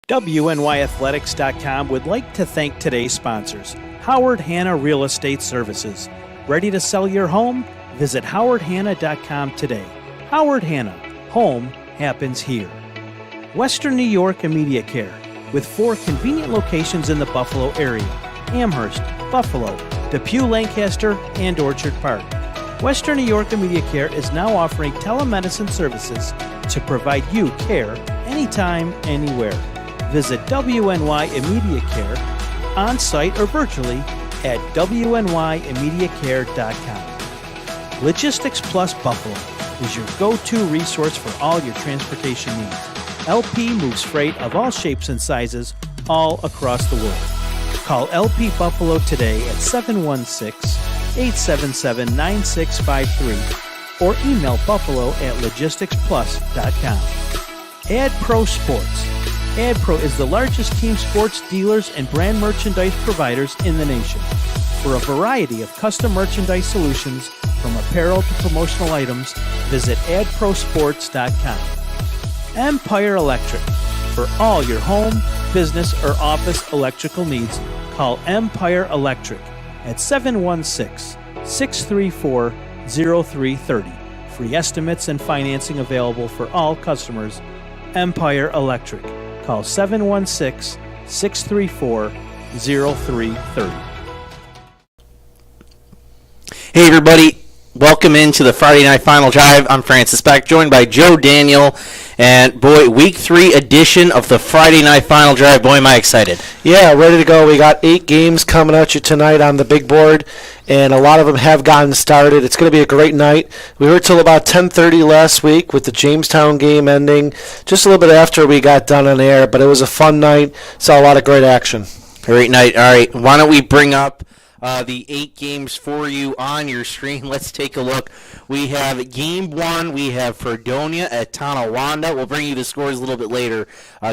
WNYathletics.com would like to thank today's sponsors. Howard Hanna Real Estate Services. Ready to sell your home? Visit howardhanna.com today. Howard Hanna. Home happens here. Western New York Immediate Care, with 4 convenient locations in the Buffalo area: Amherst, Buffalo, Depew, Lancaster, and Orchard Park. Western New York Immediate Care is now offering telemedicine services to provide you care anytime, anywhere. Visit WNY Immediate Care on-site or virtually at WNYimmediatecare.com. Logistics Plus Buffalo is your go-to resource for all your transportation needs. LP moves freight of all shapes and sizes all across the world. Call LP Buffalo today at 716-877-9653 or email buffalo@logisticsplus.com. AdPro Sports. AdPro is the largest team sports dealers and brand merchandise providers in the nation. For a variety of custom merchandise solutions, from apparel to promotional items, visit adprosports.com. Empire Electric. For all your home, business, or office electrical needs, call Empire Electric at 716-634-0330. Free estimates and financing available for all customers. Empire Electric. Call 716-634-0330. Hey everybody, welcome into the Friday Night Final Drive. I'm Francis Beck, joined by Joe Daniel, and boy, Week 3 edition of the Friday Night Final Drive. Boy, am I excited. Yeah, ready to go. We got 8 games coming at you tonight on the big board, and a lot of them have gotten started. It's going to be a great night. We were till about 10:30 last week with the Jamestown game ending just a little bit after we got done on air, but it was a fun night. Saw a lot of great action. Great night. All right, why don't we bring up the 8 games for you on your screen. Let's take a look. We have Game 1. We have Fredonia at Tonawanda. We'll bring you the scores a little bit later.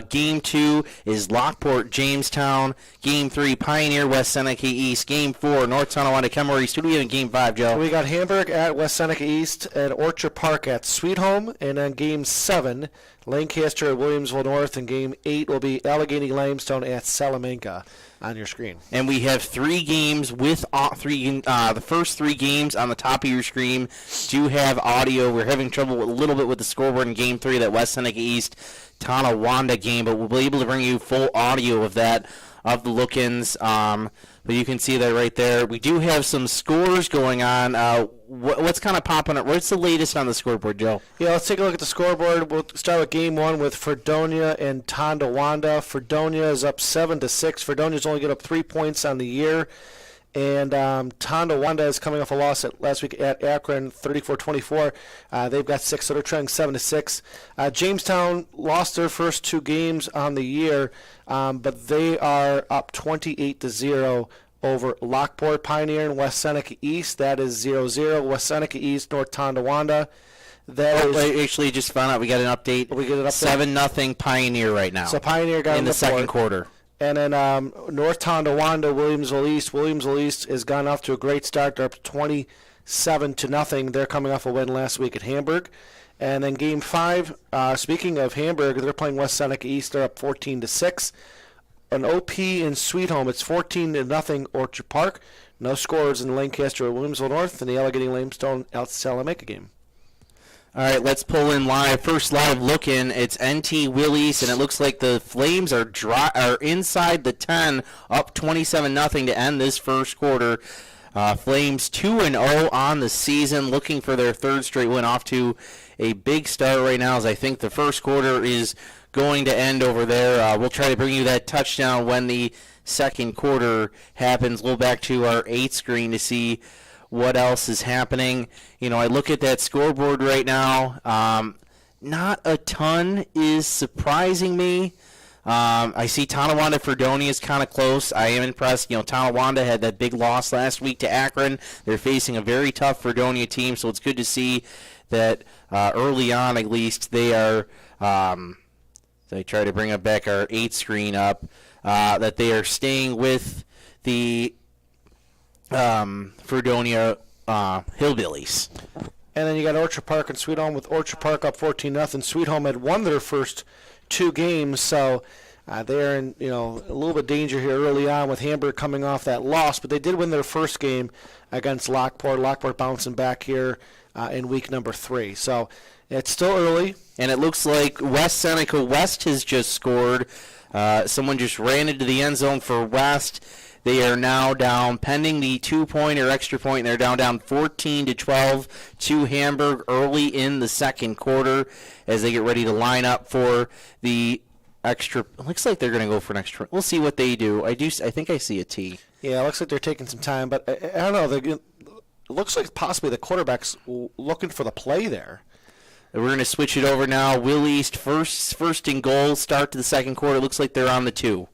Game 2 is Lockport, Jamestown. Game 3, Pioneer, West Seneca East. Game 4, North Tonawanda, Kemmerer East. Who do we have in Game 5, Joe? We got Hamburg at West Seneca East and Orchard Park at Sweet Home. And then Game 7, Lancaster at Williamsville North. And Game 8 will be Allegheny Limestone at Salamanca on your screen. And we have 3 games with the first 3 games on the top of your screen do have audio. We're having trouble a little bit with the scoreboard in Game 3, that West Seneca East Tonawanda game, but we'll be able to bring you full audio of that, of the look-ins. But you can see that right there. We do have some scores going on. What's kind of popping up? What's the latest on the scoreboard, Joe? Yeah, let's take a look at the scoreboard. We'll start with Game 1 with Fredonia and Tonawanda. Fredonia is up 7-6. Fredonia's only got up 3 points on the year. And Tonawanda is coming off a loss last week at Akron, 34-24. They've got 6, so they're trending 7-6. Jamestown lost their first 2 games on the year, but they are up 28-0 over Lockport, Pioneer, and West Seneca East. That is 0-0. West Seneca East, North Tonawanda. I actually just found out we got an update. We get an update. 7-0 Pioneer right now. So Pioneer got in the second quarter. And then North Tonawanda, Williamsville East. Williamsville East has gone off to a great start. They're up 27-0. They're coming off a win last week at Hamburg. And then Game 5, speaking of Hamburg, they're playing West Seneca East. They're up 14-6. An OP in Sweet Home, it's 14-0 Orchard Park. No scores in Lancaster or Williamsville North, and the Allegheny Limestone out Salamanca game. All right, let's pull in live. First live look-in, it's NT Willys, and it looks like the Flames are inside the 10, up 27-0 to end this first quarter. Flames 2-0 on the season, looking for their 3rd straight win, off to a big start right now, as I think the first quarter is going to end over there. We'll try to bring you that touchdown when the second quarter happens. We'll back to our 8 screen to see what else is happening. You know, I look at that scoreboard right now. Not a ton is surprising me. I see Tonawanda Fredonia is kind of close. I am impressed. You know, Tonawanda had that big loss last week to Akron. They're facing a very tough Fredonia team, so it's good to see that early on, at least, they are. I try to bring back our 8 screen up. That they are staying with the Fredonia Hillbillies. And then you got Orchard Park and Sweet Home, with Orchard Park up 14-0. Sweet Home had won their first 2 games, so They're in a little bit of danger here early on with Hamburg coming off that loss, but they did win their first game against Lockport. Lockport bouncing back here in week number 3. So it's still early. And it looks like West Seneca West has just scored. Someone just ran into the end zone for West. They are now down, pending the 2-point or extra point. They're down 14-12 to Hamburg early in the second quarter as they get ready to line up for the extra. It looks like they're going to go for an extra. We'll see what they do. I think I see a T. Yeah, it looks like they're taking some time, but I don't know. It looks like possibly the quarterback's looking for the play there. We're going to switch it over now. Will East first and goal, start to the second quarter. Looks like they're on the 2.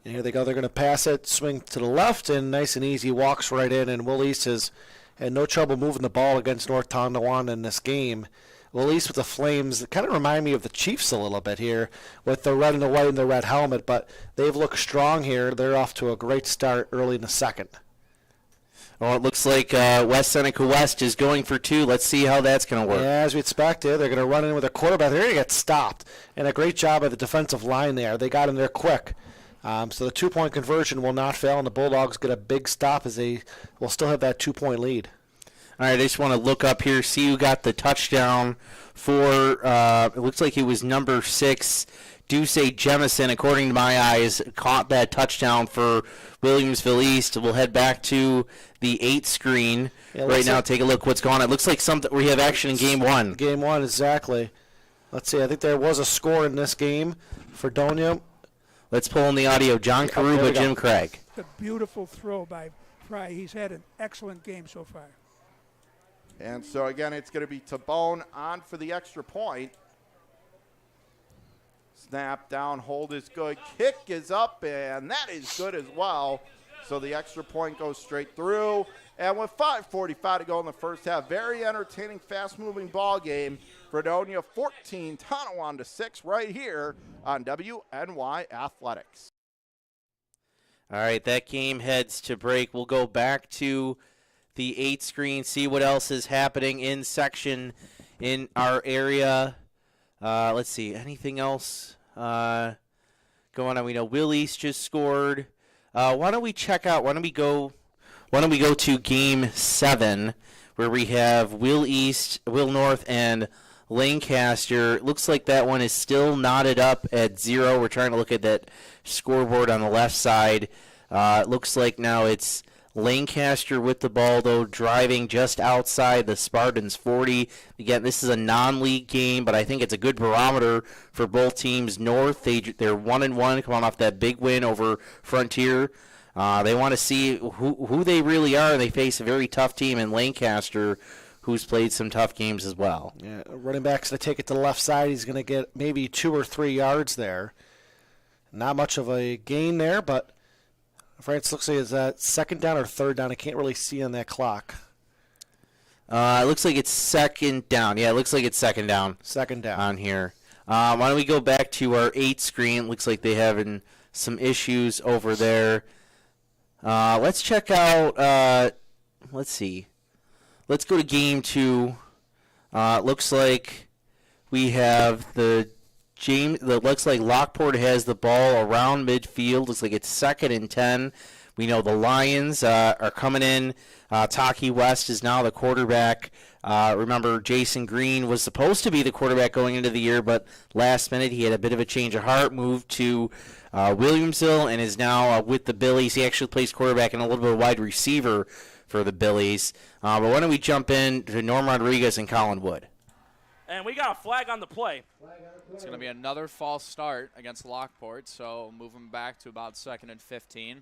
And here they go. They're going to pass it, swing to the left, and nice and easy, walks right in. And Will East has had no trouble moving the ball against North Tonawanda in this game. Will East with the Flames kind of remind me of the Chiefs a little bit here with the red and the white and the red helmet, but they've looked strong here. They're off to a great start early in the second. Well, it looks like West Seneca West is going for 2. Let's see how that's going to work. Yeah, as we expected, they're going to run in with a quarterback. They're going to get stopped, and a great job by the defensive line there. They got in there quick. So the 2-point conversion will not fail, and the Bulldogs get a big stop as they will still have that 2-point lead. All right, I just want to look up here, see who got the touchdown for, it looks like it was number 6, Duce Jemison, according to my eyes, caught that touchdown for Williamsville East. We'll head back to the 8 screen right now. Take a look what's going on. It looks like we have action in Game 1. Game 1, exactly. Let's see. I think there was a score in this game. Fredonia. Let's pull in the audio. John Karuba, Jim Craig. A beautiful throw by Fry. He's had an excellent game so far. And so, again, it's going to be Tabone on for the extra point. Snap down, hold is good. Kick is up, and that is good as well. So the extra point goes straight through. And with 5:45 to go in the first half, very entertaining, fast-moving ball game. Fredonia 14, Tonawanda 6 right here on WNY Athletics. All right, that game heads to break. We'll go back to the 8 screen, see what else is happening in section in our area. Let's see, anything else going on? We know Will East just scored. Why don't we go to Game 7, where we have Will East, Will North, and Lancaster. It looks like that one is still knotted up at 0. We're trying to look at that scoreboard on the left side. It looks like now it's Lancaster with the ball, though, driving just outside the Spartans 40. Again, this is a non-league game, but I think it's a good barometer for both teams. North, they're 1-1, coming off that big win over Frontier. They want to see who they really are, and they face a very tough team in Lancaster, who's played some tough games as well. Yeah, running back's going to take it to the left side. He's going to get maybe 2 or 3 yards there. Not much of a gain there, but France looks like it's that second down or third down. I can't really see on that clock. It looks like it's second down. Yeah, it looks like it's second down. Second down. On here. Why don't we go back to our 8 screen? Looks like they having some issues over there. Let's check out, let's see. Let's go to Game 2. Looks like we have looks like Lockport has the ball around midfield. Looks like it's 2nd and 10. We know the Lions are coming in. Taki West is now the quarterback. Remember, Jason Green was supposed to be the quarterback going into the year, but last minute he had a bit of a change of heart, moved to Williamsville, and is now with the Billies. He actually plays quarterback and a little bit of wide receiver for the Billies. But why don't we jump in to Norm Rodriguez and Colin Wood. And we got a flag on the play. It's going to be another false start against Lockport, so moving back to about 2nd and 15.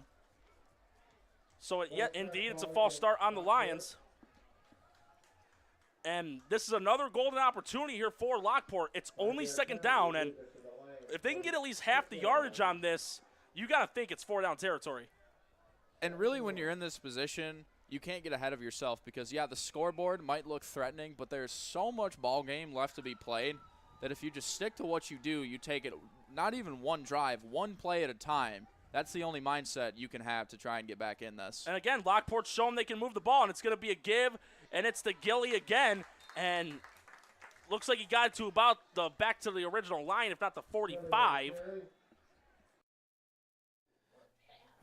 So, yeah, indeed, it's a false start on the Lions. And this is another golden opportunity here for Lockport. It's only 2nd down, and if they can get at least half the yardage on this, you got to think it's 4-down territory. And really, when you're in this position, you can't get ahead of yourself because, yeah, the scoreboard might look threatening, but there's so much ball game left to be played that if you just stick to what you do, you take it not even one drive, one play at a time. That's the only mindset you can have to try and get back in this. And again, Lockport's shown they can move the ball, and it's going to be a give, and it's to Gilly again. And Looks like he got to about the back to the original line, if not the 45.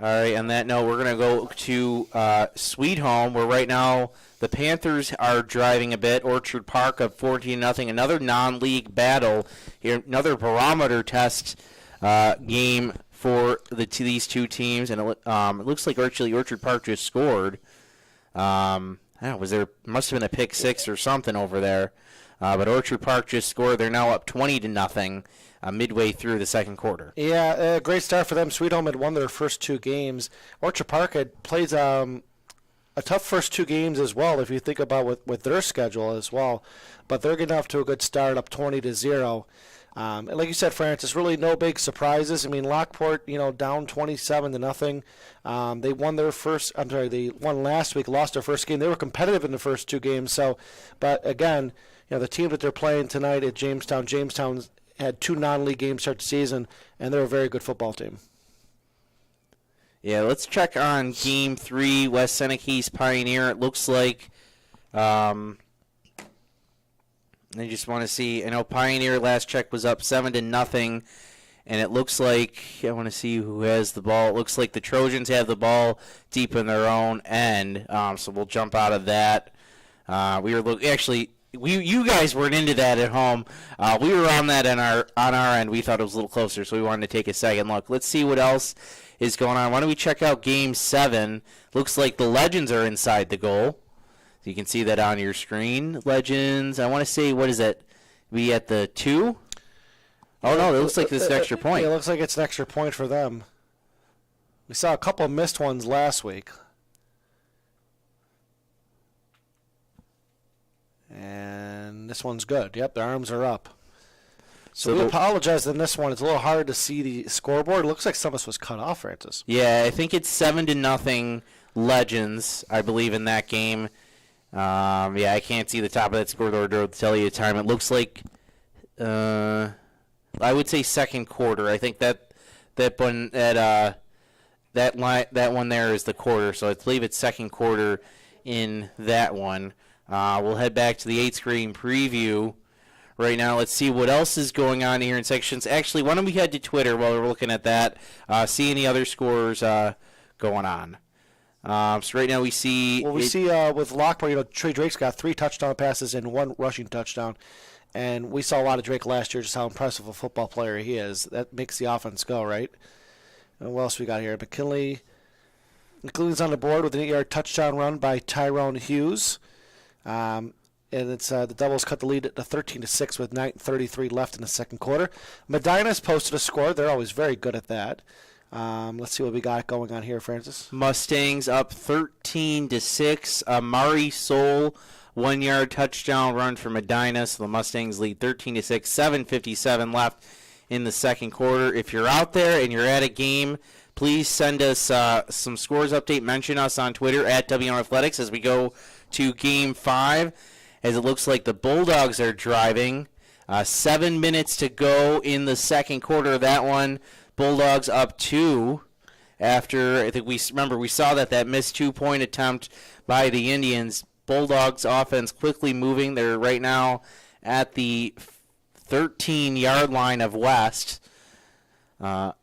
All right, on that note, we're going to go to Sweet Home, where right now the Panthers are driving a bit. Orchard Park up 14-0. Another non-league battle here, another barometer test game for these two teams. And it looks like actually Orchard Park just scored. I don't know, must have been a pick six or something over there. But Orchard Park just scored. They're now up 20-0. Midway through the second quarter. Yeah, great start for them. Sweet Home had won their first two games. Orchard Park had played a tough first two games as well, if you think about with their schedule as well. But they're getting off to a good start, up 20-0. And like you said, Francis, really no big surprises. I mean, Lockport, down 27-0. They won their first. They won last week, lost their first game. They were competitive in the first two games. So, but again, the team that they're playing tonight at Jamestown had two non-league games start the season, and they're a very good football team. Yeah, let's check on Game 3, West Seneca Pioneer. It looks like I just want to see. I know Pioneer last check was up 7-0, and it looks like I want to see who has the ball. It looks like the Trojans have the ball deep in their own end, so we'll jump out of that. You guys weren't into that at home. We were on that on our end. We thought it was a little closer, so we wanted to take a second look. Let's see what else is going on. Why don't we check out Game 7? Looks like the Legends are inside the goal. So you can see that on your screen. Legends, I want to say, what is that? Be at the 2? Oh, no, it looks like this is an extra point. Yeah, it looks like it's an extra point for them. We saw a couple of missed ones last week. And this one's good. Yep, their arms are up. So we apologize in this one. It's a little hard to see the scoreboard. It looks like some of this was cut off, Francis. Yeah, I think it's 7-0 Legends, I believe, in that game. I can't see the top of that scoreboard to tell you the time. It looks like, I would say second quarter. I think that one there is the quarter. So I believe it's second quarter in that one. We'll head back to the 8th screen preview right now. Let's see what else is going on here in sections. Actually, why don't we head to Twitter while we're looking at that, see any other scores going on. So right now we see... Well, we see with Lockport, Trey Drake's got 3 touchdown passes and 1 rushing touchdown. And we saw a lot of Drake last year, just how impressive a football player he is. That makes the offense go, right? And what else we got here? McKinley's on the board with an 8-yard touchdown run by Tyrone Hughes. And it's the Devils cut the lead to 13-6 with 9:33 left in the second quarter. Medina's posted a score. They're always very good at that. Let's see what we got going on here, Francis. Mustangs up 13-6. Amari Soul, 1-yard touchdown run for Medina. So the Mustangs lead 13-6. 7:57 left in the second quarter. If you're out there and you're at a game, please send us some scores update. Mention us on Twitter at WN Athletics as we go to Game 5, as it looks like the Bulldogs are driving. 7 minutes to go in the second quarter of that one. Bulldogs up 2 after, I think we saw that missed 2-point attempt by the Indians. Bulldogs offense quickly moving. They're right now at the 13-yard line of West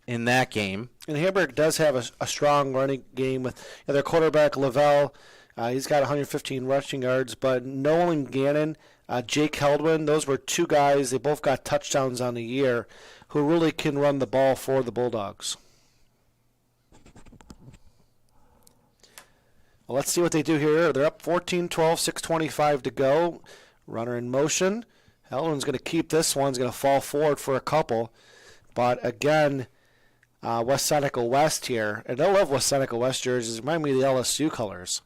in that game. And Hamburg does have a strong running game with their quarterback, Lavelle. He's got 115 rushing yards, but Nolan Gannon, Jake Heldman, those were 2 guys. They both got touchdowns on the year who really can run the ball for the Bulldogs. Well, let's see what they do here. They're up 14-12, 6:25 to go. Runner in motion. Heldman's going to keep this one. He's going to fall forward for a couple. But again, West Seneca West here. And I love West Seneca West jerseys. Remind me of the LSU colors.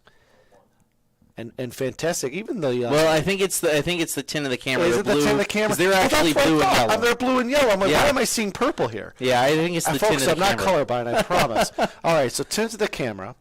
And fantastic. Even the well, I think it's the tin of the camera. Is it the tin of the camera? They're actually blue and yellow. They're blue and yellow. I'm like, why am I seeing purple here? Yeah, I think it's the tin of the camera. I'm not colorblind, I promise. All right, so tint of the camera.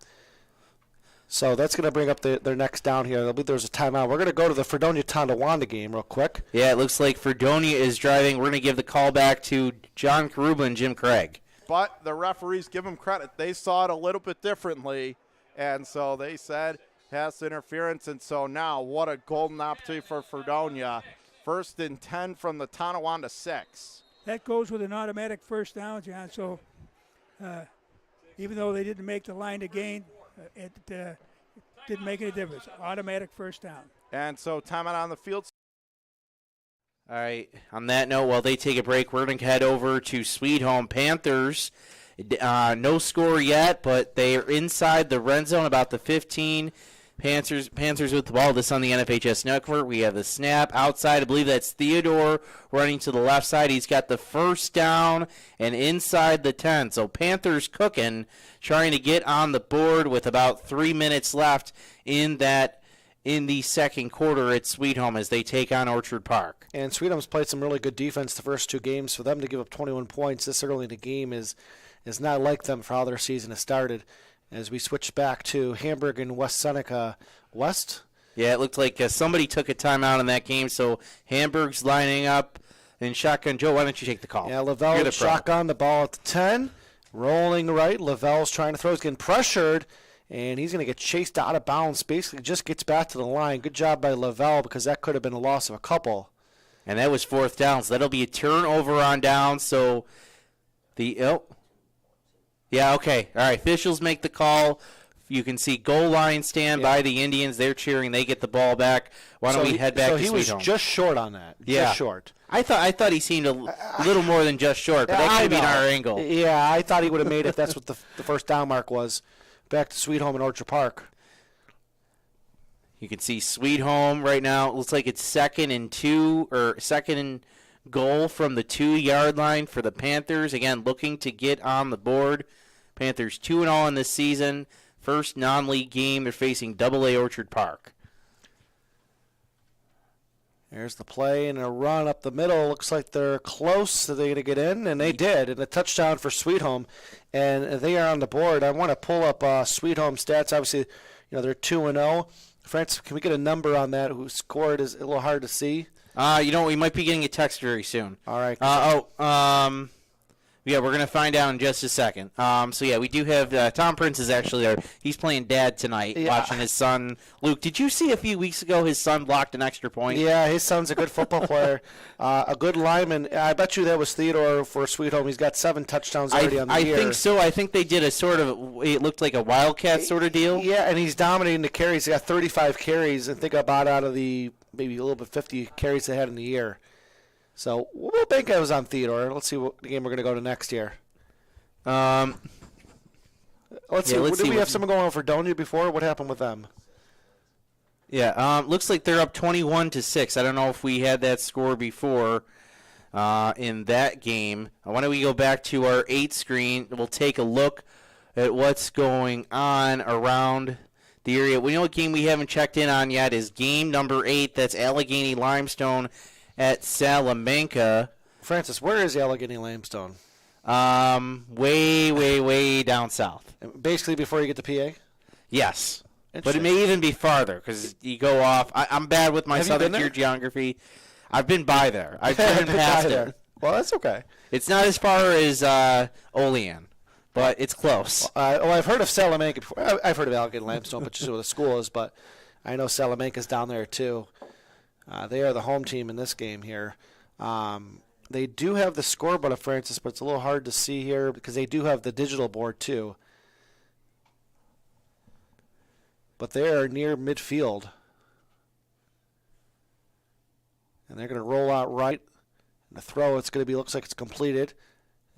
So that's going to bring up their next down here. There's a timeout. We're going to go to the Fredonia-Tonawanda game real quick. Yeah, it looks like Fredonia is driving. We're going to give the call back to John Karuba and Jim Craig. But the referees give them credit. They saw it a little bit differently, and so they said pass interference. And so now what a golden opportunity for Fredonia First and 10 from the Tonawanda 6. That goes with an automatic first down, John. So even though they didn't make the line to gain, it didn't make any difference. Automatic first down. And so timeout on the field. All right. On that note, while they take a break, we're going to head over to Sweet Home Panthers. No score yet, but they are inside the red zone, about the 15. Panthers with the ball. This on the NFHS Network. We have the snap outside. I believe that's Theodore running to the left side. He's got the first down and inside the 10. So Panthers cooking, trying to get on the board with about 3 minutes left in the second quarter at Sweet Home as they take on Orchard Park. And Sweet Home's played some really good defense the first 2 games. For them to give up 21 points this early in the game is not like them for how their season has started. As we switch back to Hamburg and West Seneca West. Yeah, it looked like somebody took a timeout in that game, so Hamburg's lining up in shotgun. Joe, why don't you take the call? Yeah, Lavelle shotgun, the ball at the 10, rolling right. Lavelle's trying to throw. He's getting pressured, and he's going to get chased out of bounds. Basically just gets back to the line. Good job by Lavelle because that could have been a loss of a couple. And that was 4th down, so that'll be a turnover on down. So yeah, okay. All right, officials make the call. You can see goal line stand by the Indians. They're cheering. They get the ball back. Why don't we head back to Sweet Home? So he was just short on that. Yeah. Just short. I thought he seemed a little more than just short, but that could be our angle. Yeah, I thought he would have made it if that's what the first down mark was. Back to Sweet Home in Orchard Park. You can see Sweet Home right now. It looks like it's 2nd and 2, or 2nd and goal from the 2-yard line for the Panthers. Again, looking to get on the board. Panthers 2-0 in this season. First non-league game. They're facing AA Orchard Park. There's the play and a run up the middle. Looks like they're close. Are they going to get in? And they did. And a touchdown for Sweet Home. And they are on the board. I want to pull up Sweet Home stats. Obviously, they're 2-0. Francis, can we get a number on that? Who scored is a little hard to see. We might be getting a text very soon. All right. Yeah, we're going to find out in just a second. We do have Tom Prince is actually there. He's playing dad tonight, watching his son, Luke. Did you see a few weeks ago his son blocked an extra point? Yeah, his son's a good football player, a good lineman. I bet you that was Theodore for Sweet Home. He's got 7 touchdowns already on the year. I think so. I think they did a sort of, it looked like a Wildcat sort of deal. Yeah, and he's dominating the carries. He got 35 carries, and think about out of the maybe a little bit 50 carries they had in the year. So we'll bank it was on Theodore. Let's see what game we're going to go to next year. Let's see. Did we have someone going on for Fredonia before? What happened with them? Yeah, looks like they're up 21-6. I don't know if we had that score before in that game. Why don't we go back to our 8 screen? We'll take a look at what's going on around the area. We know what game we haven't checked in on yet is game number 8. That's Allegheny Limestone at Salamanca. Francis, where is Allegheny Limestone? Way down south. Basically before you get to PA? Yes. But it may even be farther because you go off. I'm bad with my southern tier geography. I've been by there. I've driven past it. Well, that's okay. It's not as far as Olean, but it's close. I've heard of Salamanca before. I've heard of Allegheny Limestone, but just where the school is. But I know Salamanca's down there too. They are the home team in this game here. They do have the scoreboard of Francis, but it's a little hard to see here because they do have the digital board too. But they are near midfield. And they're going to roll out right. And the throw, it's going to be, looks like it's completed.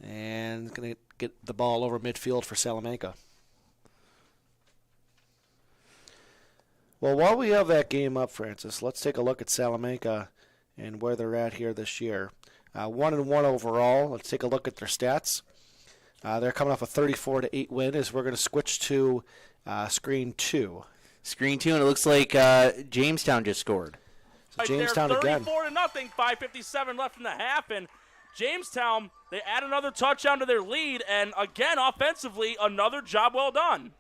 And it's going to get the ball over midfield for Salamanca. Well, while we have that game up, Francis, let's take a look at Salamanca and where they're at here this year. 1-1 overall. Let's take a look at their stats. They're coming off a 34-8 win as we're going to switch to screen 2. Screen 2, and it looks like Jamestown just scored. So Jamestown again. 34-0, 5:57 left in the half, and Jamestown, they add another touchdown to their lead, and again, offensively, another job well done.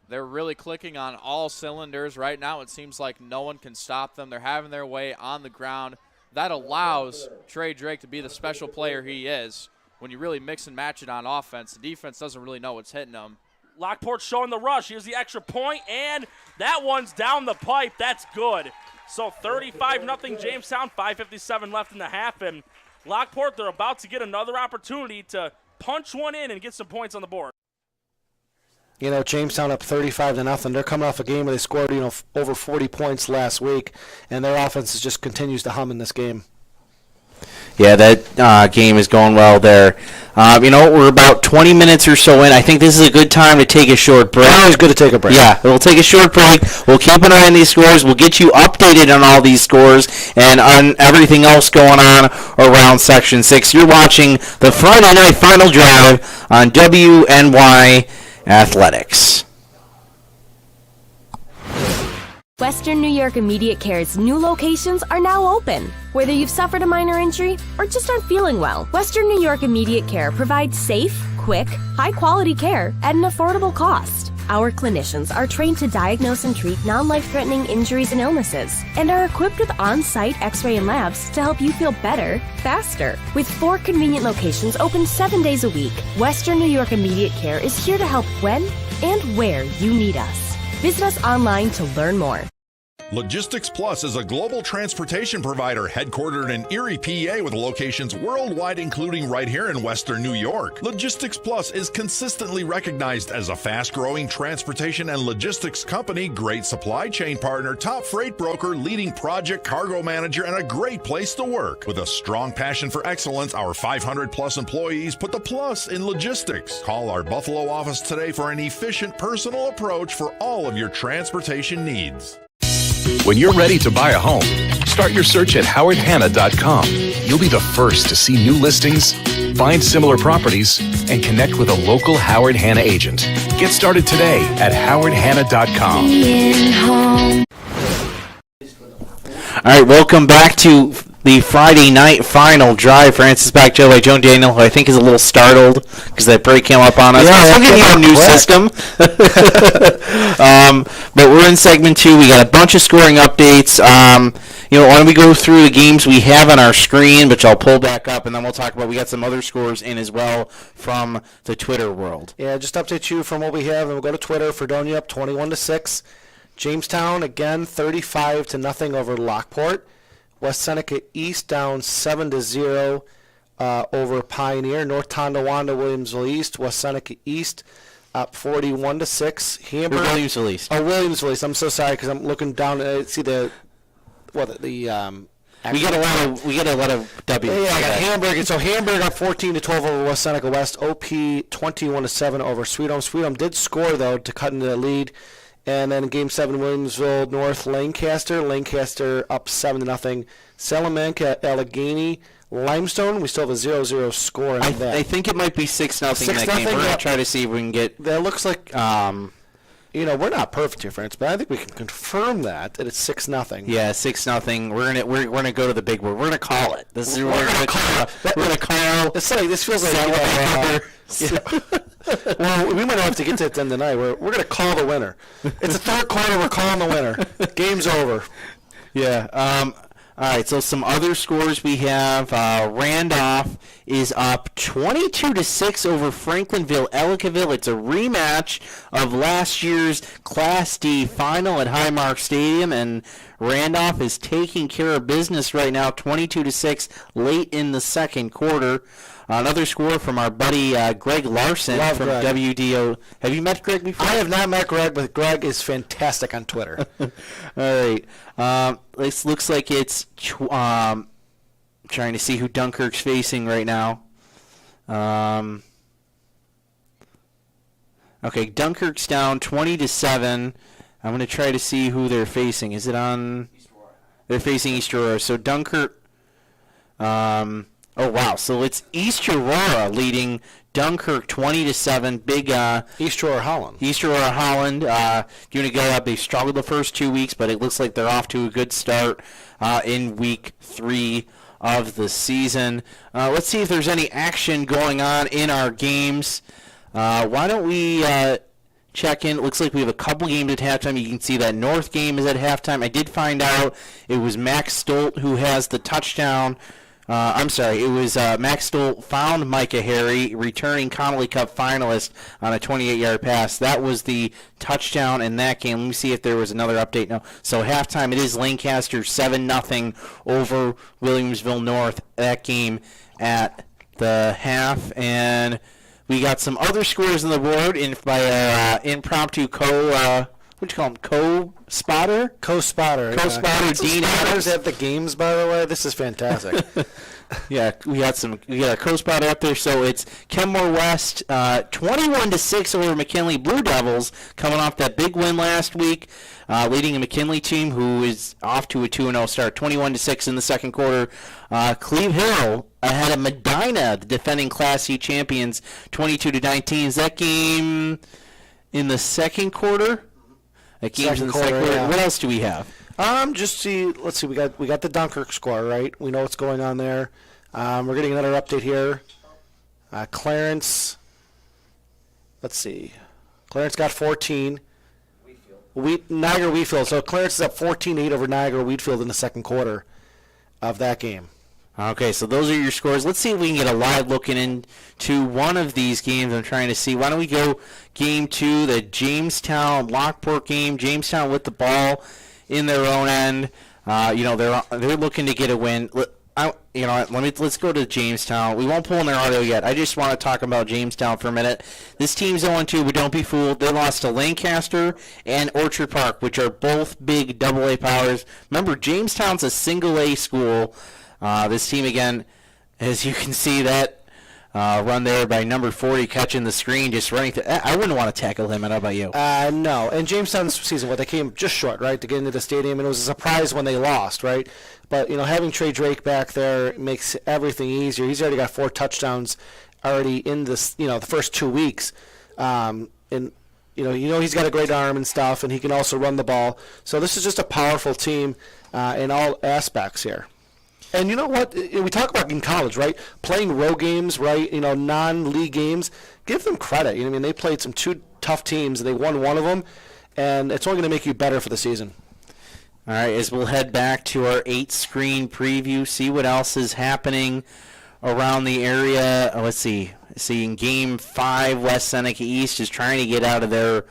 They're really clicking on all cylinders right now. It seems like no one can stop them. They're having their way on the ground. That allows Trey Drake to be the special player he is. When you really mix and match it on offense, the defense doesn't really know what's hitting them. Lockport showing the rush. Here's the extra point, and that one's down the pipe. That's good. So 35-0 Jamestown, 5:57 left in the half, and Lockport, they're about to get another opportunity to punch one in and get some points on the board. You know, Jamestown up 35-0. They're coming off a game where they scored, over 40 points last week, and their offense just continues to hum in this game. Yeah, that game is going well there. We're about 20 minutes or so in. I think this is a good time to take a short break. Always good to take a break. Yeah, we'll take a short break. We'll keep an eye on these scores. We'll get you updated on all these scores and on everything else going on around Section 6. You're watching the Friday Night Final Drive on WNY Athletics. Western New York Immediate Care's new locations are now open. Whether you've suffered a minor injury or just aren't feeling well, Western New York Immediate Care provides safe, quick, high-quality care at an affordable cost. Our clinicians are trained to diagnose and treat non-life-threatening injuries and illnesses and are equipped with on-site x-ray and labs to help you feel better, faster. With 4 convenient locations open 7 days a week, Western New York Immediate Care is here to help when and where you need us. Visit us online to learn more. Logistics Plus is a global transportation provider headquartered in Erie, PA, with locations worldwide, including right here in Western New York. Logistics Plus is consistently recognized as a fast-growing transportation and logistics company, great supply chain partner, top freight broker, leading project cargo manager, and a great place to work. With a strong passion for excellence, our 500-plus employees put the plus in logistics. Call our Buffalo office today for an efficient, personal approach for all of your transportation needs. When you're ready to buy a home, start your search at howardhanna.com. You'll be the first to see new listings, find similar properties, and connect with a local Howard Hanna agent. Get started today at howardhanna.com. All right, welcome back to the Friday Night Final Drive. Francis back, Joe by Joan Daniel, who I think is a little startled because that break came up on us. Yeah, we're getting a new system. But we're in segment 2. We got a bunch of scoring updates. Why don't we go through the games we have on our screen, which I'll pull back up, and then we'll talk about, we got some other scores in as well from the Twitter world. Yeah, just update you from what we have, and we'll go to Twitter. Fredonia up 21-6. Jamestown, again, 35-0 over Lockport. West Seneca East down 7-0 over Pioneer. North Tonawanda, Williamsville East. West Seneca East up 41-6. Hamburg. Williamsville East. Oh, Williamsville East. I'm so sorry because I'm looking down and see the. We get a lot of W's. Yeah, I got Hamburg. And so Hamburg up 14-12 over West Seneca West. OP 21-7 over Sweet Home. Sweet Home did score though to cut into the lead. And then Game 7, Williamsville North Lancaster. Lancaster up 7-0. Salamanca, Allegheny, Limestone. We still have a 0-0 score in that. I think it might be 6-0 in that game. We're going to try to see if we can get... That looks like... we're not perfect here, friends, but I think we can confirm that it's 6-0. Yeah, 6-0. We're gonna go to the big word. We're gonna call it. This is we're gonna call. It's like this feels like. Well, we might have to get to it then tonight. We're gonna call the winner. It's the third quarter. We're calling the winner. Game's over. Yeah. All right, so some other scores we have. Randolph is up 22-6 over Franklinville Ellicottville. It's a rematch of last year's Class D final at Highmark Stadium, and Randolph is taking care of business right now, 22-6, late in the second quarter. Another score from our buddy Greg Larson from Greg. WDO. Have you met Greg before? I have not met Greg, but Greg is fantastic on Twitter. All right. This looks like it's trying to see who Dunkirk's facing right now. Okay, Dunkirk's down 20-7. I'm going to try to see who they're facing. Is it on? East Aurora. They're facing East Aurora. So Dunkirk. Oh wow! So it's East Aurora leading Dunkirk 20-7. Big East Aurora Holland. East Aurora Holland going to go up. They struggled the first 2 weeks, but it looks like they're off to a good start in week 3 of the season. Let's see if there's any action going on in our games. Why don't we check in? It looks like we have a couple games at halftime. You can see that North game is at halftime. I did find out it was Max Stolt who has the touchdown I'm sorry, it was Max Stoll found Micah Harry, returning Connolly Cup finalist, on a 28-yard pass. That was the touchdown in that game. Let me see if there was another update. No. So halftime, it is Lancaster 7-0 over Williamsville North. That game at the half, and we got some other scores on the board by impromptu what do you call him? Co-spotter? Co-spotter. Co-spotter, Dean Adams. at the games, by the way. This is fantastic. Yeah, we got a co-spotter up there. So it's Kenmore West 21-6 over McKinley Blue Devils, coming off that big win last week, leading a McKinley team who is off to a 2-0 start. 21-6 in the second quarter. Cleve Hill ahead of Medina, the defending Class C champions, 22-19. Is that game in the second quarter? That game's in the second quarter. Yeah. What else do we have? Let's see. We got the Dunkirk score, right? We know what's going on there. We're getting another update here. Clarence. Let's see. Clarence got 14. Niagara Wheatfield. So Clarence is up 14-8 over Niagara Wheatfield in the second quarter of that game. Okay, so those are your scores. Let's see if we can get a live looking into one of these games. I'm trying to see. Why don't we go game 2, the Jamestown-Lockport game. Jamestown with the ball in their own end. They're looking to get a win. Let's go to Jamestown. We won't pull in their audio yet. I just want to talk about Jamestown for a minute. This team's 0-2, but don't be fooled. They lost to Lancaster and Orchard Park, which are both big AA powers. Remember, Jamestown's a single-A school. This team, again, as you can see, that run there by number 40 catching the screen, just running. I wouldn't want to tackle him. How about you? No. And Jamestown's season, they came just short, right, to get into the stadium, and it was a surprise when they lost, right? But, having Trey Drake back there makes everything easier. He's already got 4 touchdowns already in this, the first 2 weeks. And he's got a great arm and stuff, and he can also run the ball. So this is just a powerful team in all aspects here. And you know what? We talk about in college, right? Playing road games, right? Non-league games. Give them credit. They played some 2 tough teams, and they won one of them, and it's only going to make you better for the season. All right, as we'll head back to our 8-screen preview, see what else is happening around the area. Let's see. In Game 5, West Seneca East is trying to get out of their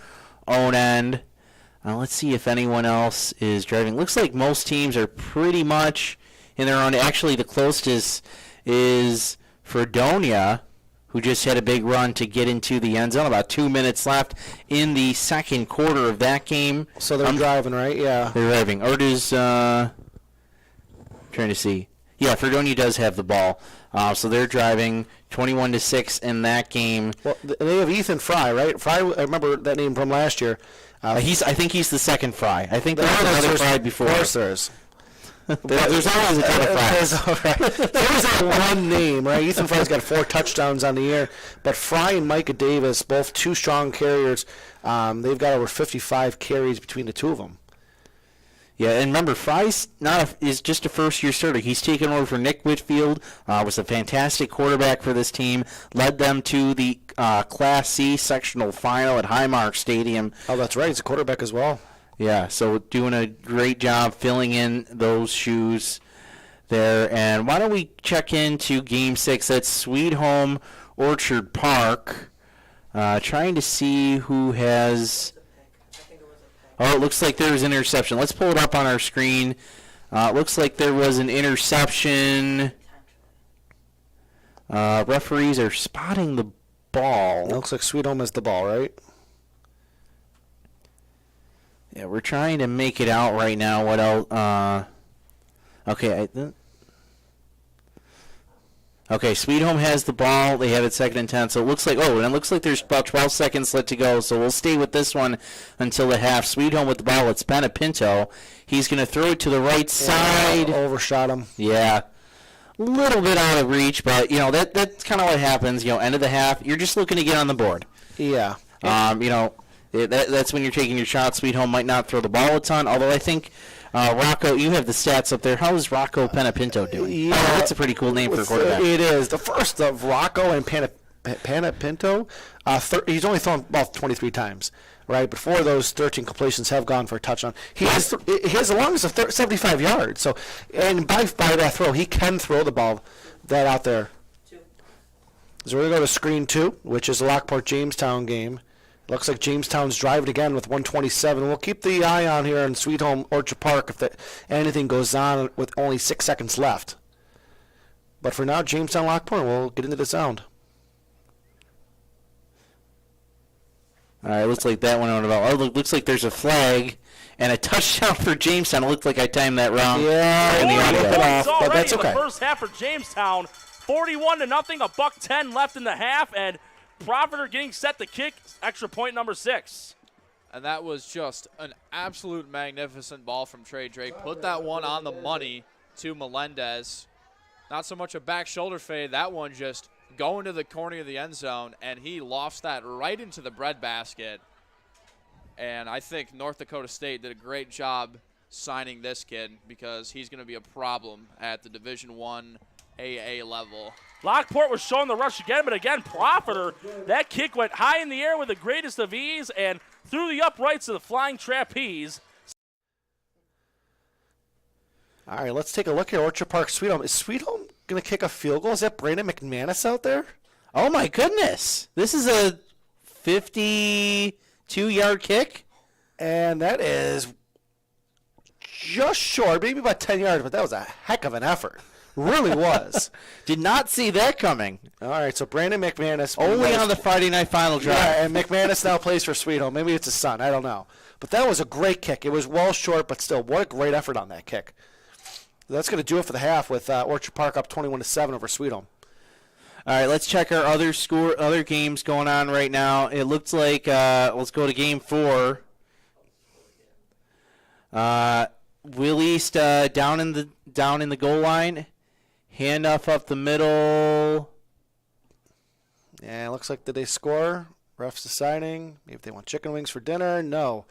own end. Let's see if anyone else is driving. Looks like most teams are pretty much in their own. Actually, the closest is Fredonia, who just had a big run to get into the end zone. About 2 minutes left in the second quarter of that game. So they're driving, right? Yeah. They're driving. Or does, trying to see. Yeah, Fredonia does have the ball. So they're driving 21-6 in that game. Well, they have Ethan Fry, right? Fry, I remember that name from last year. I think he's the second Fry. I think there's another Fry before. Of course there is. There's always a ton of Fries. There's that one name, right? Ethan Fry's got 4 touchdowns on the year. But Fry and Micah Davis, both 2 strong carriers, they've got over 55 carries between the 2 of them. Yeah, and remember, Fry's is just a first-year starter. He's taken over for Nick Whitfield, was a fantastic quarterback for this team, led them to the Class C sectional final at Highmark Stadium. Oh, that's right. He's a quarterback as well. Yeah, so doing a great job filling in those shoes there. And why don't we check into Game 6? That's Sweet Home Orchard Park. Trying to see who has... Oh, it looks like there was an interception. Let's pull it up on our screen. It looks like there was an interception. Referees are spotting the ball. It looks like Sweet Home has the ball, right? Yeah, we're trying to make it out right now. What else? Okay. Okay, Sweet Home has the ball. They have it 2nd and 10. So it looks like, and it looks like there's about 12 seconds left to go. So we'll stay with this one until the half. Sweet Home with the ball. It's Pinto. He's going to throw it to the right side. Overshot him. Yeah. A little bit out of reach, but, that's kind of what happens. End of the half, you're just looking to get on the board. Yeah. That's when you're taking your shot. Sweet Home might not throw the ball a ton, although I think Rocco, you have the stats up there. How is Rocco Pinto doing? Yeah, that's a pretty cool name for a quarterback. It is. The first of Rocco and Pinto, he's only thrown about 23 times. right? But 4 of those 13 completions have gone for a touchdown. He has the longest of 75 yards. So, and by that throw, he can throw the ball that out there. So we're going to go to screen 2, which is the Lockport-Jamestown game. Looks like Jamestown's driving again with 1:27. We'll keep the eye on here in Sweet Home Orchard Park if anything goes on with only 6 seconds left. But for now, Jamestown Lockport, we'll get into the sound. All right, looks like that one went about. Oh, looks like there's a flag and a touchdown for Jamestown. It looked like I timed that wrong. Yeah, in the audio. Points but that's okay. The first half for Jamestown, 41-0, $1:10 left in the half, and Profiter getting set to kick extra point number 6. And that was just an absolute magnificent ball from Trey Drake. Put that one on the money to Melendez. Not so much a back shoulder fade. That one just going to the corner of the end zone, and he lofts that right into the breadbasket. And I think North Dakota State did a great job signing this kid because he's going to be a problem at the Division I AA level. Lockport was showing the rush again, but again, Profiter, that kick went high in the air with the greatest of ease and through the uprights of the flying trapeze. All right, let's take a look here. Orchard Park, Sweet Home. Is Sweet Home going to kick a field goal? Is that Brandon McManus out there? Oh, my goodness. This is a 52-yard kick? And that is just short, maybe about 10 yards, but that was a heck of an effort. Really was. Did not see that coming. All right, so Brandon McManus. Only on the Friday Night Final drive. Yeah, and McManus now plays for Sweet Home. Maybe it's his son. I don't know. But that was a great kick. It was well short, but still, what a great effort on that kick. That's going to do it for the half with Orchard Park up 21-7 over Sweet Home. All right, let's check our other games going on right now. It looks like let's go to game 4. Will East down in the goal line. Handoff up the middle. Yeah, it looks like did they score? Refs deciding. Maybe if they want chicken wings for dinner. No,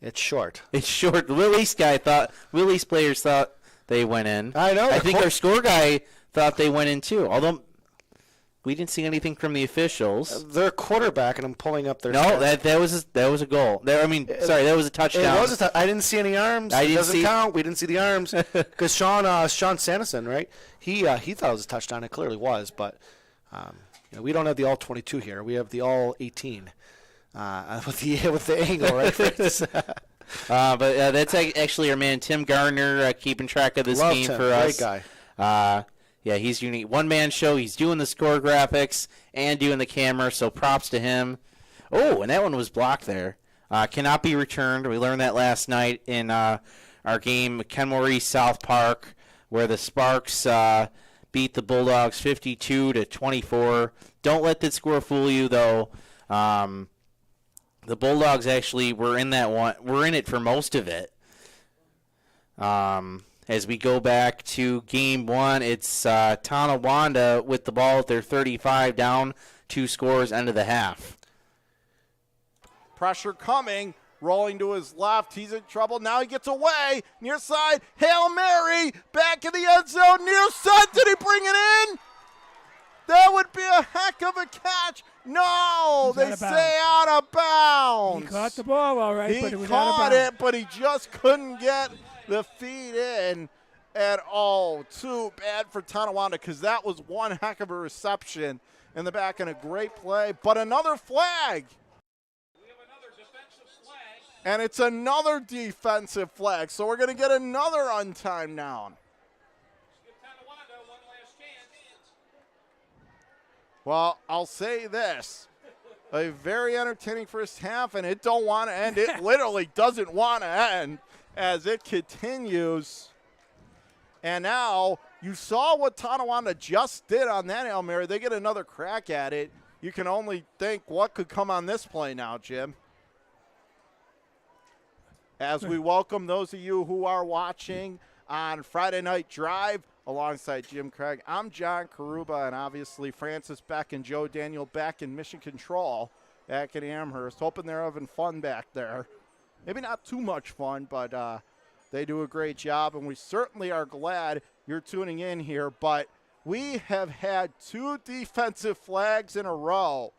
it's short. It's short. Will East players thought they went in. I know. I think our score guy thought they went in too. Although we didn't see anything from the officials. Their quarterback, and I'm pulling up their. No, stats. that was a goal. That was a touchdown. It was I didn't see any arms. It doesn't count. We didn't see the arms because Sean Sanderson, right? He thought it was a touchdown. It clearly was, but we don't have the all 22 here. We have the all 18 with the angle, right? But that's actually our man Tim Gardner keeping track of this game Tim. for us. Great guy. Yeah, he's unique. One-man show. He's doing the score graphics and doing the camera, so props to him. Oh, and that one was blocked there. Cannot be returned. We learned that last night in our game, Kenmore East South Park, where the Sparks beat the Bulldogs 52-24. Don't let that score fool you, though. The Bulldogs actually were in that one. We're in it for most of it. As we go back to game 1, it's Tonawanda with the ball at their 35, down 2 scores, end of the half. Pressure coming, rolling to his left. He's in trouble. Now he gets away. Near side, Hail Mary, back in the end zone. Near side, did he bring it in? That would be a heck of a catch. No, they say out of bounds. He caught the ball all right, but it was out of caught bounds. it, but he just couldn't get the feet in at all. Too bad for Tonawanda because that was one heck of a reception in the back and a great play. But another flag. We have another defensive flag. And it's another defensive flag. So we're going to get another untimed down. Give Tonawanda one last chance. Well, I'll say this. A very entertaining first half, and it don't want to end. It literally doesn't want to end as it continues. And now you saw what Tonawanda just did on that Hail Mary. They get another crack at it. You can only think what could come on this play now, Jim. As we welcome those of you who are watching on Friday Night Drive alongside Jim Craig. I'm John Karuba, and obviously Francis Beck and Joe Daniel Beck in Mission Control back in Amherst. Hoping they're having fun back there. Maybe not too much fun, but they do a great job, and we certainly are glad you're tuning in here. But we have had 2 defensive flags in a row,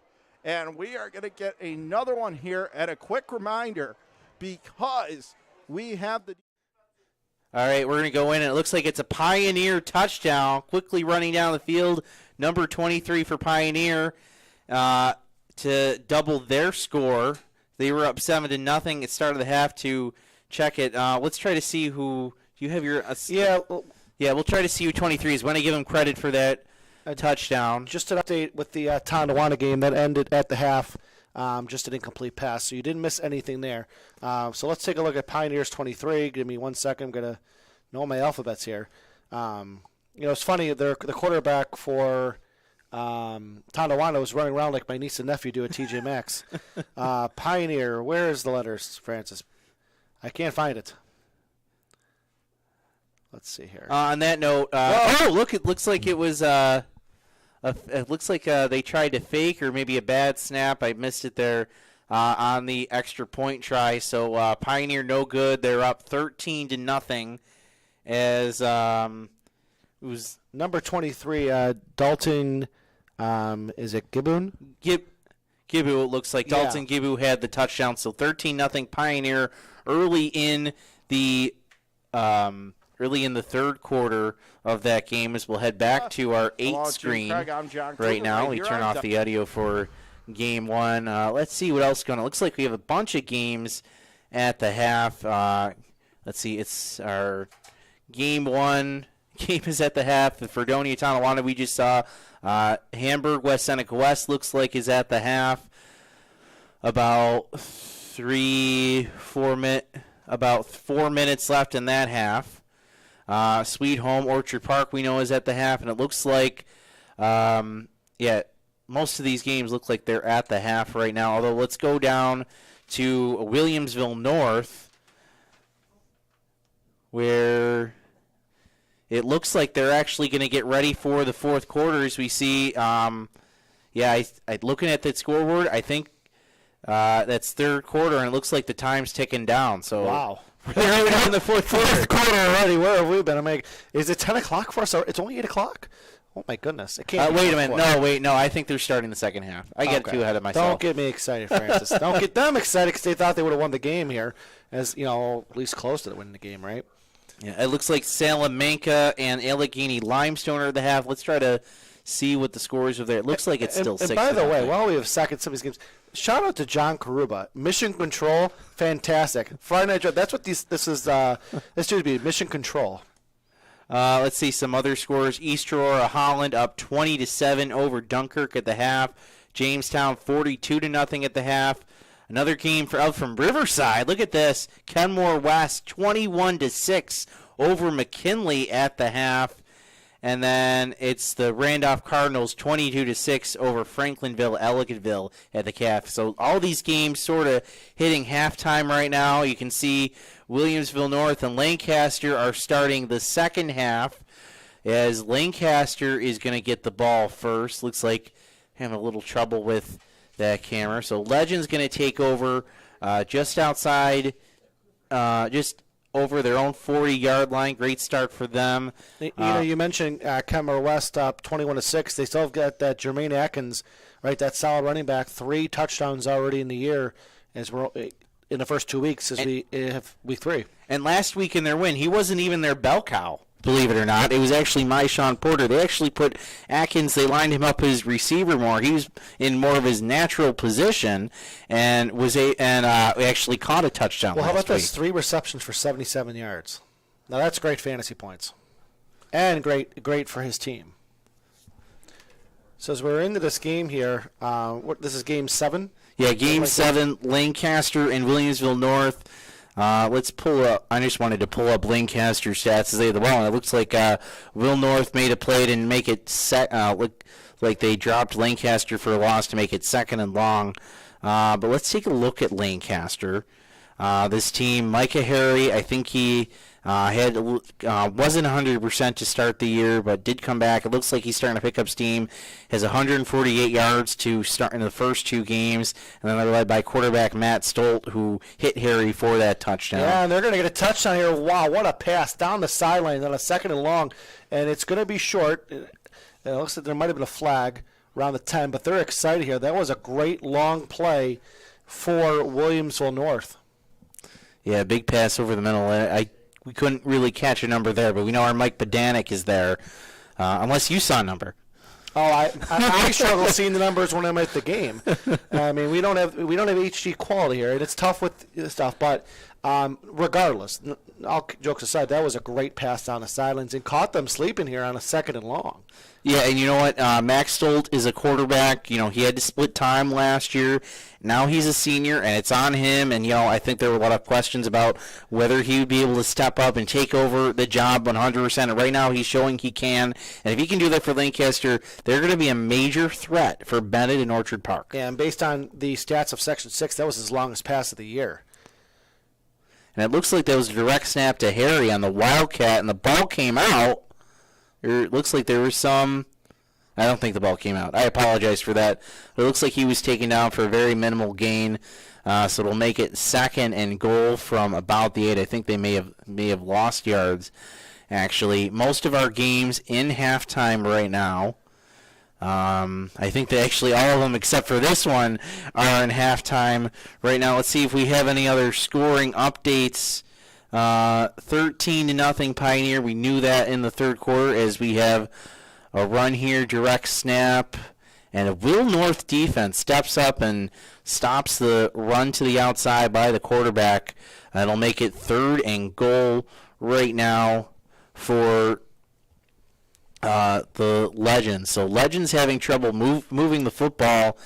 And we are going to get another one here. And a quick reminder, because we have the... All right, we're going to go in, and it looks like it's a Pioneer touchdown. Quickly running down the field, number 23 for Pioneer to double their score. They were up 7-0 at start of the half to check it. Let's try to see who – do you have your Yeah, we'll try to see who 23 is. Want to give him credit for that touchdown. just an update with the Tonawanda game that ended at the half. Just an incomplete pass, so you didn't miss anything there. So let's take a look at Pioneers 23. Give me 1 second. I'm going to know my alphabets here. It's funny. The quarterback for Tonawanda was running around like my niece and nephew do at TJ Maxx. Pioneer, where is the letters, Francis? I can't find it. Let's see here. On that note, it looks like it was it looks like they tried to fake or maybe a bad snap. I missed it there on the extra point try. So Pioneer no good. They're up 13-0 as it was number 23, Dalton. Is it Gibbon? Gibu, it looks like. Dalton Gibu had the touchdown. So 13-0 Pioneer early in the third quarter of that game, as we'll head back to our 8 screen right now. We turn off the audio for game 1. Let's see what else is going on. It looks like we have a bunch of games at the half. Let's see. It's our game 1 game is at the half. The Fredonia Tonawanda we just saw. Hamburg West Seneca West looks like is at the half. About 4 minutes left in that half. Sweet Home Orchard Park we know is at the half, and it looks like most of these games look like they're at the half right now. Although let's go down to Williamsville North, where it looks like they're actually going to get ready for the fourth quarter. As we see, looking at that scoreboard, I think that's third quarter, and it looks like the time's ticking down. So wow. They're already in the fourth quarter already. Where have we been? I'm like, is it 10 o'clock for us? It's only 8 o'clock? Oh, my goodness. It can't wait a minute. No. I think they're starting the second half. I get too ahead of myself. Don't get me excited, Francis. Don't get them excited because they thought they would have won the game here, as at least close to winning the game, right? Yeah, it looks like Salamanca and Allegheny Limestone are at the half. Let's try to see what the scores are there. It looks like it's still 6. And by the way, while we have seconds some of these games, shout out to John Karuba. Mission Control, fantastic. Friday Night Drive, that's what this should be, Mission Control. Let's see some other scores. East Aurora Holland up 20-7 over Dunkirk at the half. Jamestown 42-0 at the half. Another game from Riverside. Look at this. Kenmore West 21-6 over McKinley at the half. And then it's the Randolph Cardinals 22-6 over Franklinville Ellicottville at the calf. So all these games sort of hitting halftime right now. You can see Williamsville North and Lancaster are starting the second half, as Lancaster is going to get the ball first. Looks like having a little trouble with that camera. So Legends going to take over just outside, just over their own 40-yard line. Great start for them. You mentioned Kenmore West up 21-6. They still have got that Jermaine Atkins, right? That solid running back. 3 touchdowns already in the year, as we're in the first 2 weeks as we have week 3. And last week in their win, he wasn't even their bell cow. Believe it or not, it was actually Sean Porter. They actually put Atkins. They lined him up as receiver more. He was in more of his natural position, and actually caught a touchdown. Well, how about week. this? 3 receptions for 77 yards. Now that's great fantasy points, and great for his team. So as we're into this game here, this is game 7. Yeah, game 7. Lancaster and Williamsville North. Let's pull up. I just wanted to pull up Lancaster stats as they have the ball. And it looks like Will North made a play to make it look like they dropped Lancaster for a loss to make it 2nd and long. But let's take a look at Lancaster. This team, Micah Harry, I think he wasn't 100% to start the year, but did come back. It looks like he's starting to pick up steam. Has 148 yards to start in the first 2 games, and then they're led by quarterback Matt Stolt, who hit Harry for that touchdown. Yeah, and they're going to get a touchdown here. Wow, what a pass down the sideline on a 2nd and long, and it's going to be short. It looks like there might have been a flag around the 10, but they're excited here. That was a great long play for Williamsville North. Yeah, big pass over the middle. We couldn't really catch a number there, but we know our Mike Bodanik is there, unless you saw a number. Oh, I struggle seeing the numbers when I'm at the game. I mean, we don't have HD quality here, and it's tough with this stuff. But regardless, all jokes aside, that was a great pass down the sidelines and caught them sleeping here on a 2nd and long. Yeah, and you know what? Max Stolt is a quarterback. You know, he had to split time last year. Now he's a senior, and it's on him. And, you know, I think there were a lot of questions about whether he would be able to step up and take over the job 100%. And right now he's showing he can. And if he can do that for Lancaster, they're going to be a major threat for Bennett and Orchard Park. And based on the stats of Section 6, that was his longest pass of the year. And it looks like that was a direct snap to Harry on the Wildcat, and the ball came out. It looks like there was some. I don't think the ball came out. I apologize for that. It looks like he was taken down for a very minimal gain, so it'll make it 2nd and goal from about the 8. I think they may have lost yards. Actually, most of our games in halftime right now. I think that actually all of them except for this one are in halftime right now. Let's see if we have any other scoring updates. 13-0 Pioneer. We knew that in the 3rd quarter as we have a run here, direct snap, and a Will North defense steps up and stops the run to the outside by the quarterback. That'll make it 3rd and goal right now for the Legends. So Legends having trouble moving the football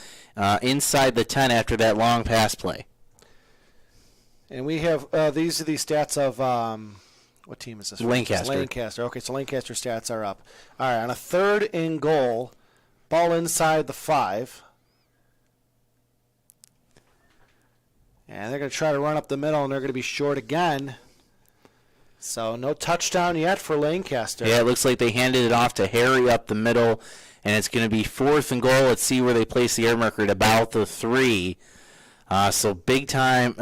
inside the 10 after that long pass play. And we have these are the stats of what team is this? Lancaster. Lancaster. Okay, so Lancaster stats are up. All right, on a 3rd and goal, ball inside the 5. And they're going to try to run up the middle, and they're going to be short again. So no touchdown yet for Lancaster. Yeah, it looks like they handed it off to Harry up the middle, and it's going to be 4th and goal. Let's see where they place the air marker at about the 3. So big time.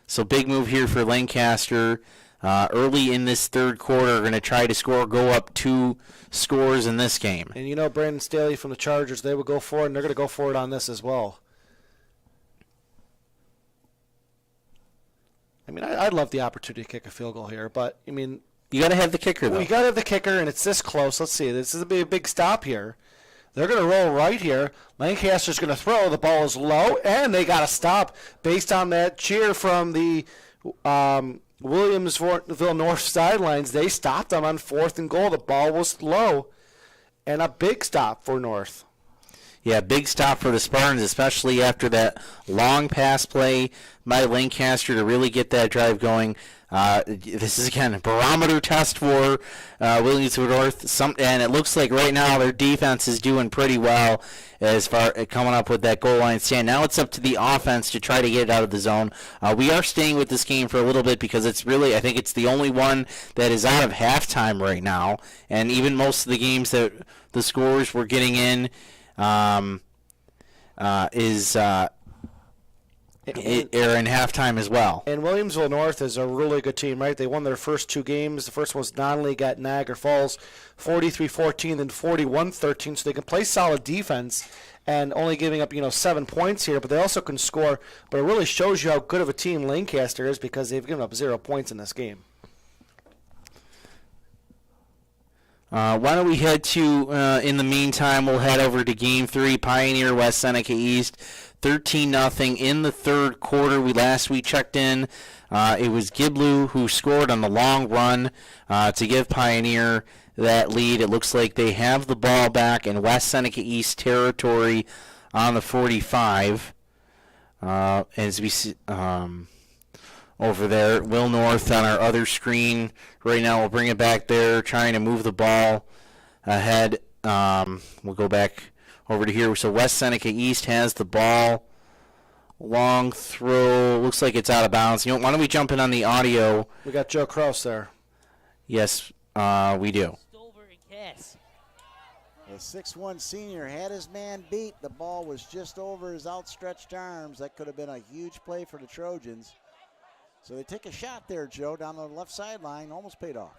So big move here for Lancaster. Early in this 3rd quarter, going to try to go up 2 scores in this game. And you know Brandon Staley from the Chargers, they would go for it, and they're going to go for it on this as well. I mean, I'd love the opportunity to kick a field goal here, but, I mean... You got to have the kicker, though. You got to have the kicker, and it's this close. Let's see. This is a big stop here. They're going to roll right here. Lancaster's going to throw. The ball is low, and they got to stop based on that cheer from the Williamsville North sidelines. They stopped them on 4th and goal. The ball was low, and a big stop for North. Yeah, big stop for the Spartans, especially after that long pass play by Lancaster to really get that drive going. This is, again, a barometer test for Williamsville North. And it looks like right now their defense is doing pretty well as far as coming up with that goal line stand. Now it's up to the offense to try to get it out of the zone. We are staying with this game for a little bit because it's really, I think it's the only one that is out of halftime right now. And even most of the games that the scores we're getting in is are in halftime as well. And Williamsville North is a really good team, right? They won their first 2 games. The first one was non-league at Niagara Falls, 43-14, then 41-13. So they can play solid defense and only giving up 7 points here, but they also can score. But it really shows you how good of a team Lancaster is because they've given up 0 points in this game. Why don't we head to, in the meantime, we'll head over to Game 3, Pioneer West Seneca East, 13-0 in the 3rd quarter. Last we checked in, it was Giblu who scored on the long run to give Pioneer that lead. It looks like they have the ball back in West Seneca East territory on the 45. As we see over there, Will North on our other screen right now. We'll bring it back there, trying to move the ball ahead. We'll go back over to here. So West Seneca East has the ball. Long throw. Looks like it's out of bounds. Why don't we jump in on the audio? We got Joe Kraus there. Yes, we do. The 6'1" senior had his man beat. The ball was just over his outstretched arms. That could have been a huge play for the Trojans. So they take a shot there, Joe, down the left sideline. Almost paid off.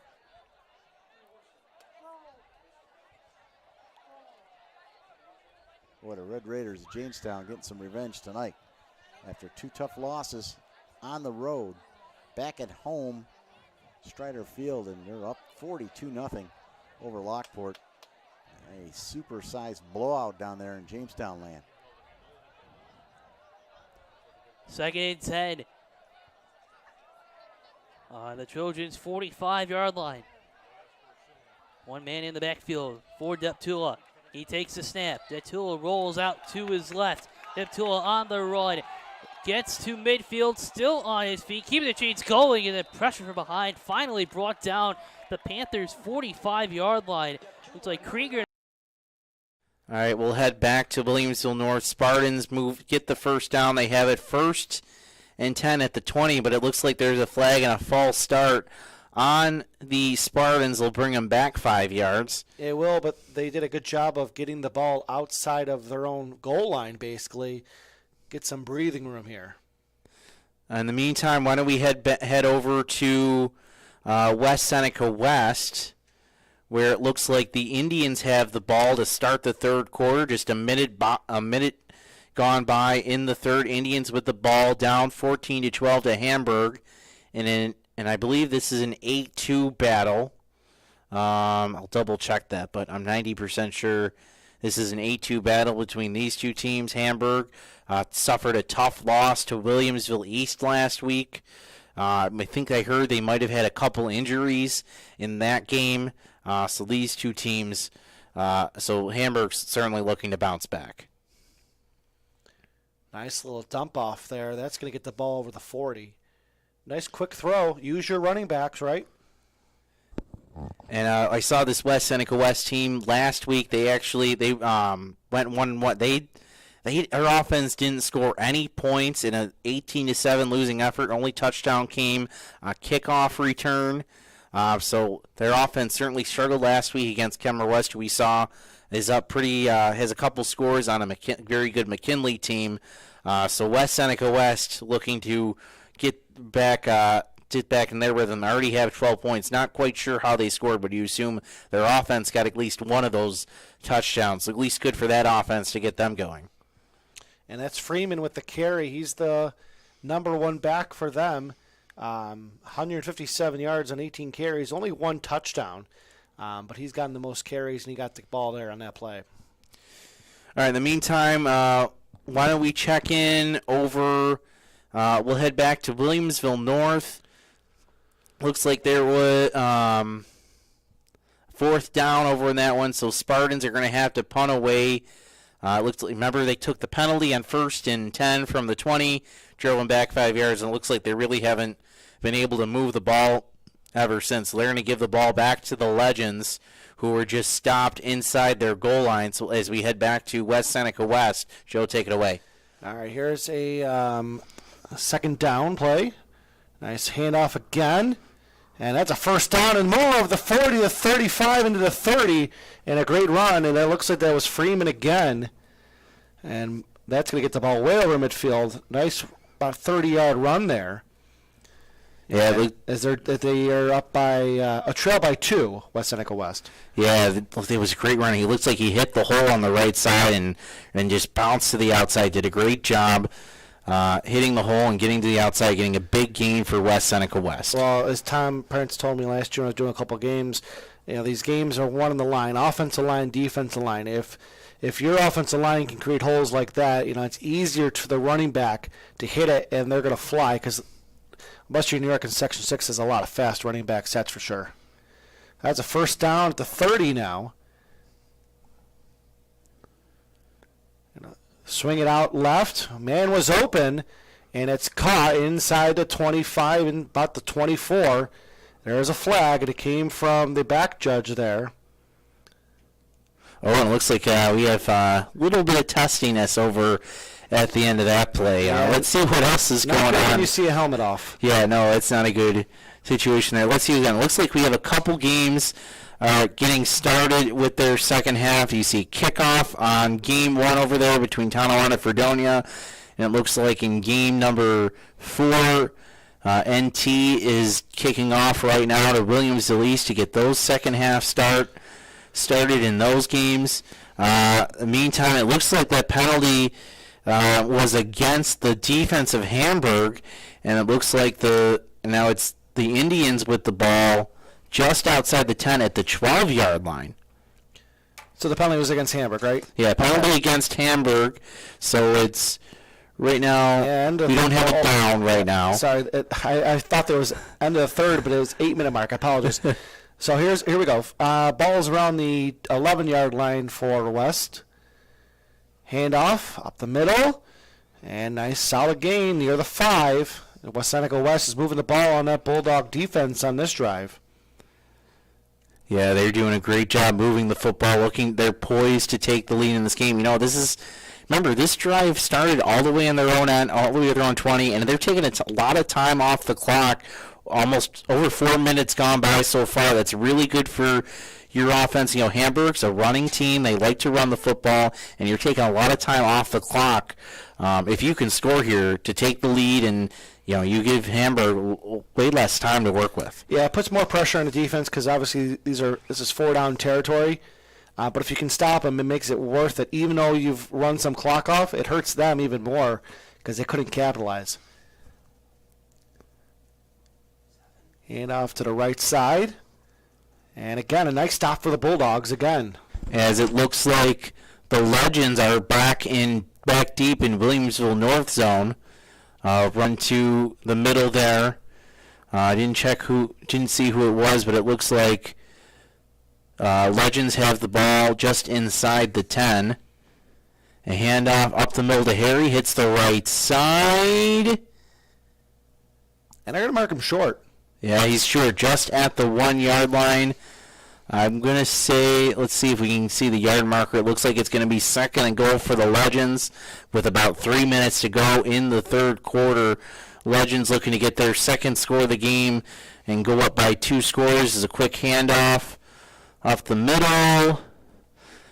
Boy, the Red Raiders of Jamestown getting some revenge tonight. After 2 tough losses on the road, back at home, Strider Field, and they're up 42-0 over Lockport. A super-sized blowout down there in Jamestown land. 2nd and 10 on the Trojans' 45-yard line. One man in the backfield for Deptula. He takes the snap. Deptula rolls out to his left. Deptula on the run. Gets to midfield, still on his feet, keeping the chains going, and the pressure from behind finally brought down the Panthers' 45-yard line. Looks like Krieger. All right, we'll head back to Williamsville North. Spartans get the first down. They have it 1st and 10 at the 20, but it looks like there's a flag and a false start on the Spartans. They'll bring them back 5 yards. It will, but they did a good job of getting the ball outside of their own goal line, basically. Get some breathing room here. In the meantime, why don't we head over to West Seneca West, where it looks like the Indians have the ball to start the third quarter. Just a minute gone by in the third. Indians with the ball down 14-12 to Hamburg, and I believe this is an 8-2 battle. I'll double check that, but I'm 90% sure this is an 8-2 battle between these two teams. Hamburg suffered a tough loss to Williamsville East last week. I think I heard they might have had a couple injuries in that game. So these two teams, so Hamburg's certainly looking to bounce back. Nice little dump off there. That's going to get the ball over the 40. Nice quick throw. Use your running backs, right? And I saw this West Seneca West team last week. They went 1-1. Our offense didn't score any points in an 18-7 losing effort. Only touchdown came a kickoff return. So their offense certainly struggled last week against Kemmer West, who we saw is up pretty, has a couple scores on a very good McKinley team. So West Seneca West looking to get back in there with them. They already have 12 points. Not quite sure how they scored, but you assume their offense got at least one of those touchdowns. So at least good for that offense to get them going. And that's Freeman with the carry. He's the number one back for them. 157 yards on 18 carries, only one touchdown. But he's gotten the most carries, and he got the ball there on that play. All right, in the meantime, why don't we check in over we'll head back to Williamsville North. Looks like there was 4th down over in that one, so Spartans are going to have to punt away. Looks like, remember, they took the penalty on 1st and 10 from the 20, drove them back 5 yards, and it looks like they really haven't been able to move the ball ever since. They're going to give the ball back to the Legends, who were just stopped inside their goal line. So as we head back to West Seneca West, Joe, take it away. All right, here's a 2nd down play. Nice handoff again. And that's a 1st down and more of the 40 to 35 into the 30, and a great run. And it looks like that was Freeman again. And that's going to get the ball way over midfield. Nice about 30-yard run there. Yeah, they are up by a trail by 2, West Seneca West. Yeah, it was a great run. He looks like he hit the hole on the right side and just bounced to the outside. Did a great job hitting the hole and getting to the outside, getting a big gain for West Seneca West. Well, as Tom Parents told me last year when I was doing a couple of games, these games are one on the line, offensive line, defensive line. If your offensive line can create holes like that, it's easier to the running back to hit it, and they're going to fly because Western New York in Section 6 has a lot of fast running back sets for sure. That's a 1st down at the 30 now. Swing it out left. Man was open, and it's caught inside the 25 and about the 24. There's a flag, and it came from the back judge there. Oh, and it looks like we have a little bit of testiness over at the end of that play. Let's see what else is going on. You see a helmet off. Yeah, no, it's not a good situation there. Let's see again. It looks like we have a couple games getting started with their second half. You see kickoff on game 1 over there between Tonawanda and Fredonia. And it looks like in game number 4, NT is kicking off right now to Williamsville East to get those second half started in those games. Meantime, it looks like that penalty was against the defense of Hamburg, and it looks like now it's the Indians with the ball just outside the 10 at the 12-yard line. So the penalty was against Hamburg, right? Yeah, penalty against Hamburg. So it's right now, we don't have it down right now. Sorry, I thought there was end of the third, but it was 8-minute mark. I apologize. So here we go. Ball's around the 11-yard line for West. Handoff up the middle. And nice solid gain near the 5. West Seneca West is moving the ball on that Bulldog defense on this drive. Yeah, they're doing a great job moving the football. They're poised to take the lead in this game. Remember, this drive started all the way on their own end, all the way to their own 20, and they're taking a lot of time off the clock. Almost over 4 minutes gone by so far. That's really good for your offense. Hamburg's a running team. They like to run the football, and you're taking a lot of time off the clock. If you can score here to take the lead, and you give Hamburg way less time to work with. Yeah, it puts more pressure on the defense because obviously this is 4-down territory. But if you can stop them, it makes it worth it. Even though you've run some clock off, it hurts them even more because they couldn't capitalize. And off to the right side. And again, a nice stop for the Bulldogs again. As it looks like the Legends are back deep in Williamsville North Zone. Run to the middle there. I didn't see who it was, but it looks like Legends have the ball just inside the 10. A handoff up the middle to Harry, hits the right side. And they're going to mark him short. Yeah, he's short, just at the 1-yard line. I'm going to say, let's see if we can see the yard marker. It looks like it's going to be 2nd and goal for the Legends with about 3 minutes to go in the third quarter. Legends looking to get their second score of the game and go up by 2 scores. As a quick handoff up the middle.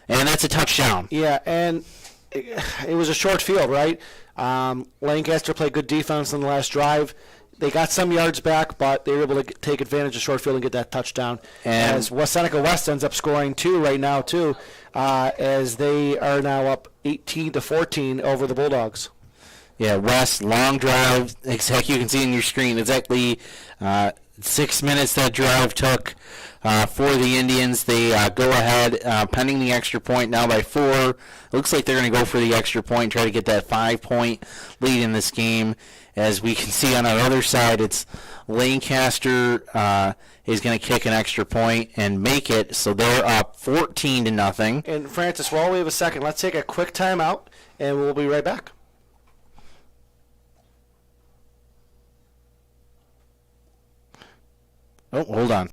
And that's a touchdown. Yeah, and it was a short field, right? Lancaster played good defense on the last drive. They got some yards back, but they were able to take advantage of short field and get that touchdown. And as West Seneca West ends up scoring 2 right now, too, as they are now up 18-14 over the Bulldogs. Yeah, West, long drive. Exactly, you can see on your screen exactly 6 minutes that drive took for the Indians. They go ahead, pending the extra point now by 4. It looks like they're going to go for the extra point and try to get that 5-point lead in this game. As we can see on our other side, it's Lancaster is going to kick an extra point and make it, so they're up 14-0. And Francis, while we have a second, let's take a quick timeout, and we'll be right back. Oh, hold on.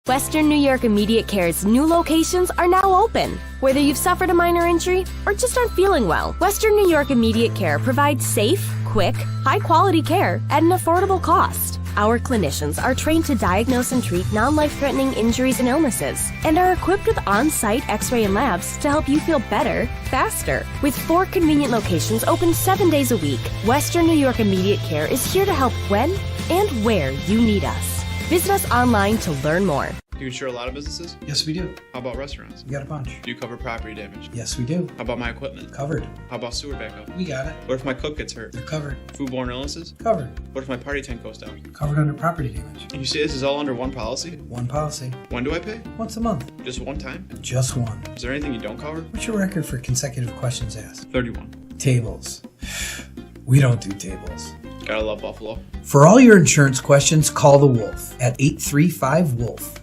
Western New York Immediate Care's new locations are now open. Whether you've suffered a minor injury or just aren't feeling well, Western New York Immediate Care provides safe, quick, high-quality care at an affordable cost. Our clinicians are trained to diagnose and treat non-life-threatening injuries and illnesses and are equipped with on-site x-ray and labs to help you feel better, faster. With 4 convenient locations open 7 days a week, Western New York Immediate Care is here to help when and where you need us. Visit us online to learn more. Do you insure a lot of businesses? Yes, we do. How about restaurants? We got a bunch. Do you cover property damage? Yes, we do. How about my equipment? Covered. How about sewer backup? We got it. What if my cook gets hurt? They're covered. Foodborne illnesses? Covered. What if my party tent goes down? Covered under property damage. And you say this is all under one policy? One policy. When do I pay? Once a month. Just one time? Just one. Is there anything you don't cover? What's your record for consecutive questions asked? 31. Tables. We don't do tables. Gotta love Buffalo. For all your insurance questions, call the Wolf at 835-WOLF.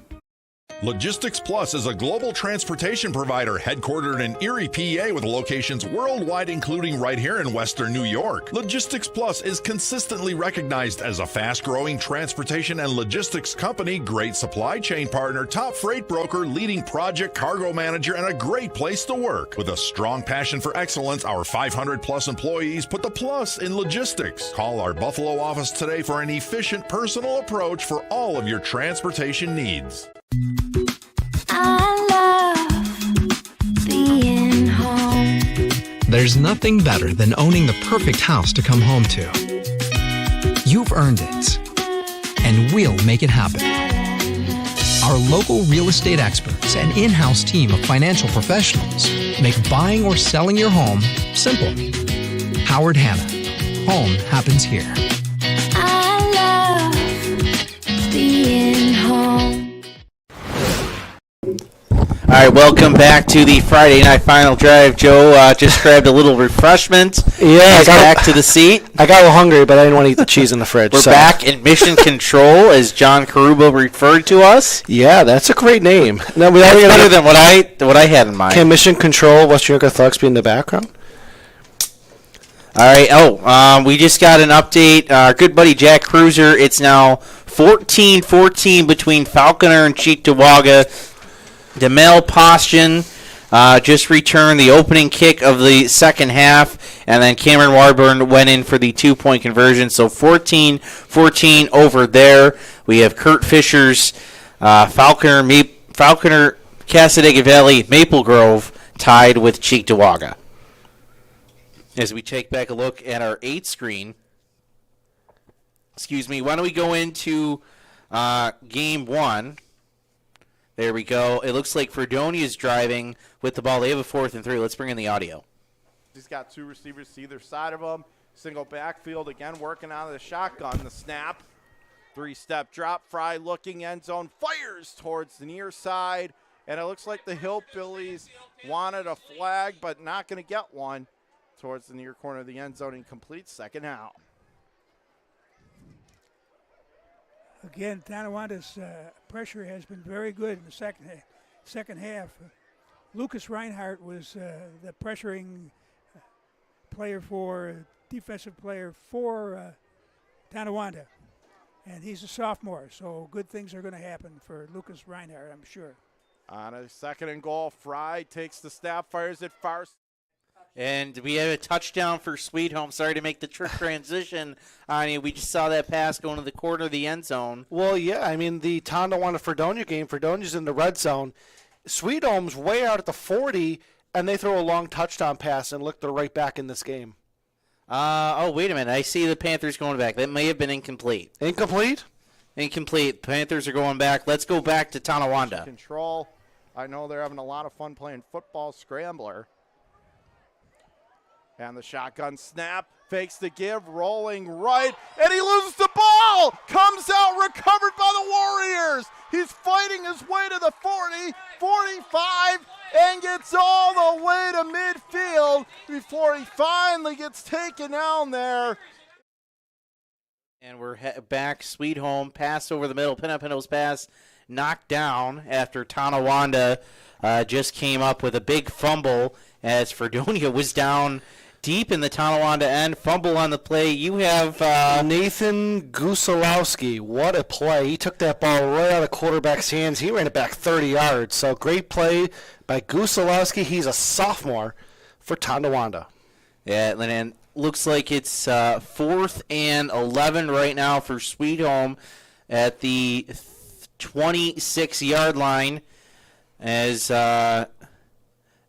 Logistics Plus is a global transportation provider headquartered in Erie, PA with locations worldwide, including right here in Western New York. Logistics Plus is consistently recognized as a fast-growing transportation and logistics company, great supply chain partner, top freight broker, leading project cargo manager, and a great place to work. With a strong passion for excellence, our 500-plus employees put the plus in logistics. Call our Buffalo office today for an efficient, personal approach for all of your transportation needs. I love being home. There's nothing better than owning the perfect house to come home to. You've earned it, and we'll make it happen. Our local real estate experts and in-house team of financial professionals make buying or selling your home simple. Howard Hanna. Home happens here. I love being home. All right, welcome back to the Friday Night Final Drive. Joe just grabbed a little refreshment. Yeah, He's back to the seat. I got a little hungry, but I didn't want to eat the cheese in the fridge. We're back in mission control, as John Caruba referred to us. Yeah, that's a great name. No, That's better than what I had in mind. Can Mission Control Western New York Athletics be in the background? All right. We just got an update. Our good buddy Jack Cruiser. It's now 14-14 between Falconer and Cheektowaga. Demel Postian just returned the opening kick of the second half, and then Cameron Warburn went in for the 2-point conversion. So 14-14 over there. We have Kurt Fisher's Falconer, Cassadaga Valley, Maple Grove tied with Cheektowaga. As we take back a look at our 8 screen, why don't we go into game 1? There we go. It looks like Fredonia is driving with the ball. They have a 4th and 3. Let's bring in the audio. He's got 2 receivers to either side of him. Single backfield, again working out of the shotgun. The snap, 3-step drop. Fry looking, end zone, fires towards the near side. And it looks like the Hillbillies wanted a flag, but not going to get one. Towards the near corner of the end zone, incomplete, second out. Again, Tonawanda's pressure has been very good in the second half. Lucas Reinhardt was the pressuring defensive player for Tonawanda. And he's a sophomore, so good things are going to happen for Lucas Reinhardt, I'm sure. On a 2nd and goal, Fry takes the snap, fires it far. And we have a touchdown for Sweet Home. Sorry to make the trick transition on you. We just saw that pass going to the corner of the end zone. Well, yeah. I mean, the Tonawanda-Fredonia game, Fredonia's in the red zone. Sweet Home's way out at the 40, and they throw a long touchdown pass, and look, they're right back in this game. Wait a minute. I see the Panthers going back. That may have been incomplete. Incomplete? Incomplete. Panthers are going back. Let's go back to Tonawanda. Control. I know they're having a lot of fun playing football scrambler. And the shotgun snap, fakes the give, rolling right, and he loses the ball! Comes out, recovered by the Warriors! He's fighting his way to the 40, 45, and gets all the way to midfield before he finally gets taken down there. And we're back, Sweet Home, pass over the middle, Pinapino's pass, knocked down after Tonawanda just came up with a big fumble as Fredonia was down deep in the Tonawanda end, fumble on the play. You have Nathan Gusilowski. What a play. He took that ball right out of the quarterback's hands. He ran it back 30 yards. So great play by Gusilowski. He's a sophomore for Tonawanda. Yeah, and looks like it's 4th and 11 right now for Sweet Home at the 26-yard line as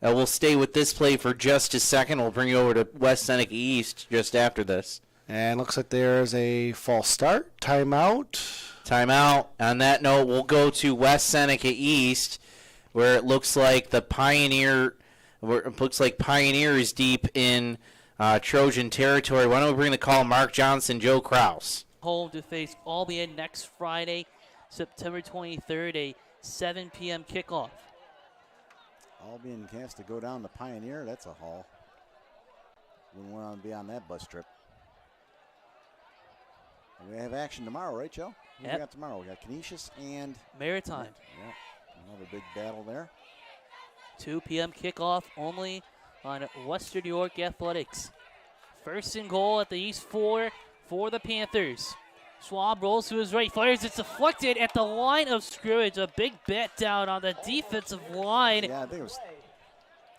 we'll stay with this play for just a second. We'll bring you over to West Seneca East just after this. And looks like there's a false start. Timeout. On that note, we'll go to West Seneca East, where it looks like Pioneer is deep in Trojan territory. Why don't we bring the call? Mark Johnson, Joe Kraus. Home to face Albion next Friday, September 23rd, a 7 p.m. kickoff. Albion has to go down to Pioneer. That's a haul. Wouldn't want to be on that bus trip. And we have action tomorrow, right, Joe? Who we got tomorrow? We got Canisius and Maritime. Yep. Another big battle there. 2 p.m. kickoff only on Western New York Athletics. 1st and goal at the East 4 for the Panthers. Schwab rolls to his right, fires. It's deflected at the line of scrimmage. A big bat down on the defensive line. Yeah, I think it was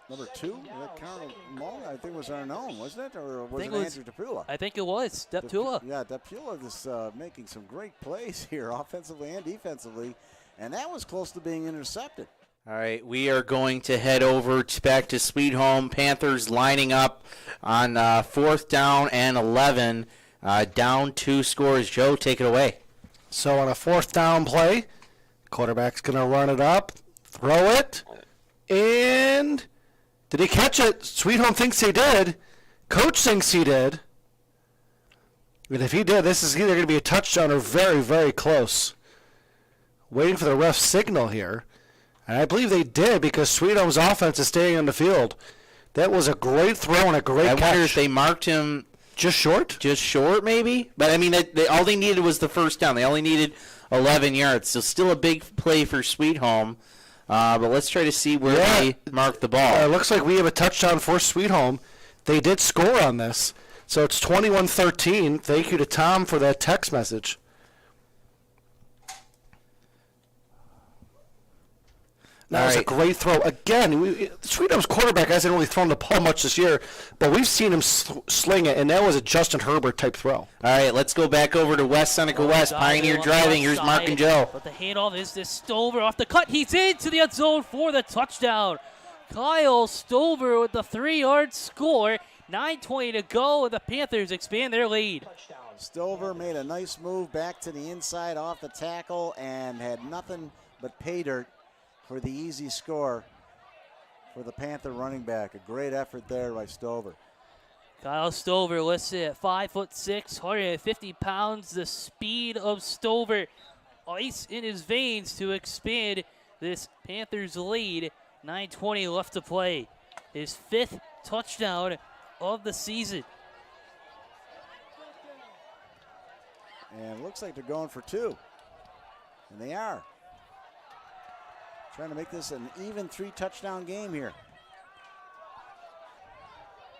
number 2. I think it was Arnone, wasn't it? Or was it Andrew DePula? I think it was Deptula. Yeah, Deptula is making some great plays here, offensively and defensively. And that was close to being intercepted. All right, we are going to head over back to Sweet Home. Panthers lining up on 4th down and 11. Down 2 scores. Joe, take it away. So on a 4th down play, Quarterback's going to run it up, throw it, and did he catch it? Sweet Home thinks he did. Coach thinks he did. And if he did, this is either going to be a touchdown or very, very close. Waiting for the ref signal here. And I believe they did because Sweet Home's offense is staying on the field. That was a great throw and a great catch. I wonder if they marked him just short? Just short, maybe? But, I mean, all they needed was the first down. They only needed 11 yards. So still a big play for Sweet Home. But let's try to see where they mark the ball. It looks like we have a touchdown for Sweet Home. They did score on this. So it's 21-13. Thank you to Tom for that text message. That was a great throw. Again, Sweet Home's quarterback hasn't really thrown the ball much this year, but we've seen him sling it, and that was a Justin Herbert-type throw. All right, let's go back over to West Seneca West. Pioneer driving. Here's Mark and Joe. But the handoff is this Stover off the cut. He's into the end zone for the touchdown. Kyle Stover with the 3-yard score. 9:20 to go, and the Panthers expand their lead. Stover made a nice move back to the inside off the tackle and had nothing but pay dirt for the easy score for the Panther running back. A great effort there by Stover. Kyle Stover listed at 5'6", 150 pounds. The speed of Stover, ice in his veins to expand this Panthers lead. 9:20 left to play. His 5th touchdown of the season. And it looks like they're going for 2. And they are. Trying to make this an even 3-touchdown game here.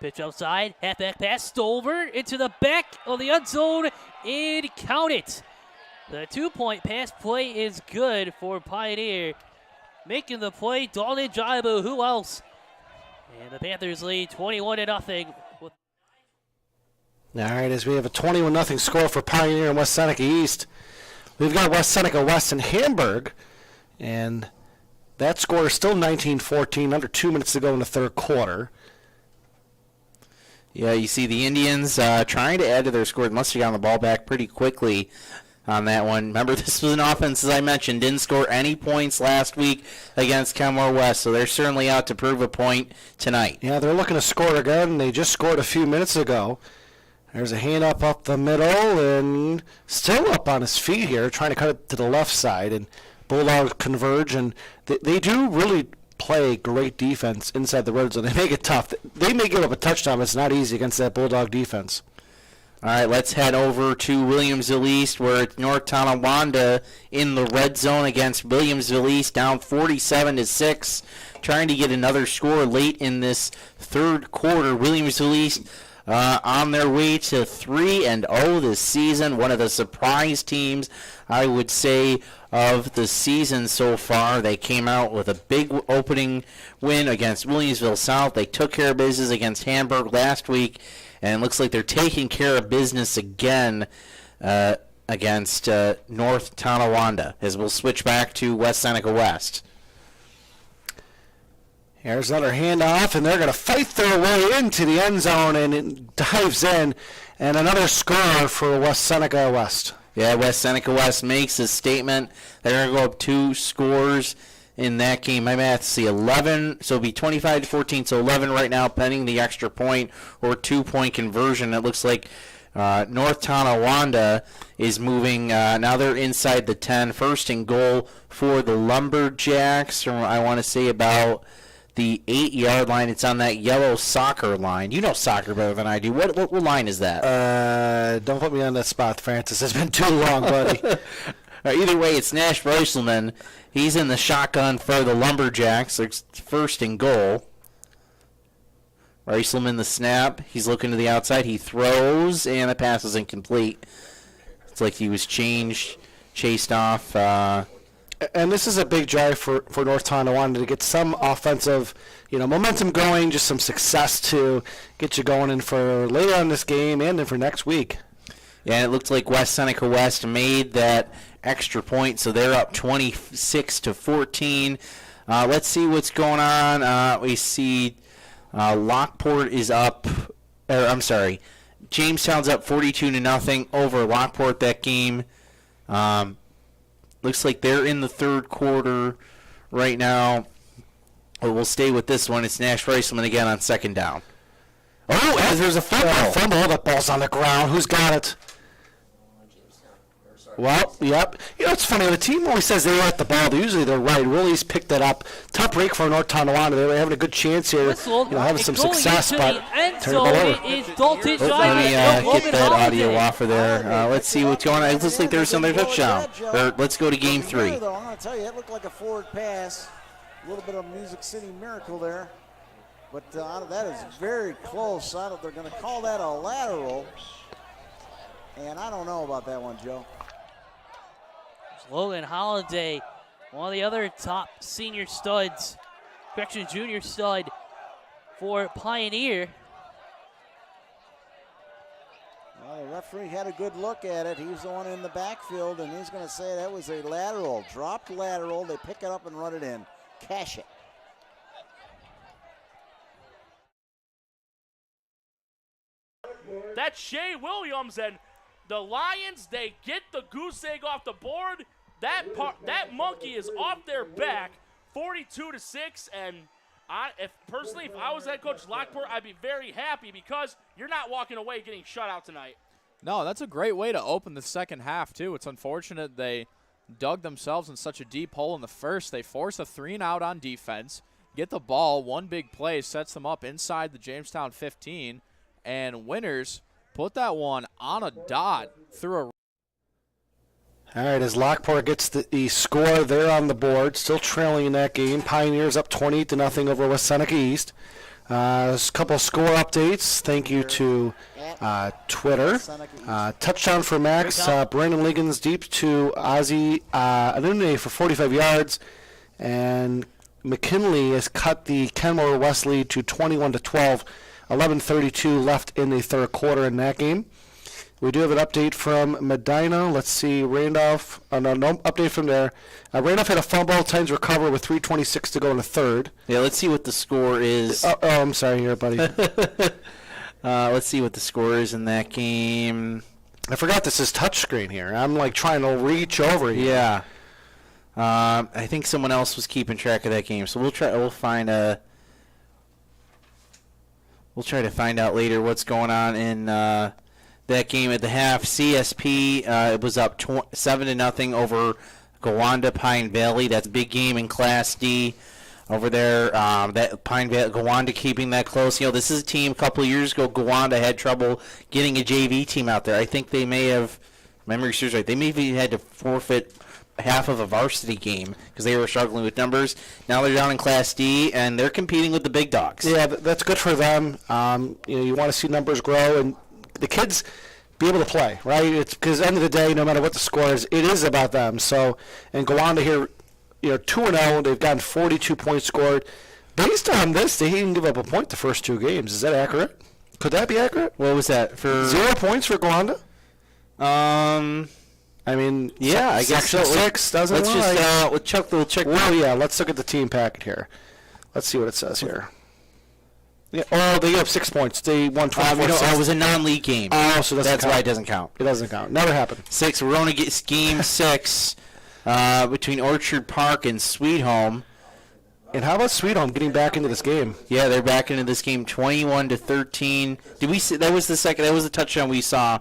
Pitch outside, halfback pass, Stover into the back of the end zone, and count it. The 2-point pass play is good for Pioneer. Making the play, Dalton Jaibu, who else? And the Panthers lead 21-0. All right, as we have a 21-0 score for Pioneer and West Seneca East, we've got West Seneca West and Hamburg, and that score is still 19-14, under 2 minutes to go in the third quarter. Yeah, you see the Indians trying to add to their score. They must have gotten the ball back pretty quickly on that one. Remember, this was an offense, as I mentioned, didn't score any points last week against Kenmore West, so they're certainly out to prove a point tonight. Yeah, they're looking to score again, and they just scored a few minutes ago. There's a hand up the middle, and still up on his feet here, trying to cut it to the left side, and Bulldogs converge, and they do really play great defense inside the red zone. They make it tough. They may give up a touchdown, but it's not easy against that Bulldog defense. All right, let's head over to Williamsville East, where it's North Tonawanda in the red zone against Williamsville East, down 47-6, trying to get another score late in this third quarter. Williamsville East on their way to 3-0 this season, one of the surprise teams, I would say, of the season so far. They came out with a big opening win against Williamsville South. They took care of business against Hamburg last week, and it looks like they're taking care of business again against North Tonawanda, as we'll switch back to West Seneca West. Here's another handoff, and they're going to fight their way into the end zone, and it dives in, and another score for West Seneca West. Yeah, West Seneca West makes a statement. They're going to go up 2 scores in that game. My math, see 11, so it'll be 25-14, so 11 right now, pending the extra point or 2-point conversion. It looks like North Tonawanda is moving. Now they're inside the 10. First and goal for the Lumberjacks, or I want to say about the 8-yard line. It's on that yellow soccer line. You know soccer better than I do. What line is that? Don't put me on that spot, Francis. It's been too long, buddy. Either way, it's Nash Reisselman. He's in the shotgun for the Lumberjacks. It's first and goal. Reisselman the snap. He's looking to the outside. He throws, and the pass is incomplete. It's like he was chased off. And this is a big drive for North Tonawanda to get some offensive, momentum going, just some success to get you going in for later on this game and then for next week. Yeah, it looked like West Seneca West made that extra point, so they're up 26-14. Let's see what's going on. We see Lockport is up. Jamestown's up 42-0 over Lockport that game. Looks like they're in the third quarter right now. But we'll stay with this one. It's Nash Reisman again on second down. Oh, as there's a fumble. That ball's on the ground. Who's got it? Well, yep. You know, it's funny. The team always says they let the ball. Usually they're right. Willie's picked that up. Tough break for North Tonawanda. They were having a good chance here. Having some success, but turn the ball over. Let me get that audio off of there. Let's see what's going on. It looks like there's another touchdown. Let's go to game 3. I'm going to tell you, it looked like a forward pass. A little bit of Music City Miracle there. But that is very close. They're going to call that a lateral. And I don't know about that one, Joe. Logan Holiday, one of the other top senior studs, junior stud for Pioneer. Well, the referee had a good look at it. He was the one in the backfield, and he's going to say that was a lateral. Dropped lateral. They pick it up and run it in. Cash it. That's Shea Williams, and the Lions, they get the goose egg off the board. That monkey is off their back, 42-6, and if I was head coach Lockport, I'd be very happy because you're not walking away getting shut out tonight. No, that's a great way to open the second half, too. It's unfortunate they dug themselves in such a deep hole in the first. They force a 3-and-out on defense, get the ball, one big play, sets them up inside the Jamestown 15, and winners put that one on a dot through a. All right, as Lockport gets the score there on the board, still trailing in that game. Pioneers up 20-0 over West Seneca East. A couple of score updates. Thank you to Twitter. Touchdown for Max. Brandon Liggins deep to Ozzie Anune for 45 yards. And McKinley has cut the Kenmore West lead to 21-12. 11:32 left in the third quarter in that game. We do have an update from Medina. Let's see, Randolph. No update from there. Randolph had a fumble. Titans recover with 3:26 to go in the third. Yeah, let's see what the score is. I'm sorry here, buddy. Let's see what the score is in that game. I forgot this is touchscreen here. I'm like trying to reach over here. Yeah. I think someone else was keeping track of that game, so we'll try to find out later what's going on in that game at the half. CSP it was up 7-0 over Gowanda Pine Valley. That's a big game in Class D over there. That Pine Valley, Gowanda keeping that close. You know, this is a team a couple of years ago. Gowanda had trouble getting a JV team out there. I think they may have, memory serves right, they maybe had to forfeit half of a varsity game because they were struggling with numbers. Now they're down in Class D and they're competing with the big dogs. Yeah, that's good for them. You want to see numbers grow and the kids be able to play, right? It's because at the end of the day, no matter what the score is, it is about them. So, and Gowanda here, 2-0. They've gotten 42 points scored. Based on this, they didn't give up a point the first 2 games. Is that accurate? Could that be accurate? What was that for? 0 points for Gowanda. I mean, yeah, I guess so. 6 doesn't. Let's just we'll check. Well, yeah, let's look at the team packet here. Let's see what it says here. Yeah, they have 6 points. They won 24. It was a non-league game. Oh, so that's why it doesn't count. It doesn't count. Never happened. 6. We're only getting game 6 between Orchard Park and Sweet Home. And how about Sweet Home getting back into this game? Yeah, they're back into this game, 21-13. Did we see? That was the second. That was the touchdown we saw.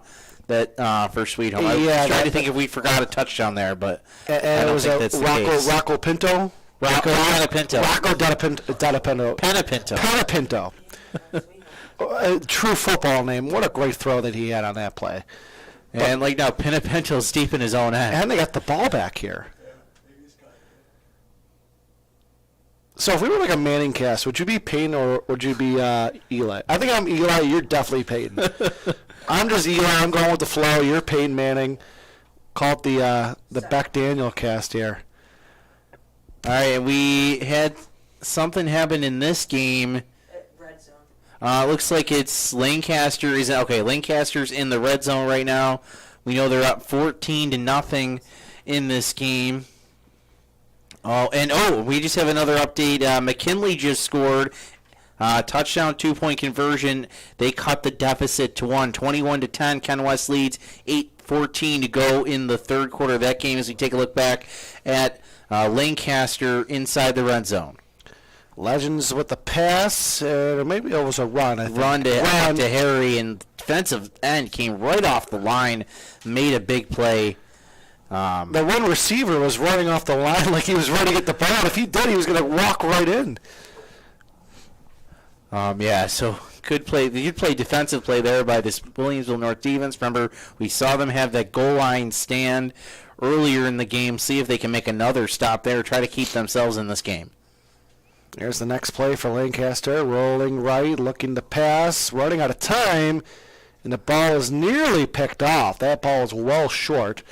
That for Sweet Home. I was trying to think if we forgot a touchdown there, but I don't think that's the case. Rocco Pinto. Rocco Penapinto. A true football name. What a great throw that he had on that play. And now Penapinto's deep in his own end. And they got the ball back here. So if we were like a Manning cast, would you be Peyton or would you be Eli? I think I'm Eli. You're definitely Peyton. I'm just Eli. I'm going with the flow. You're Peyton Manning. Call it the Beck Daniel cast here. All right, we had something happen in this game. Red zone. Looks like it's Lancaster. Lancaster's in the red zone right now. We know they're up 14-0 in this game. We just have another update. McKinley just scored. Touchdown, 2-point conversion. They cut the deficit to 1. 21-10. Ken West leads. 4:14 to go in the third quarter of that game as we take a look back at Lancaster inside the red zone. Legends with the pass, or maybe it was a run. I think. Run to Harry, and defensive end came right off the line, made a big play. The one receiver was running off the line like he was running at the ball. If he did, he was going to walk right in. So good play. Good play, defensive play there by this Williamsville North defense. Remember, we saw them have that goal line stand earlier in the game. See if they can make another stop there. Try to keep themselves in this game. There's the next play for Lancaster. Rolling right, looking to pass, running out of time, and the ball is nearly picked off. That ball is well short.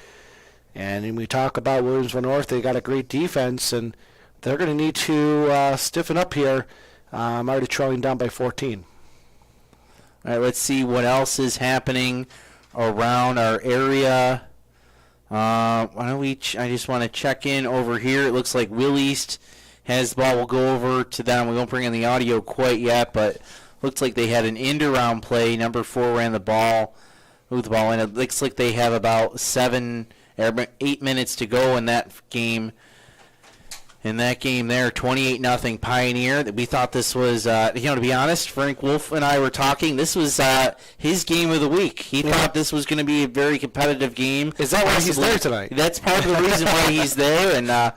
And when we talk about Williamsville North, they got a great defense, and they're going to need to stiffen up here. I'm already trailing down by 14. All right, let's see what else is happening around our area. Why don't we? I just want to check in over here. It looks like Will East has the ball. We'll go over to them. We won't bring in the audio quite yet, but looks like they had an end-around play. Number 4 ran the ball, moved the ball in. It looks like they have about 8 minutes to go in that game. In that game there, 28-0 Pioneer. We thought this was, to be honest, Frank Wolf and I were talking. This was his game of the week. He thought this was going to be a very competitive game. Is that why he's there tonight? That's part of the reason why he's there. And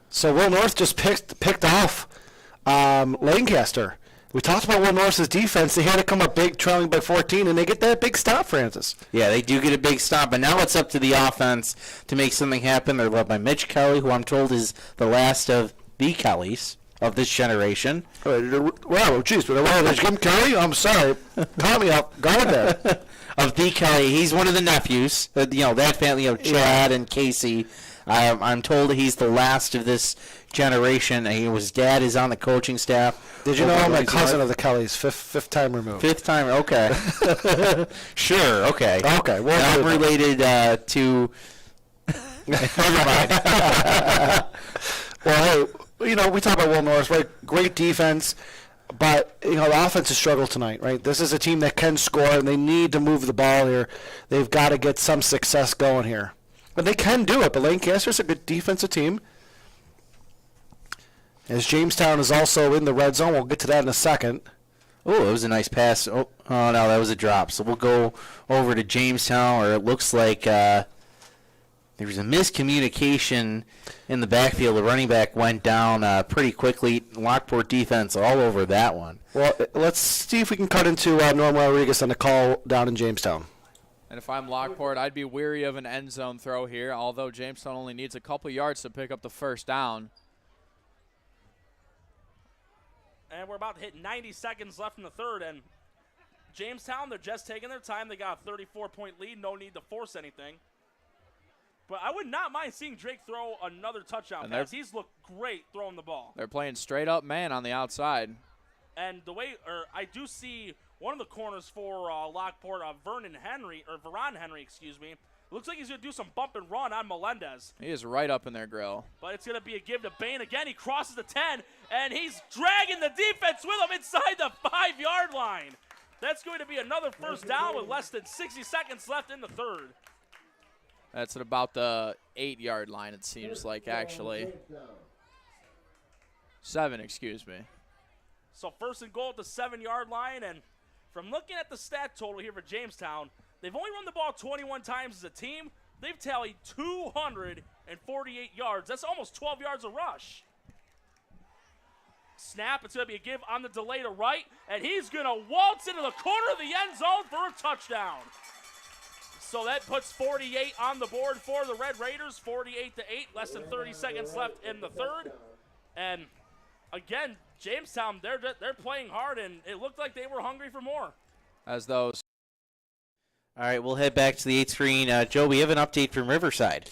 So Will North just picked off Lancaster. We talked about Will North's defense. They had to come up big, trailing by 14, and they get that big stop, Francis. Yeah, they do get a big stop, but now it's up to the offense to make something happen. They're led by Mitch Kelly, who I'm told is the last of the Kellys of this generation. Wow, geez, but there's Jim Kelly? I'm sorry. Call me up. Go ahead there. Of the Kelly. He's one of the nephews. That family, Chad and Casey. I'm told he's the last of this generation. His dad is on the coaching staff. Did you know I'm a cousin of the Kellys, fifth time removed? Fifth time, okay. Sure, okay. Okay, well, I'm related to. Never mind. Well, hey, we talk about Will North, right? Great defense, but the offense has struggled tonight, right? This is a team that can score, and they need to move the ball here. They've got to get some success going here, but they can do it. But Lancaster's a good defensive team. As Jamestown is also in the red zone. We'll get to that in a second. Oh, it was a nice pass. Oh, no, that was a drop. So we'll go over to Jamestown, or it looks like there was a miscommunication in the backfield. The running back went down pretty quickly. Lockport defense all over that one. Well, let's see if we can cut into Norm Rodriguez on the call down in Jamestown. And if I'm Lockport, I'd be weary of an end zone throw here, although Jamestown only needs a couple yards to pick up the first down. And we're about to hit 90 seconds left in the third. And Jamestown, they're just taking their time. They got a 34-point lead. No need to force anything. But I would not mind seeing Drake throw another touchdown pass. He's looked great throwing the ball. They're playing straight up man on the outside. And I do see one of the corners for Lockport, Veron Henry. Looks like he's going to do some bump and run on Melendez. He is right up in their grill. But it's going to be a give to Bain again. He crosses the 10, and he's dragging the defense with him inside the 5-yard line. That's going to be another first down with less than 60 seconds left in the third. That's at about the 8-yard line, it seems like, actually. 7, excuse me. So first and goal at the 7-yard line, and from looking at the stat total here for Jamestown, they've only run the ball 21 times as a team. They've tallied 248 yards. That's almost 12 yards a rush. Snap, it's going to be a give on the delay to right, and he's going to waltz into the corner of the end zone for a touchdown. So that puts 48 on the board for the Red Raiders, 48-8, less than 30 seconds left in the third. And again, Jamestown, they're playing hard, and it looked like they were hungry for more. As those. All right, we'll head back to the 8th screen. Joe, we have an update from Riverside.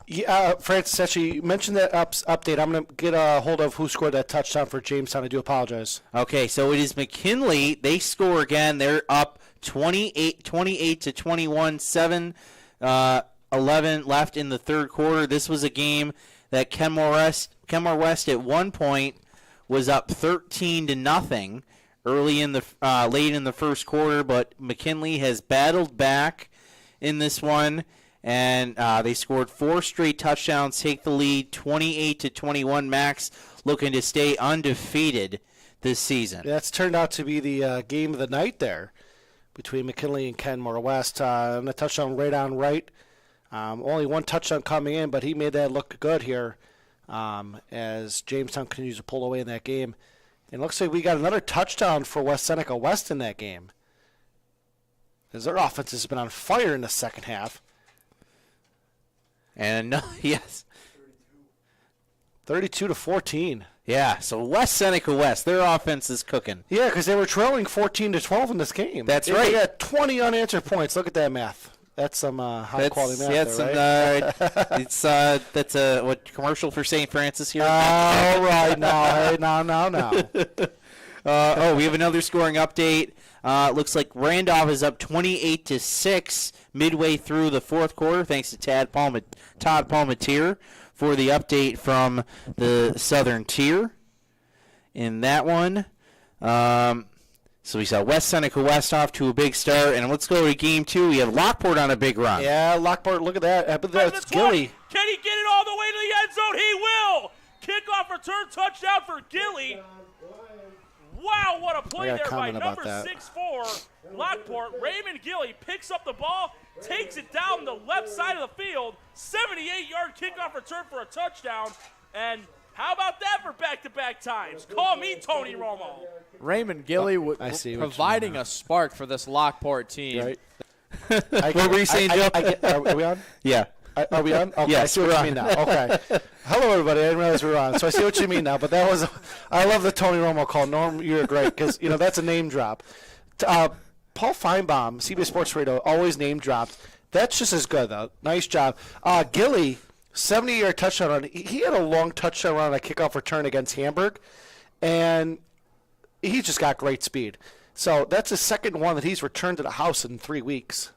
Yeah, Francis, actually, you mentioned that update. I'm going to get a hold of who scored that touchdown for Jamestown. I do apologize. Okay, so it is McKinley. They score again. They're up 28 to 21, 7-11 left in the third quarter. This was a game that Kenmore West at one point was up 13-0 late in the first quarter, but McKinley has battled back in this one, and they scored 4 straight touchdowns, take the lead 28-21. Max looking to stay undefeated this season. That's turned out to be the game of the night there between McKinley and Kenmore West. And a touchdown right on right. Only one touchdown coming in, but he made that look good here as Jamestown continues to pull away in that game. And it looks like we got another touchdown for West Seneca West in that game, as their offense has been on fire in the second half. And yes, 32-14. Yeah, so West Seneca West, their offense is cooking. Yeah, because they were trailing 14-12 in this game. That's right. They had 20 unanswered points. Look at that math. That's some high-quality math there, right? It's that's a commercial for St. Francis here? All right, now. We have another scoring update. Looks like Randolph is up 28-6 midway through the fourth quarter, thanks to Todd Palmatier for the update from the Southern Tier in that one. So we saw West Seneca West off to a big start, and let's go to game 2. We have Lockport on a big run. Yeah, Lockport, look at that. That's Gilly. Can he get it all the way to the end zone? He will! Kickoff return touchdown for Gilly. Wow, what a play there by number 6'4", Lockport. Raymond Gilly picks up the ball, takes it down the left side of the field, 78-yard kickoff return for a touchdown, and how about that for back-to-back times? Call me Tony Romo. Raymond Gilly providing a spark for this Lockport team. Right. What were you saying, Joe? Are we on? Yeah. Are we on? Okay, yes, I see what you mean now. Okay. Hello, everybody. I didn't realize we were on. So I see what you mean now. But that was – I love the Tony Romo call. Norm, you're great because, that's a name drop. Paul Feinbaum, CBS Sports Radio, always name dropped. That's just as good, though. Nice job. Gilly, 70-yard touchdown run. He had a long touchdown run on a kickoff return against Hamburg, and he's just got great speed. So that's the second one that he's returned to the house in 3 weeks.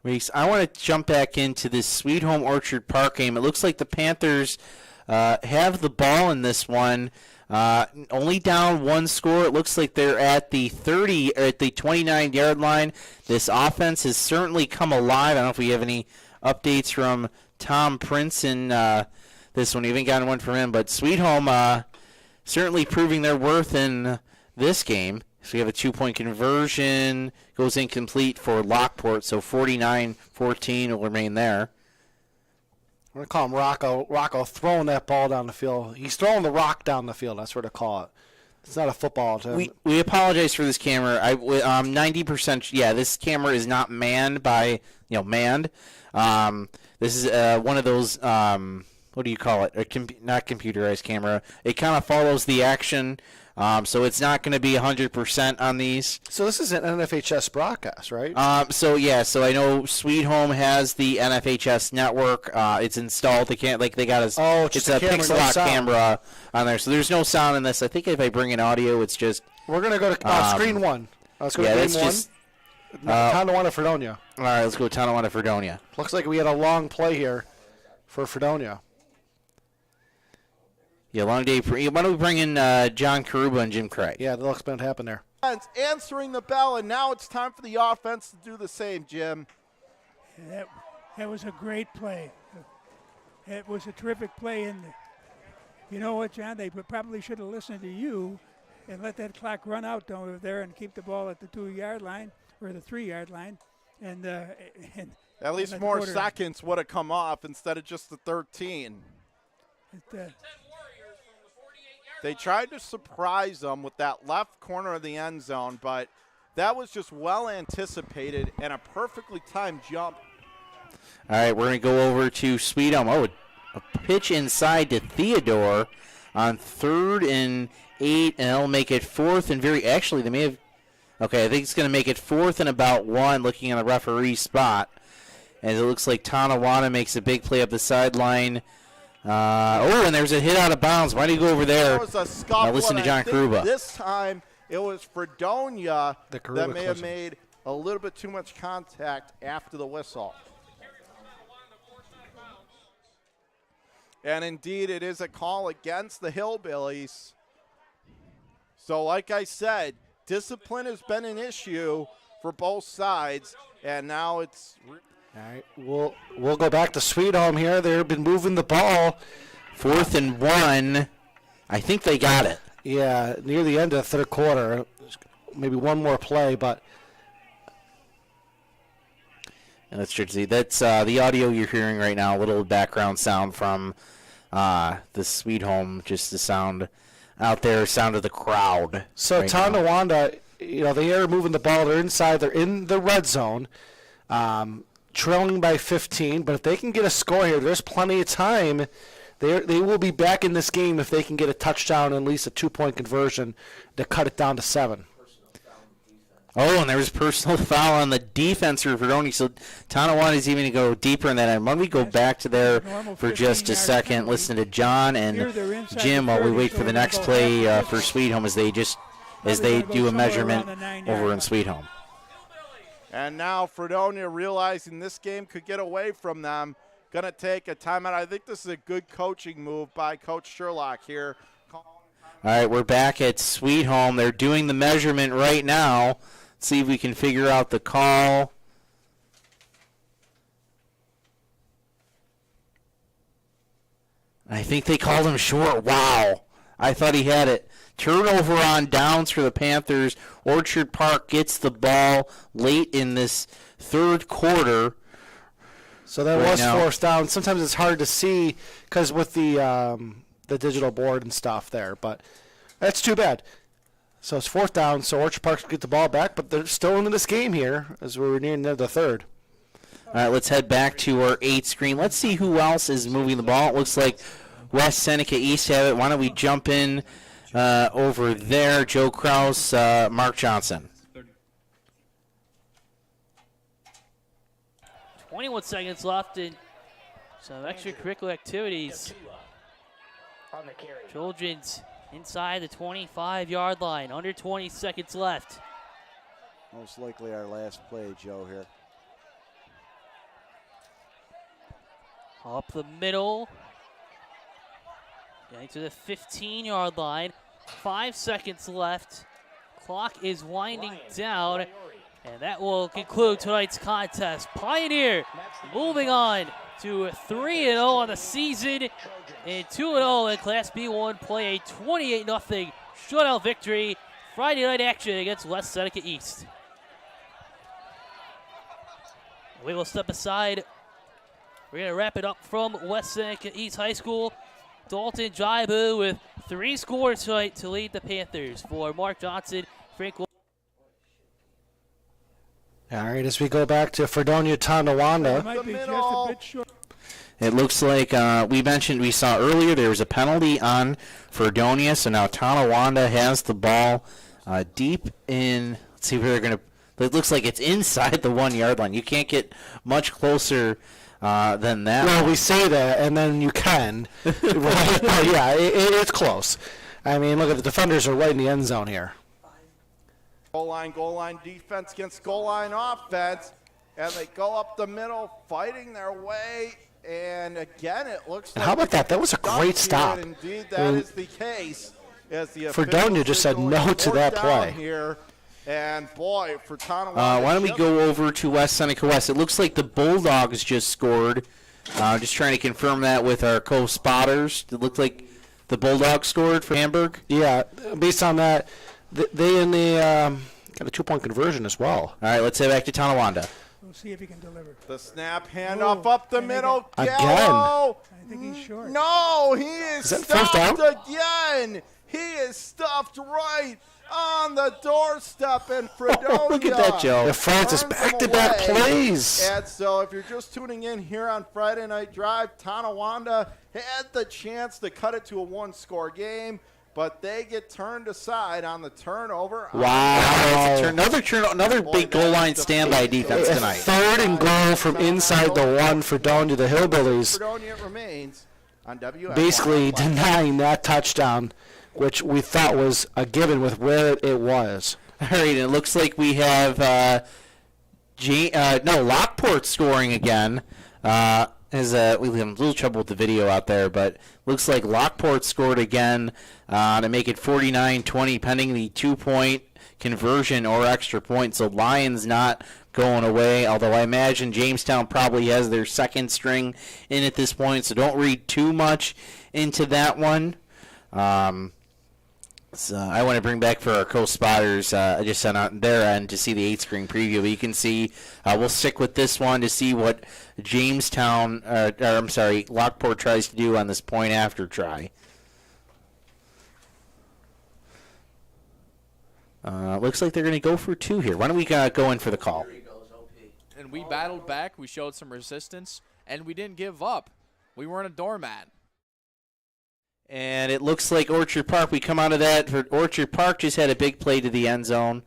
Reese, I want to jump back into this Sweet Home Orchard Park game. It looks like the Panthers have the ball in this one. Only down one score. It looks like they're at the 29-yard line. This offense has certainly come alive. I don't know if we have any updates from Tom Prince in this one. We haven't gotten one from him, but Sweet Home certainly proving their worth in this game. So we have a 2-point conversion. Goes incomplete for Lockport, so 49-14 will remain there. We're going to call him Rocco. Rocco throwing that ball down the field. He's throwing the rock down the field. That's what to call it. It's not a football. We apologize for this camera. 90%. Yeah, this camera is not manned by manned. This is one of those. What do you call it? Not computerized camera. It kind of follows the action. So it's not going to be 100% on these. So this is an NFHS broadcast, right? So I know Sweet Home has the NFHS network. It's installed. They got it's a Pixelock camera on there. So there's no sound in this. I think if I bring in audio, it's just. We're going to go to screen one. Let's go to game one. Tonawanda, Fredonia. All right, let's go Tonawanda, Fredonia. Looks like we had a long play here for Fredonia. Yeah, long day. Why don't we bring in John Karuba and Jim Craig? Yeah, that looks been happen there. Answering the bell, and now it's time for the offense to do the same, Jim. That was a great play. It was a terrific play, and you know what, John? They probably should have listened to you and let that clock run out over there and keep the ball at the 2-yard line or the 3-yard line. And at least more seconds would have come off instead of just the 13. They tried to surprise them with that left corner of the end zone, but that was just well anticipated and a perfectly timed jump. All right, we're going to go over to Sweet Home. Oh, a pitch inside to Theodore on 3rd and 8, and they'll make it 4th and actually, they may have. Okay, I think it's going to make it 4th and about 1, looking at the referee spot. As it looks like Tonawanda makes a big play up the sideline. And there's a hit out of bounds. Why do you go over there? There was a scuffle. Listen to John Karuba. This time it was Fredonia that may have made a little bit too much contact after the whistle. And indeed, it is a call against the Hillbillies. So like I said, discipline has been an issue for both sides, and now it's All right, we'll go back to Sweet Home here. They've been moving the ball. 4th and 1. I think they got it. Yeah, near the end of the third quarter. Maybe one more play, but And let's try to see. That's the audio you're hearing right now. A little background sound from the Sweet Home, just the sound out there, sound of the crowd. So right now. Tonawanda, they are moving the ball. They're inside. They're in the red zone, trailing by 15. But if they can get a score here, there's plenty of time. They will be back in this game if they can get a touchdown and at least a 2-point conversion to cut it down to 7. Oh, and there was personal foul on the defense for Veroni. So Tonawanda is even to go deeper in that end. Why don't we go back to there for just a second, listen to John and Jim while we wait for the next play for Sweet Home as they do a measurement over in Sweet Home. And now Fredonia, realizing this game could get away from them, going to take a timeout. I think this is a good coaching move by Coach Sherlock here. All right, we're back at Sweet Home. They're doing the measurement right now. Let's see if we can figure out the call. I think they called him short. Wow. I thought he had it. Turnover on downs for the Panthers. Orchard Park gets the ball late in this third quarter. So that was forced down. Sometimes it's hard to see because with the digital board and stuff there, but that's too bad. So it's 4th down, so Orchard Park can get the ball back, but they're still in this game here as we're nearing the third. All right, let's head back to our 8 screen. Let's see who else is moving the ball. It looks like West Seneca East have it. Why don't we jump in over there? Joe Kraus, Mark Johnson. 21 seconds left in some extracurricular activities. Trojans inside the 25-yard line, under 20 seconds left. Most likely our last play, Joe, here. Up the middle. Getting to the 15-yard line. 5 seconds left. Clock is winding down. And that will conclude tonight's contest. Pioneer moving on to 3-0 on the season and 2-0 in Class B1 play. A 28-0 shutout victory. Friday night action against West Seneca East. We will step aside. We're going to wrap it up from West Seneca East High School. Dalton Jaibu with 3 scores tonight to lead the Panthers. For Mark Johnson, Frank. All right, as we go back to Fredonia Tonawanda. It looks like we saw earlier there was a penalty on Fredonia, so now Tonawanda has the ball deep in. Let's see where they're going to. It looks like it's inside the 1-yard line. You can't get much closer than that. Well, we say that, and then you can. Right? But yeah, it's close. I mean, look at the defenders are right in the end zone here. Goal line defense against goal line offense, and they go up the middle, fighting their way. And again, it looks like. How about that? That was a great stop. Indeed, that is the case. As the Fredonia just said no to that play. Here, and boy, for Tonawanda. Why don't we go over to West Seneca West? It looks like the Bulldogs just scored. Just trying to confirm that with our co-spotters. It looked like the Bulldogs scored for Hamburg. Yeah, based on that. They got a 2-point conversion as well. All right, let's head back to Tonawanda. We'll see if he can deliver. The snap handoff up the middle. Again. Gallo. I think he's short. No, he is that first stuffed down? again. He is stuffed right on the doorstep in Fredonia. Oh, look at that, Joe. The Francis back-to-back plays. And so if you're just tuning in here on Friday Night Drive, Tonawanda had the chance to cut it to a 1-score game, but they get turned aside on the turnover. Wow. Another big goal line standby defense tonight. 3rd and goal from inside the 1 for Fredonia. The Hillbillies Fredonia remains on WF. basically denying that touchdown, which we thought was a given with where it was. All right, it looks like we have Lockport scoring again. And we have a little trouble with the video out there, but looks like Lockport scored again to make it 49-20, pending the 2-point conversion or extra point. So Lions not going away, although I imagine Jamestown probably has their second string in at this point, so don't read too much into that one. So I want to bring back for our co-spotters, I just sent out their end to see the 8-screen preview. But you can see, we'll stick with this one to see what Lockport tries to do on this point after try. Looks like they're going to go for 2 here. Why don't we go in for the call? And we battled back. We showed some resistance, and we didn't give up. We weren't a doormat. And it looks like Orchard Park, we come out of that. Orchard Park just had a big play to the end zone.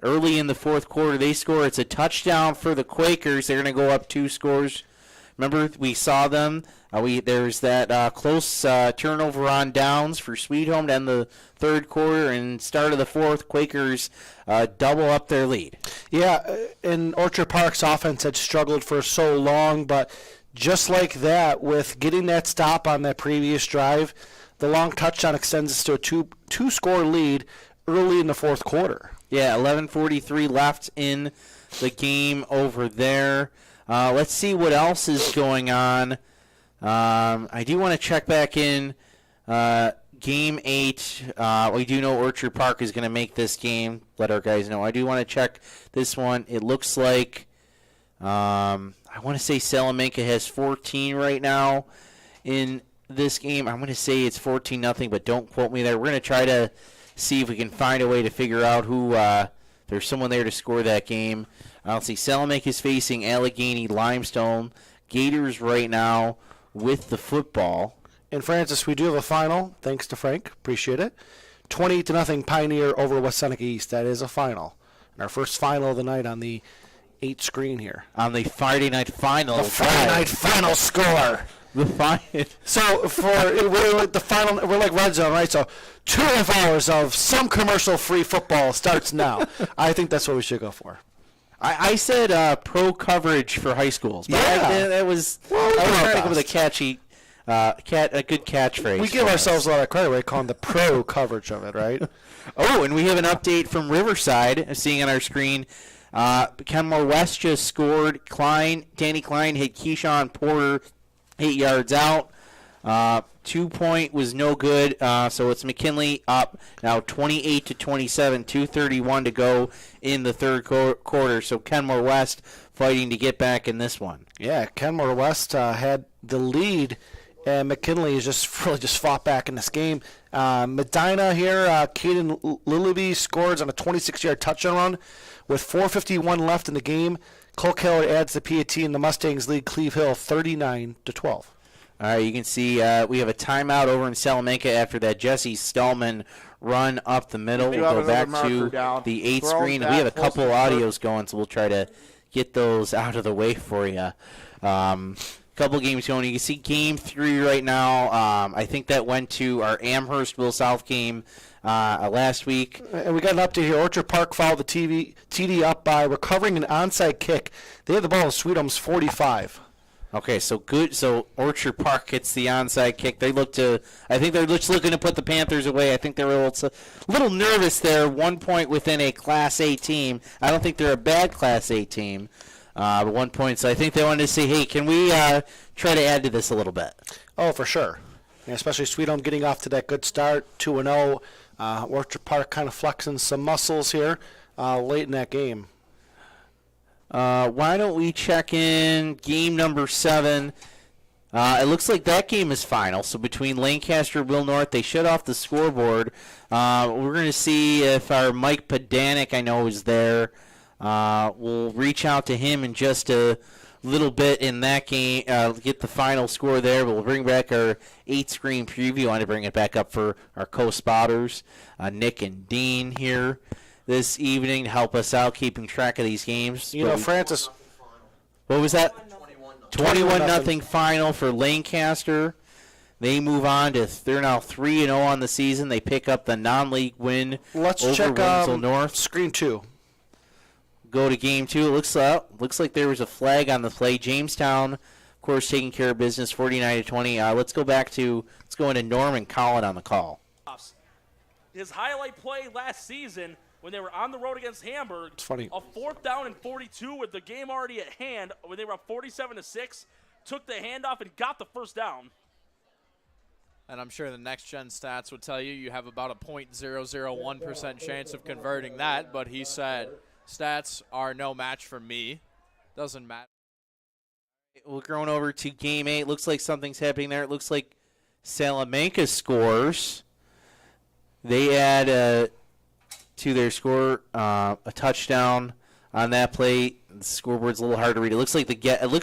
Early in the fourth quarter, they score. It's a touchdown for the Quakers. They're going to go up 2 scores. Remember, we saw them. There's that close turnover on downs for Sweet Home to end the third quarter, and start of the fourth, Quakers double up their lead. Yeah, and Orchard Park's offense had struggled for so long, but just like that, with getting that stop on that previous drive, the long touchdown extends us to a two-score lead early in the fourth quarter. Yeah, 11:43 left in the game over there. Let's see what else is going on. I do want to check back in Game 8. We do know Orchard Park is going to make this game. Let our guys know. I do want to check this one. It looks like I want to say Salamanca has 14 right now in this game. I'm going to say it's 14-0, but don't quote me there. We're going to try to see if we can find a way to figure out who there's someone there to score that game. I'll see Salamanca is facing Allegheny Limestone. Gators right now with the football. And Francis, we do have a final. Thanks to Frank. Appreciate it. 20-0 Pioneer over West Seneca East. That is a final. And our first final of the night on the 8 screen here. On the Friday night final. The Friday night final score. So we're like the final. We're like Red Zone, right? So 2.5 hours of some commercial-free football starts now. I think that's what we should go for. I said pro coverage for high schools. But that was. I was trying to come up with a catchy, a good catchphrase. We give ourselves a lot of credit. We call them the pro coverage of it, right? Oh, and we have an update from Riverside. Seeing on our screen. Kenmore West just scored. Danny Klein hit Keyshawn Porter 8 yards out. 2-point was no good, so it's McKinley up now 28-27, 2:31 to go in the third quarter. So Kenmore West fighting to get back in this one. Yeah, Kenmore West had the lead, and McKinley has just really fought back in this game. Medina here, Caden Lillaby scores on a 26-yard touchdown run with 4:51 left in the game. Cole Keller adds the PAT, and the Mustangs lead Cleve Hill 39-12. All right, you can see we have a timeout over in Salamanca after that Jesse Stallman run up the middle. We'll go back to the 8 screen. We have a couple audios going, so we'll try to get those out of the way for you. Couple games going. You can see Game 3 right now. I think that went to our Amherst-Will South game last week. And we got an update here. Orchard Park fouled the TD up by recovering an onside kick. They had the ball in Sweet Home's 45. Okay, so good. So Orchard Park gets the onside kick. I think they're just looking to put the Panthers away. I think they're a little nervous there. 1 point within a Class A team. I don't think they're a bad Class A team. 1 point. So I think they wanted to say, hey, can we try to add to this a little bit? Oh, for sure. And especially Sweet Home getting off to that good start, 2-0. Orchard Park kind of flexing some muscles here late in that game. Why don't we check in game number 7? It looks like that game is final. So between Lancaster and Will North, they shut off the scoreboard. We're going to see if our Mike Pedanek, I know, is there. We'll reach out to him in just a little bit in that game, get the final score there. But we'll bring back our 8-screen preview. I want to bring it back up for our co-spotters, Nick and Dean here this evening to help us out keeping track of these games. Francis. What was that? 21-0 final for Lancaster. They move on to, they're now 3-0 on the season. They pick up the non-league win over check Winslow North. Screen 2. Go to game 2. It looks like there was a flag on the play. Jamestown of course, taking care of business, 49-20. Let's go into Norman Collin on the call. His highlight play last season when they were on the road against Hamburg, It's funny. a 4th down and 42 with the game already at hand, when they were up 47-6, took the handoff and got the first down. And I'm sure the next-gen stats would tell you have about a .001% chance of converting that, but he said, stats are no match for me. Doesn't matter. We're going over to Game 8. Looks like something's happening there. It looks like Salamanca scores. They add to their score a touchdown on that play. The scoreboard's a little hard to read. It looks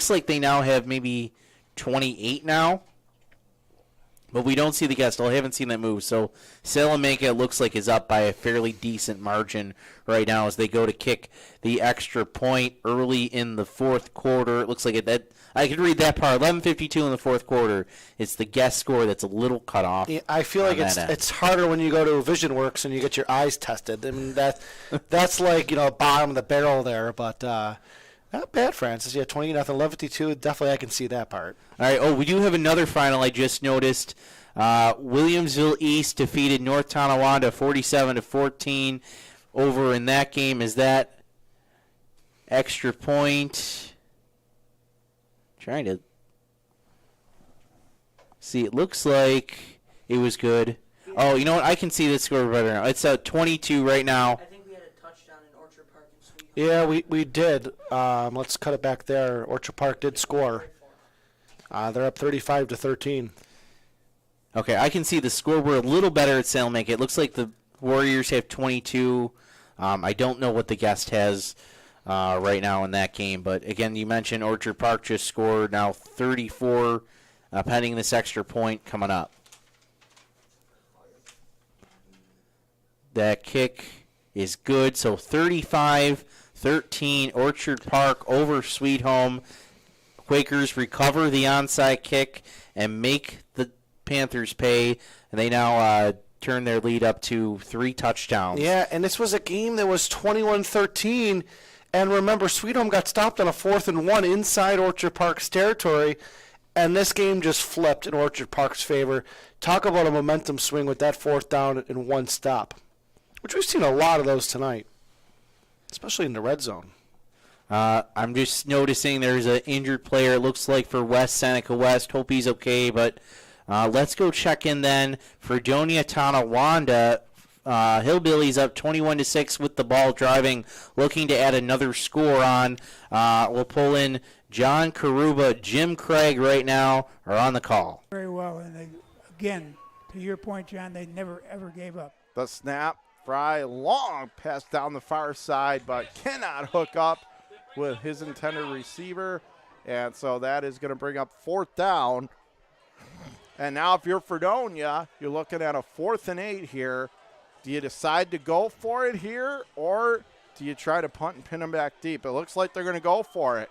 like they now have maybe 28 now. But we don't see the guest. I haven't seen that move. So Salamanca looks like is up by a fairly decent margin right now as they go to kick the extra point early in the fourth quarter. It looks like that. I can read that part. 11:52 in the fourth quarter. It's the guest score that's a little cut off. Yeah, I feel like it's harder when you go to VisionWorks and you get your eyes tested. I mean that's like bottom of the barrel there, but. Not bad, Francis. Yeah, 20-0, 11:52. Definitely, I can see that part. All right. Oh, we do have another final. I just noticed. Williamsville East defeated North Tonawanda 47-14 over in that game. Is that extra point? Trying to see. It looks like it was good. Oh, you know what? I can see the score better now. It's 22 right now. Yeah, we did. Let's cut it back there. Orchard Park did score. They're up 35-13. Okay, I can see the scoreboard a little better at Salamanca. It looks like the Warriors have 22. I don't know what the guest has right now in that game. But, again, you mentioned Orchard Park just scored. Now 34 pending this extra point coming up. That kick is good. So 35-13, Orchard Park over Sweet Home. Quakers recover the onside kick and make the Panthers pay, and they now turn their lead up to 3 touchdowns. Yeah, and this was a game that was 21-13, and remember, Sweet Home got stopped on a 4th and 1 inside Orchard Park's territory, and this game just flipped in Orchard Park's favor. Talk about a momentum swing with that 4th down and 1 stop, which we've seen a lot of those tonight, especially in the red zone. I'm just noticing there's an injured player, it looks like, for West Seneca West. Hope he's okay, but let's go check in then. Fredonia Tonawanda, Hillbillies up 21-6 with the ball driving, looking to add another score on. We'll pull in John Karuba, Jim Craig right now are on the call. Very well, and they, again, to your point, John, they never, ever gave up. The snap, Fry, long pass down the far side, but cannot hook up with his intended receiver. And so that is going to bring up 4th down. And now if you're Fredonia, you're looking at a 4th and 8 here. Do you decide to go for it here, or do you try to punt and pin them back deep? It looks like they're going to go for it.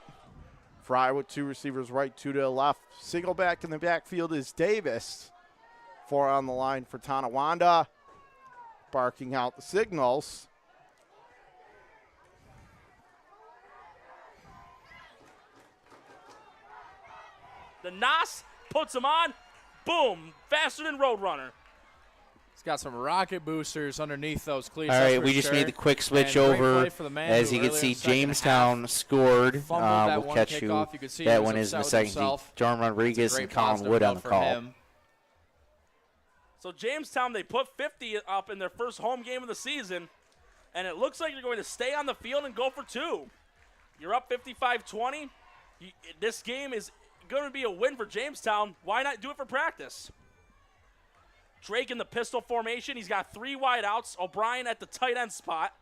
Fry with 2 receivers right, 2 to the left. Single back in the backfield is Davis. 4 on the line for Tonawanda. Barking out the signals. The Nas puts him on. Boom. Faster than Roadrunner. He's got some rocket boosters underneath those cleats. All right, we just made the quick switch over. As you can see, Jamestown scored. We'll catch you. That one is in a second. John Rodriguez and Colin Wood on the call. So Jamestown, they put 50 up in their first home game of the season, and it looks like you're going to stay on the field and go for 2. You're up 55-20. This game is going to be a win for Jamestown. Why not do it for practice? Drake in the pistol formation. He's got 3 wide outs. O'Brien at the tight end spot.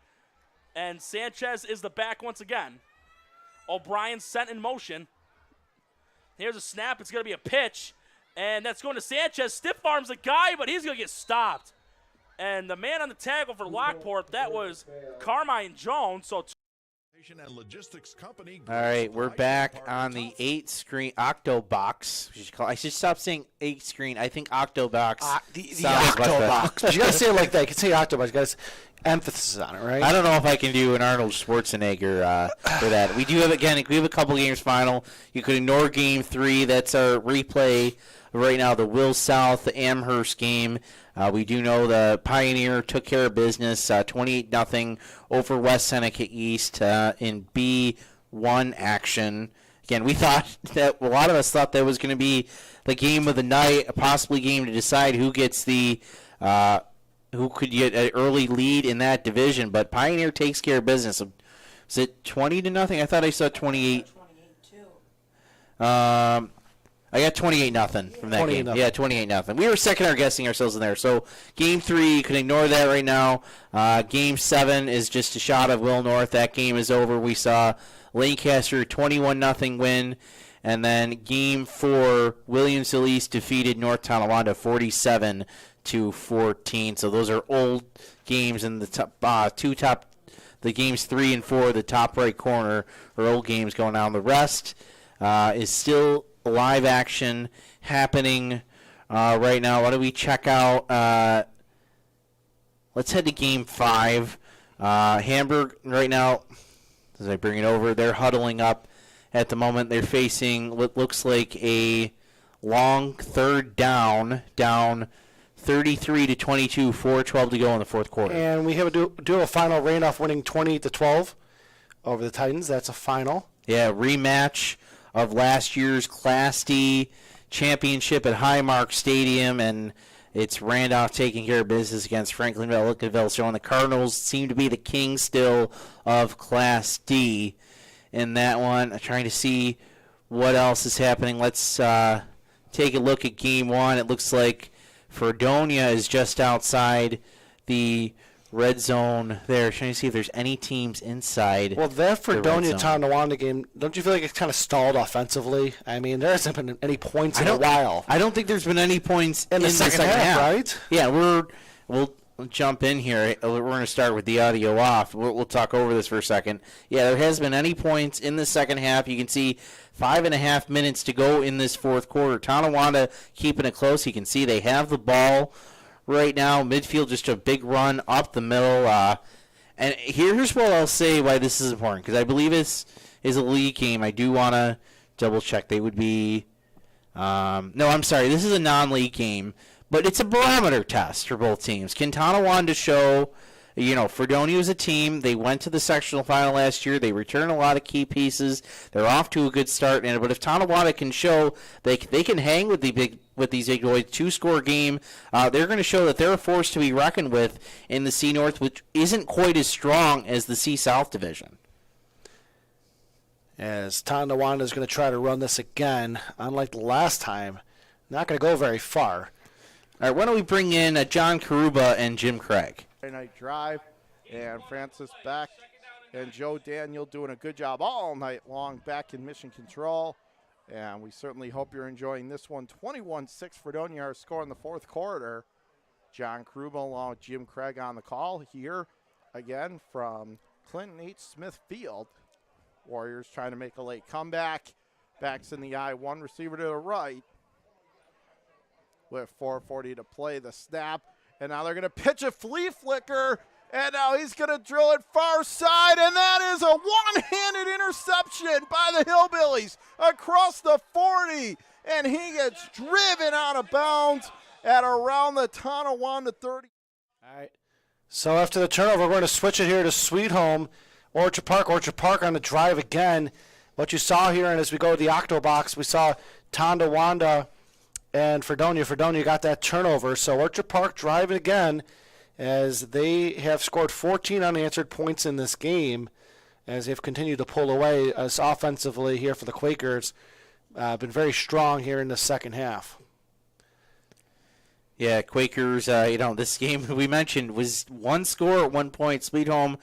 And Sanchez is the back once again. O'Brien sent in motion. Here's a snap. It's going to be a pitch. And that's going to Sanchez. Stiff arms the guy, but he's going to get stopped. And the man on the tackle for Lockport, that was Carmine Jones. So They And logistics company. All right, we're back on the 8-screen Octobox. I should stop saying 8-screen. I think Octobox. The Octobox. But you got to say it like that. You can say Octobox. You got to emphasis on it, right? I don't know if I can do an Arnold Schwarzenegger for that. We have a couple games final. You could ignore Game 3. That's our replay right now. The Will South, the Amherst game. We do know the Pioneer took care of business, 28-0 over West Seneca East in B1 action. Again, we thought that a lot of us thought that was going to be the game of the night, a possibly game to decide who gets the who could get an early lead in that division. But Pioneer takes care of business. Is it 20-0? I thought I saw 28. I got 28-0 from that game. Yeah, 28-0. We were guessing ourselves in there. So Game 3, you can ignore that right now. Game 7 is just a shot of Will North. That game is over. We saw Lancaster 21-0 win. And then Game 4, Williamsville East defeated North Tonawanda 47-14. So those are old games in the top the games 3 and 4, the top right corner, are old games going on. The rest is still live action happening right now. Why don't we check out? Let's head to Game 5. Hamburg right now, as I bring it over, they're huddling up at the moment. They're facing what looks like a long third down 33-22, 4:12 to go in the fourth quarter. And we have a final. Randolph winning 28-12 over the Titans. That's a final. Yeah, rematch of last year's Class D championship at Highmark Stadium, and it's Randolph taking care of business against Franklinville, Lincolnville, showing the Cardinals seem to be the king still of Class D in that one. I'm trying to see what else is happening. Let's take a look at Game 1. It looks like Fredonia is just outside the red zone there. Trying to see if there's any teams inside. Well, that Fredonia-Tonawanda game, don't you feel like it's kind of stalled offensively? I mean, there hasn't been any points in a while. I don't think there's been any points in the second half, right? Yeah, we'll jump in here. We're going to start with the audio off. We'll talk over this for a second. Yeah, there hasn't been any points in the second half. You can see 5.5 minutes to go in this fourth quarter. Tonawanda keeping it close. You can see they have the ball right now. Midfield just a big run up the middle. And here's what I'll say why this is important, because I believe this is a league game. I do want to double check. They would be no, I'm sorry. This is a non-league game, but it's a barometer test for both teams. Can Tonawanda show, Fredonia is a team. They went to the sectional final last year. They returned a lot of key pieces. They're off to a good start. But if Tonawanda can show they can hang with these big boys, 2-score game, they're going to show that they're a force to be reckoned with in the C North, which isn't quite as strong as the C South division. As Tonawanda is going to try to run this again, unlike the last time, not going to go very far. All right, why don't we bring in John Karuba and Jim Craig? Night drive, and Francis Beck and Joe Daniel doing a good job all night long back in mission control, and we certainly hope you're enjoying this one. 21-6 Fredonia, our score in the fourth quarter. John Karuba along with Jim Craig on the call here again from Clinton H. Smith Field. Warriors trying to make a late comeback. Backs in the eye, one receiver to the right with 4:40 to play. The snap. And now they're going to pitch a flea flicker, and now he's going to drill it far side, and that is a one-handed interception by the Hillbillies across the 40, and he gets driven out of bounds at around the Tonawanda 30. All right. So after the turnover, we're going to switch it here to Sweet Home, Orchard Park. Orchard Park on the drive again. What you saw here, and as we go to the Octobox, we saw Tonawanda and Fredonia got that turnover. So Orchard Park driving again as they have scored 14 unanswered points in this game as they've continued to pull away as offensively here for the Quakers. Been very strong here in the second half. Yeah, Quakers, this game we mentioned was one score at 1 point. Sweet Home,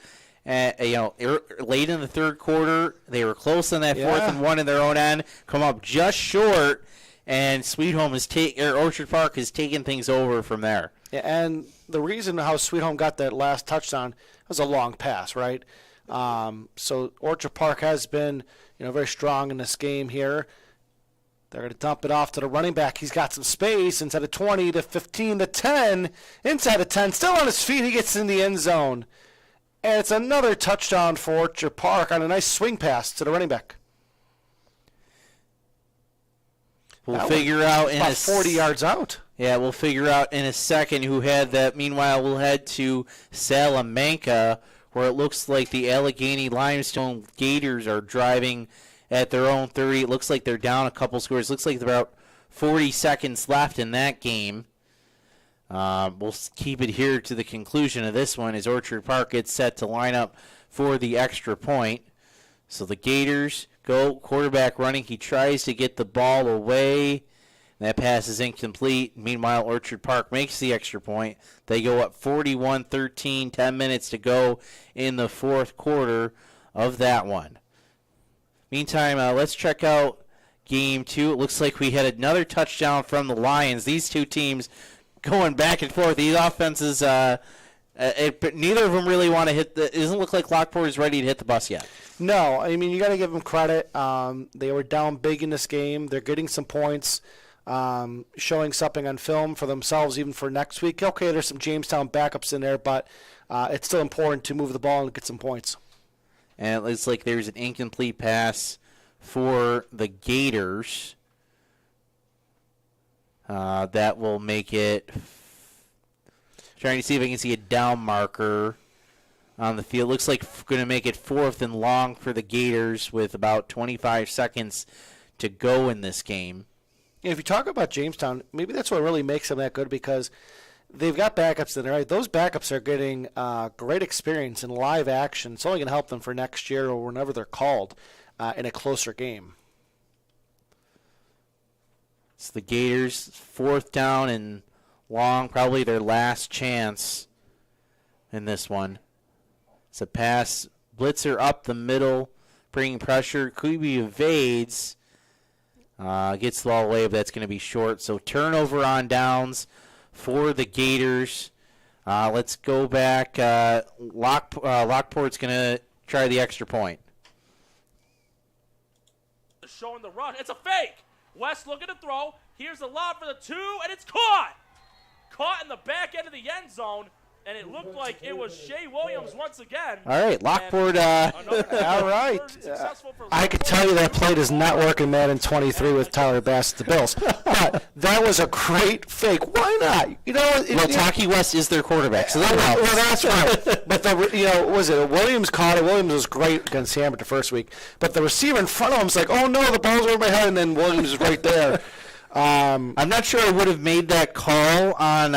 late in the third quarter, they were close on that 4th and 1 in their own end, come up just short. And Sweet Home Orchard Park has taken things over from there. Yeah, and the reason how Sweet Home got that last touchdown was a long pass, right? So Orchard Park has been, very strong in this game here. They're going to dump it off to the running back. He's got some space inside of 20 to 15 to 10. Inside of 10, still on his feet. He gets in the end zone. And it's another touchdown for Orchard Park on a nice swing pass to the running back. We'll figure out in about 40 yards out. Yeah, we'll figure out in a second who had that. Meanwhile, we'll head to Salamanca, where it looks like the Allegheny Limestone Gators are driving at their own 30. It looks like they're down a couple scores. Looks like there's about 40 seconds left in that game. We'll keep it here to the conclusion of this one as Orchard Park gets set to line up for the extra point. So the Gators go, quarterback running. He tries to get the ball away. That pass is incomplete. Meanwhile, Orchard Park makes the extra point. They go up 41-13, 10 minutes to go in the fourth quarter of that one. Meantime, let's check out game two. It looks like we had another touchdown from the Lions. These two teams going back and forth. These offenses, neither of them really want to hit the. It doesn't look like Lockport is ready to hit the bus yet. No, I mean, you got to give them credit. They were down big in this game. They're getting some points, showing something on film for themselves, even for next week. Okay, there's some Jamestown backups in there, but it's still important to move the ball and get some points. And it looks like there's an incomplete pass for the Gators. That will make it. Trying to see if I can see a down marker on the field. Looks like going to make it 4th and long for the Gators with about 25 seconds to go in this game. If you talk about Jamestown, maybe that's what really makes them that good, because they've got backups in there. Right? Those backups are getting great experience in live action. It's only going to help them for next year or whenever they're called in a closer game. It's the Gators' 4th down and long, probably their last chance in this one. It's a pass. Blitzer up the middle, bringing pressure. Kubi evades. Gets the ball away, but that's going to be short. So turnover on downs for the Gators. Let's go back. Lockport's going to try the extra point. Showing the run. It's a fake. West looking to throw. Here's the lob for the 2, and it's caught. Caught in the back end of the end zone, and it looked like it was Shea Williams once again. All right, Lockport. All right. I could tell you that play does not work in Madden 23 with Tyler Bass at the Bills. But that was a great fake. Why not? Taki West is their quarterback, so that helps. Well, that's right. But was it Williams caught it? Williams was great against Hammer the first week, but the receiver in front of him was like, "Oh no, the ball's over my head," and then Williams is right there. I'm not sure I would have made that call on.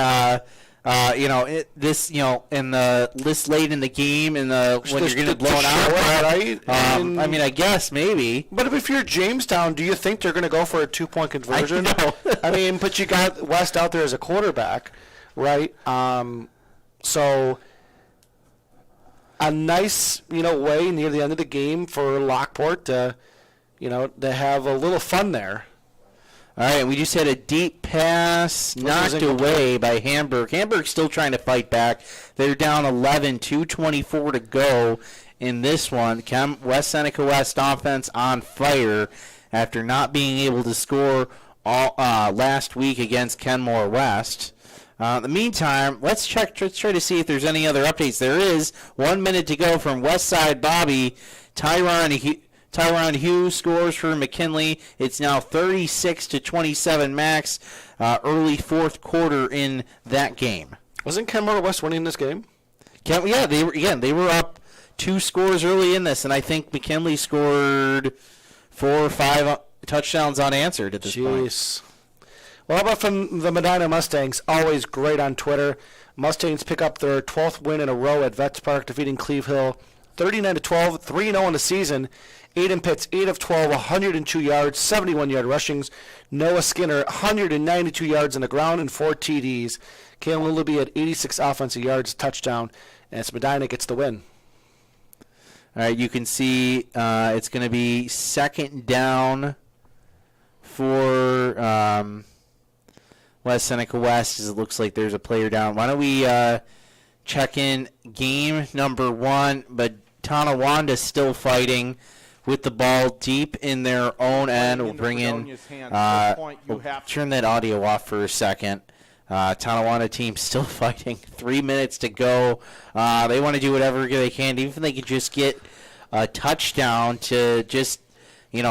In this late in the game, when you're getting blown out, right? I mean, I guess maybe. But if you're Jamestown, do you think they're going to go for a 2-point conversion? I mean, but you got West out there as a quarterback, right? So a nice, way near the end of the game for Lockport to have a little fun there. All right, we just had a deep pass knocked away by Hamburg. Hamburg's still trying to fight back. They're down 11, 2:24 to go in this one. West Seneca West offense on fire after not being able to score last week against Kenmore West. In the meantime, let's try to see if there's any other updates. There is 1 minute to go from Westside Bobby. Tyron Hughes scores for McKinley. It's now 36-27 Max. Early fourth quarter in that game. Wasn't Kenmore West winning this game? Yeah, they were up 2 scores early in this, and I think McKinley scored 4 or 5 touchdowns unanswered at this point. Well, how about from the Medina Mustangs? Always great on Twitter. Mustangs pick up their 12th win in a row at Vets Park, defeating Cleve Hill 39-12, 3-0 in the season. Aiden Pitts, 8 of 12, 102 yards, 71-yard rushings. Noah Skinner, 192 yards on the ground and 4 TDs. Kalen Lullaby had 86 offensive yards, touchdown, and it's Medina gets the win. All right, you can see it's going to be 2nd down for West Seneca West, as it looks like there's a player down. Why don't we check in game number 1, but Tonawanda still fighting with the ball deep in their own end. We'll bring in, we'll turn that audio off for a second. Tonawanda team still fighting. 3 minutes to go. They want to do whatever they can, even if they could just get a touchdown to just,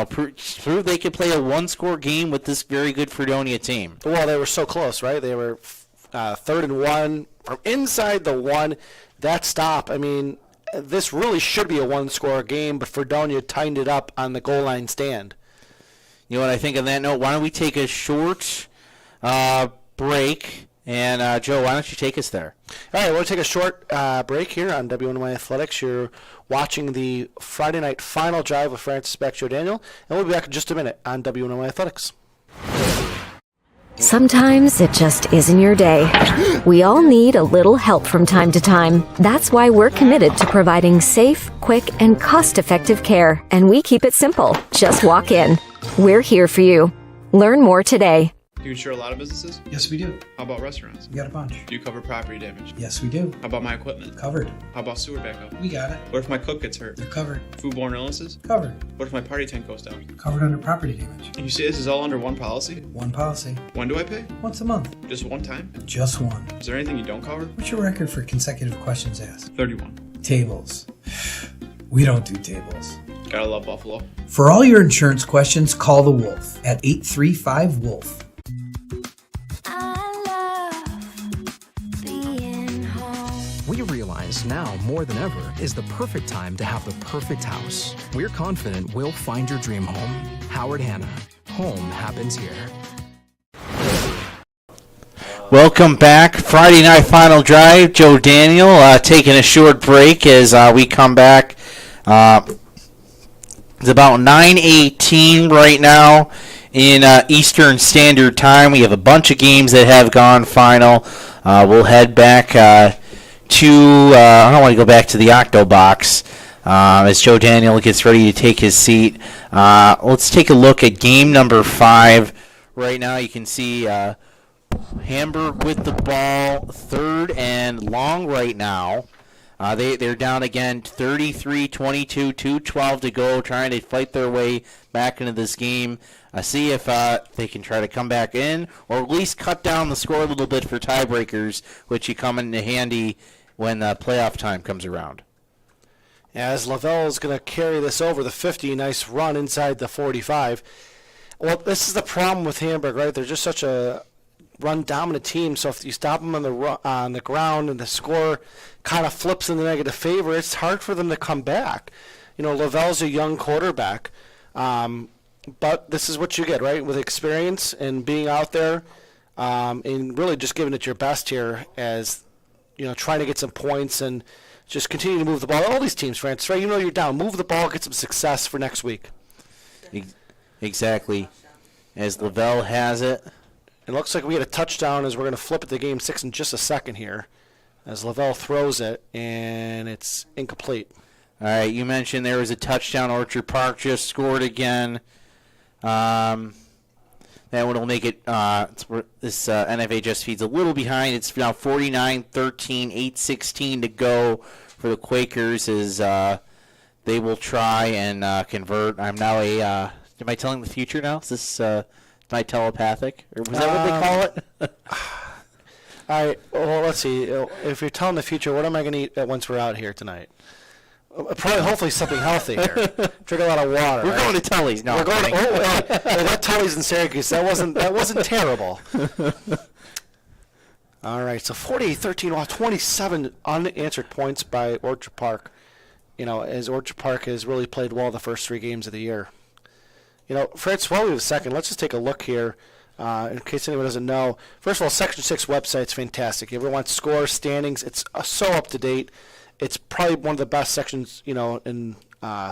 prove they could play a one-score game with this very good Fredonia team. Well, they were so close, right? They were 3rd and 1 from inside the 1. That stop, I mean, this really should be a one-score game, but Fredonia tightened it up on the goal line stand. You know what I think on that note? Why don't we take a short break? And, Joe, why don't you take us there? All right, we'll take a short break here on WNY Athletics. You're watching the Friday night final drive with Francis Beck, Joe Daniel, and we'll be back in just a minute on WNY Athletics. Sometimes it just isn't your day. We all need a little help from time to time. That's why we're committed to providing safe, quick, and cost-effective care. And we keep it simple. Just walk in. We're here for you. Learn more today. Do you insure a lot of businesses? Yes, we do. How about restaurants? We got a bunch. Do you cover property damage? Yes, we do. How about my equipment? Covered. How about sewer backup? We got it. What if my cook gets hurt? They're covered. Foodborne illnesses? Covered. What if my party tent goes down? Covered under property damage. And you say this is all under one policy? One policy. When do I pay? Once a month. Just one time? Just one. Is there anything you don't cover? What's your record for consecutive questions asked? 31. Tables. We don't do tables. Gotta love Buffalo. For all your insurance questions, call the Wolf at 835-WOLF. We realize now more than ever is the perfect time to have the perfect house. We're confident we'll find your dream home. Howard Hanna. Home happens here. Welcome back. Friday night final drive. Joe Daniel taking a short break as we come back. It's about 9:18 right now in Eastern Standard Time. We have a bunch of games that have gone final. We'll head back I don't want to go back to the Octo Box as Joe Daniel gets ready to take his seat. Let's take a look at game number 5. Right now you can see Hamburg with the ball, 3rd and long right now. They're down again, 33-22, 2:12 to go, trying to fight their way back into this game. See if they can try to come back in, or at least cut down the score a little bit for tiebreakers, which you come into handy when playoff time comes around. As Lavelle is going to carry this over the 50, nice run inside the 45. Well, this is the problem with Hamburg, right? They're just such a run-dominant team, so if you stop them on the ground and the score kind of flips in the negative favor, it's hard for them to come back. Lavelle's a young quarterback, but this is what you get, right? With experience and being out there and really just giving it your best here as, trying to get some points and just continue to move the ball. All these teams, Francis, right? You're down. Move the ball, get some success for next week. Exactly. As Lavelle has it. It looks like we get a touchdown as we're going to flip it to game 6 in just a second here. As Lavelle throws it, and it's incomplete. All right, you mentioned there was a touchdown. Orchard Park just scored again. That one will make it, this NFHS feed's a little behind. It's now 49-13, 8:16 to go for the Quakers as they will try and convert. I'm now am I telling the future now? Is this my telepathic? Or was that what they call it? All right, well, let's see. If you're telling the future, what am I going to eat once we're out here tonight? Probably, hopefully, something healthy here. Drink a lot of water. We're going to Tully's. No, we're going. That Tully's in Syracuse. That wasn't terrible. All right, so 48-13. Wow, 27 unanswered points by Orchard Park. As Orchard Park has really played well the first 3 games of the year. Fritz, while we have a second, let's just take a look here. In case anyone doesn't know, first of all, Section 6 website's fantastic. If you ever want scores, standings, it's so up to date. It's probably one of the best sections, in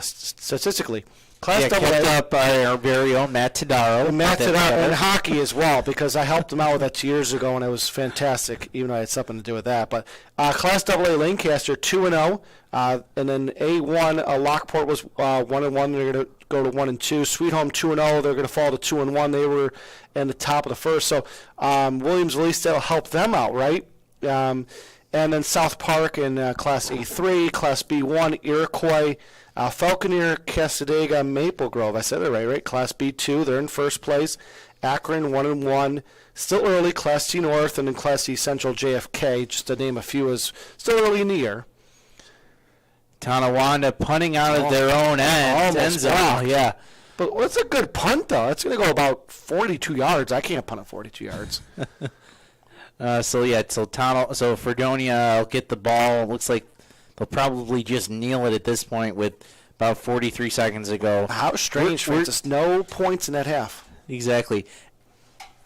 statistically. Class kept up by our very own Matt Tadaro. And hockey as well, because I helped him out with that 2 years ago, and it was fantastic, even though I had something to do with that. But Class AA Lancaster 2-0, and then A1 Lockport was 1-1. They're going to go to 1-2. Sweet Home 2-0. They're going to fall to 2-1. They were in the top of the first. So Williams Lease, that'll help them out, right? And then South Park in Class A3, Class B1, Iroquois, Falconeer, Casadega, Maple Grove. I said it right? Class B2, they're in first place. Akron 1-1. Still early, Class C North, and then Class C Central, JFK, just to name a few, is still early in the year. Tonawanda punting out of their own end zone. Yeah. But what's a good punt, though? It's going to go about 42 yards. I can't punt at 42 yards. So Fredonia will get the ball. Looks like they'll probably just kneel it at this point with about 43 seconds to go. How strange, Francis. No points in that half. Exactly.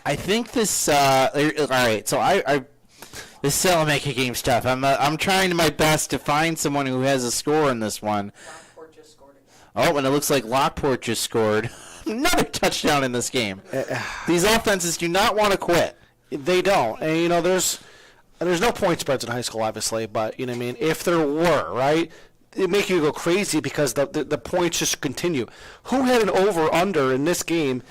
I think this. All right. So this Salamanca game's tough. I'm trying my best to find someone who has a score in this one. Lockport just scored again. Oh, and it looks like Lockport just scored another touchdown in this game. These offenses do not want to quit. They don't. And, there's no point spreads in high school, obviously, but, if there were, right, it'd make you go crazy because the points just continue. Who had an over-under in this game?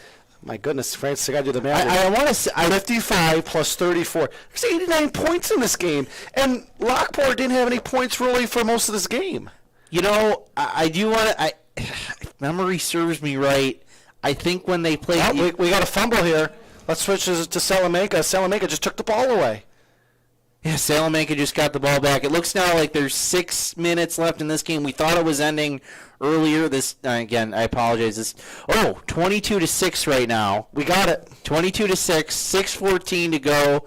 My goodness, Francis, I got to do the math. I want to say 55 plus 34. There's 89 points in this game, and Lockport didn't have any points really for most of this game. I do want to. If memory serves me right, I think when they played. We got a fumble here. Let's switch to Salamanca. Salamanca just took the ball away. Yeah, Salamanca just got the ball back. It looks now like there's 6 minutes left in this game. We thought it was ending earlier. Again, I apologize. 22-6 right now. We got it. 22-6, 6:14 to go.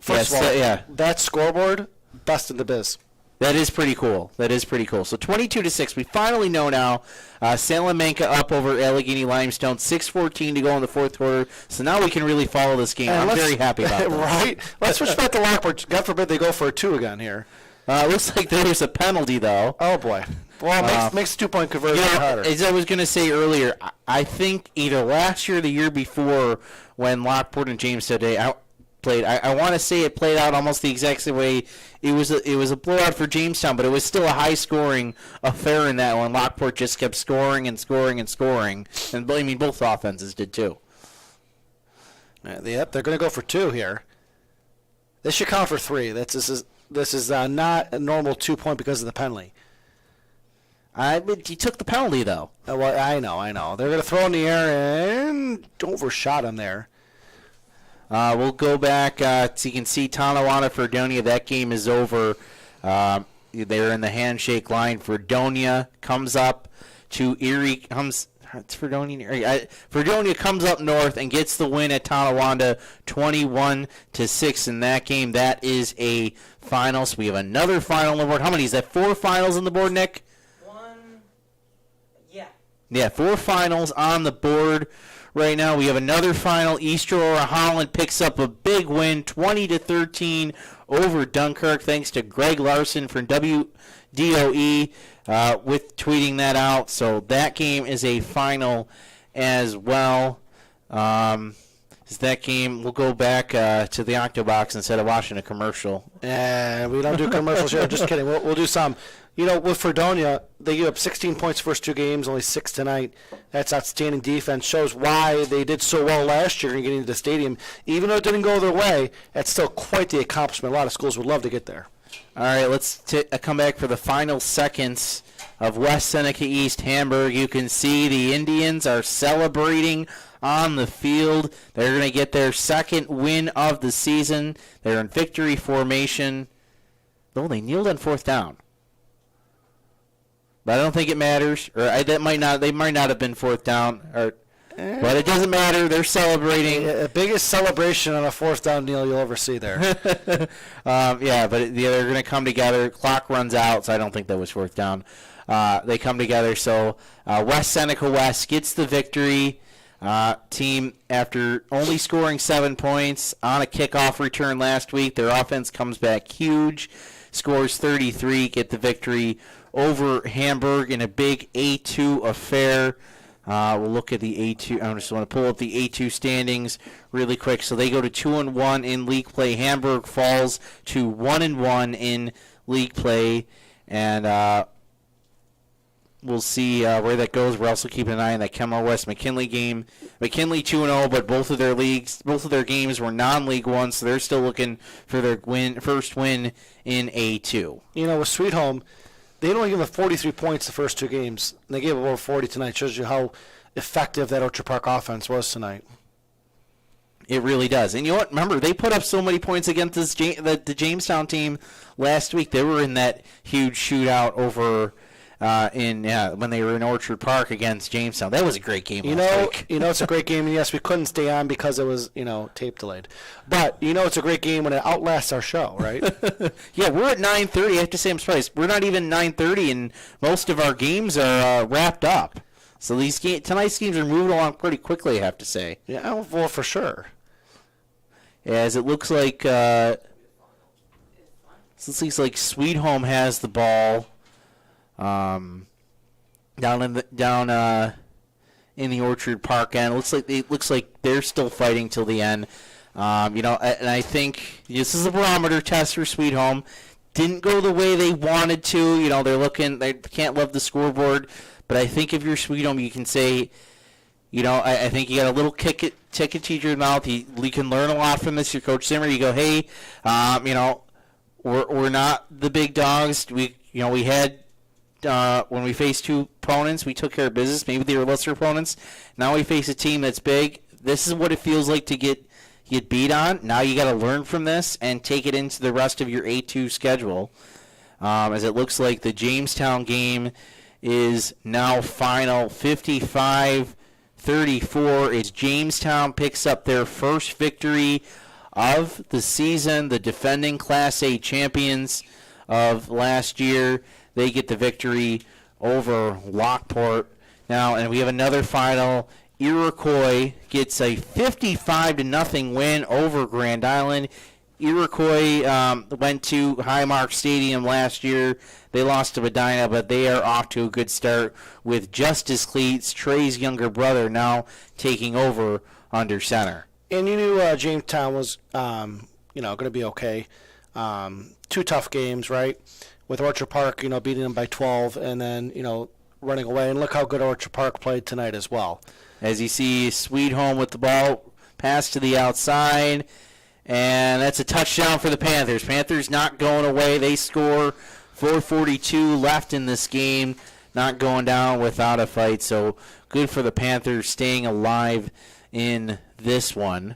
First of all, that scoreboard, best in the biz. That is pretty cool. So 22-6. We finally know now. Salamanca up over Allegheny Limestone. 6:14 to go in the fourth quarter. So now we can really follow this game. I'm very happy about that. Right? Let's switch back to Lockport. God forbid they go for a 2 again here. Looks like there was a penalty, though. Oh, boy. Well, makes the 2-point conversion harder. As I was going to say earlier, I think either last year or the year before when Lockport and Jamestown played, I want to say it played out almost the exact same way. It was a blowout for Jamestown, but it was still a high-scoring affair in that one. Lockport just kept scoring and scoring and scoring, and both offenses did too. Yep, they're going to go for 2 here. This should count for 3. This is not a normal 2-point because of the penalty. He took the penalty though. Well, I know. They're going to throw in the air and overshot him there. We'll go back so you can see Tonawanda, Fredonia. That game is over. They're in the handshake line. Fredonia comes up to Erie. It's Fredonia. Fredonia comes up north and gets the win at Tonawanda, 21-6 in that game. That is a final. So we have another final on the board. How many is that? 4 finals on the board, Nick? 1. Yeah. Yeah, 4 finals on the board. Right now, we have another final. East Aurora Holland picks up a big win, 20-13 over Dunkirk, thanks to Greg Larson from WDOE with tweeting that out. So that game is a final as well. That game, we'll go back to the Octobox instead of watching a commercial. We don't do commercials here. Just kidding. We'll do some. With Fredonia, they gave up 16 points first 2 games, only 6 tonight. That's outstanding defense. Shows why they did so well last year in getting to the stadium. Even though it didn't go their way, that's still quite the accomplishment. A lot of schools would love to get there. All right, let's come back for the final seconds of West Seneca East Hamburg. You can see the Indians are celebrating on the field. They're going to get their second win of the season. They're in victory formation. Oh, they kneeled on 4th down. But I don't think it matters. They might not have been 4th down. But it doesn't matter. They're celebrating. The biggest celebration on a 4th down kneel you'll ever see there. But they're going to come together. Clock runs out, so I don't think that was 4th down. They come together. So West Seneca West gets the victory. Team, after only scoring 7 points on a kickoff return last week, their offense comes back huge, scores 33, get the victory over Hamburg in a big A2 affair. We'll look at the A2. I just want to pull up the A2 standings really quick. So they go to 2-1 in league play. Hamburg falls to 1-1 in league play, and we'll see where that goes. We're also keeping an eye on that Kenmore West McKinley game. McKinley 2-0, but both of their games were non-League One, so they're still looking for their first win in A2. With Sweet Home, they only give up 43 points the first 2 games, and they gave up over 40 tonight. Shows you how effective that Orchard Park offense was tonight. It really does. And you know what? Remember, they put up so many points against the Jamestown team last week. They were in that huge shootout over when they were in Orchard Park against Jamestown. That was a great game last week. It's a great game. And yes, we couldn't stay on because it was, tape delayed. But, it's a great game when it outlasts our show, right? Yeah, we're at 9:30. I have to say I'm surprised. We're not even 9:30, and most of our games are wrapped up. So tonight's games are moving along pretty quickly, I have to say. Yeah, well, for sure. As it looks like Sweet Home has the ball down in the Orchard Park end. It looks like they're still fighting till the end. And I think this is a barometer test for Sweet Home. Didn't go the way they wanted to. They can't love the scoreboard, but I think if you're Sweet Home, you can say, I think you got a little ticket to your mouth. You can learn a lot from this. Your Coach Zimmer, you go, hey, we're not the big dogs. We had when we faced 2 opponents, we took care of business. Maybe they were lesser opponents. Now we face a team that's big. This is what it feels like to get beat on. Now you got to learn from this and take it into the rest of your A2 schedule. As it looks like the Jamestown game is now final 55-34. As Jamestown picks up their first victory of the season, the defending Class A champions of last year, they get the victory over Lockport. Now, and we have another final. Iroquois gets a 55-0 win over Grand Island. Iroquois went to Highmark Stadium last year. They lost to Medina, but they are off to a good start with Justice Cleats, Trey's younger brother, now taking over under center. And you knew Jamestown was, going to be okay. 2 tough games, right? With Orchard Park, beating them by 12, and then, running away. And look how good Orchard Park played tonight as well. As you see, Sweet Home with the ball, pass to the outside, and that's a touchdown for the Panthers. Panthers not going away. They score 4:42 left in this game, not going down without a fight. So good for the Panthers staying alive in this one.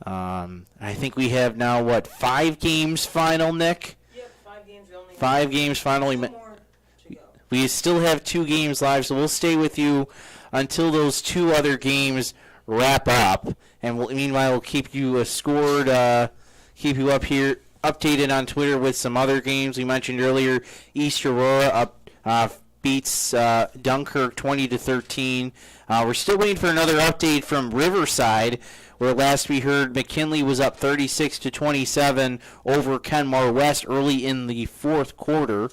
I think we have now, 5 games final, Nick? Yep, 5 games. 5 games final. We still have 2 games live, so we'll stay with you until those 2 other games wrap up. And meanwhile, we'll keep you scored, keep you updated on Twitter with some other games. We mentioned earlier, East Aurora beats Dunkirk 20-13. We're still waiting for another update from Riverside, where last we heard McKinley was up 36-27 over Kenmore West early in the 4th quarter.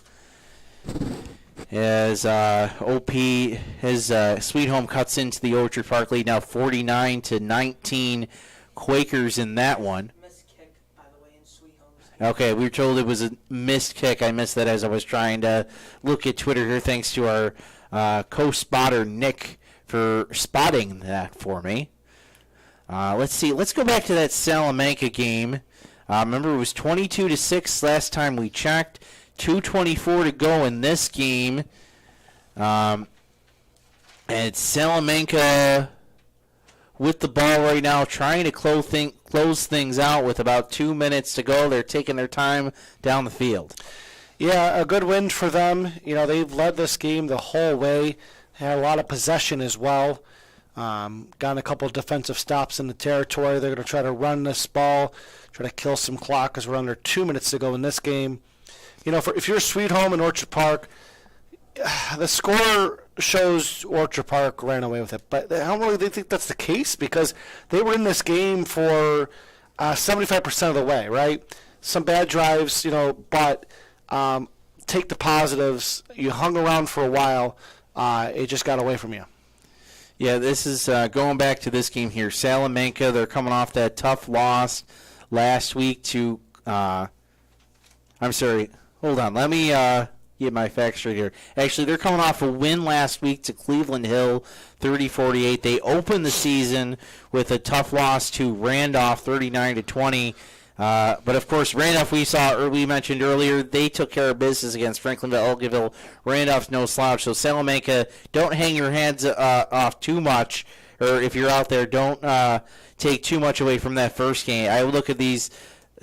As Sweet Home cuts into the Orchard Park lead, now 49-19 Quakers in that one. Missed kick, by the way, in Sweet Home's. Okay, we were told it was a missed kick. I missed that as I was trying to look at Twitter here. Thanks to our co-spotter Nick for spotting that for me. Let's see. Let's go back to that Salamanca game. Remember, it was 22-6 last time we checked. 2:24 to go in this game. And it's Salamanca with the ball right now, trying to close things out with about 2 minutes to go. They're taking their time down the field. Yeah, a good win for them. They've led this game the whole way. They had a lot of possession as well. Gotten a couple of defensive stops in the territory. They're going to try to run this ball, try to kill some clock because we're under 2 minutes to go in this game. If you're Sweet Home in Orchard Park, the score shows Orchard Park ran away with it. But I don't really think that's the case because they were in this game for 75% of the way, right? Some bad drives, but take the positives. You hung around for a while. It just got away from you. Yeah, this is going back to this game here. Salamanca, they're coming off that tough loss last week to I'm sorry. Hold on. Let me get my facts straight here. Actually, they're coming off a win last week to Cleveland Hill, 30-48. They opened the season with a tough loss to Randolph, 39-20. But of course, Randolph, we mentioned earlier, they took care of business against Franklinville, Elgiville. Randolph's no slouch. So Salamanca, don't hang your hands off too much, or if you're out there, don't take too much away from that first game. I would look at these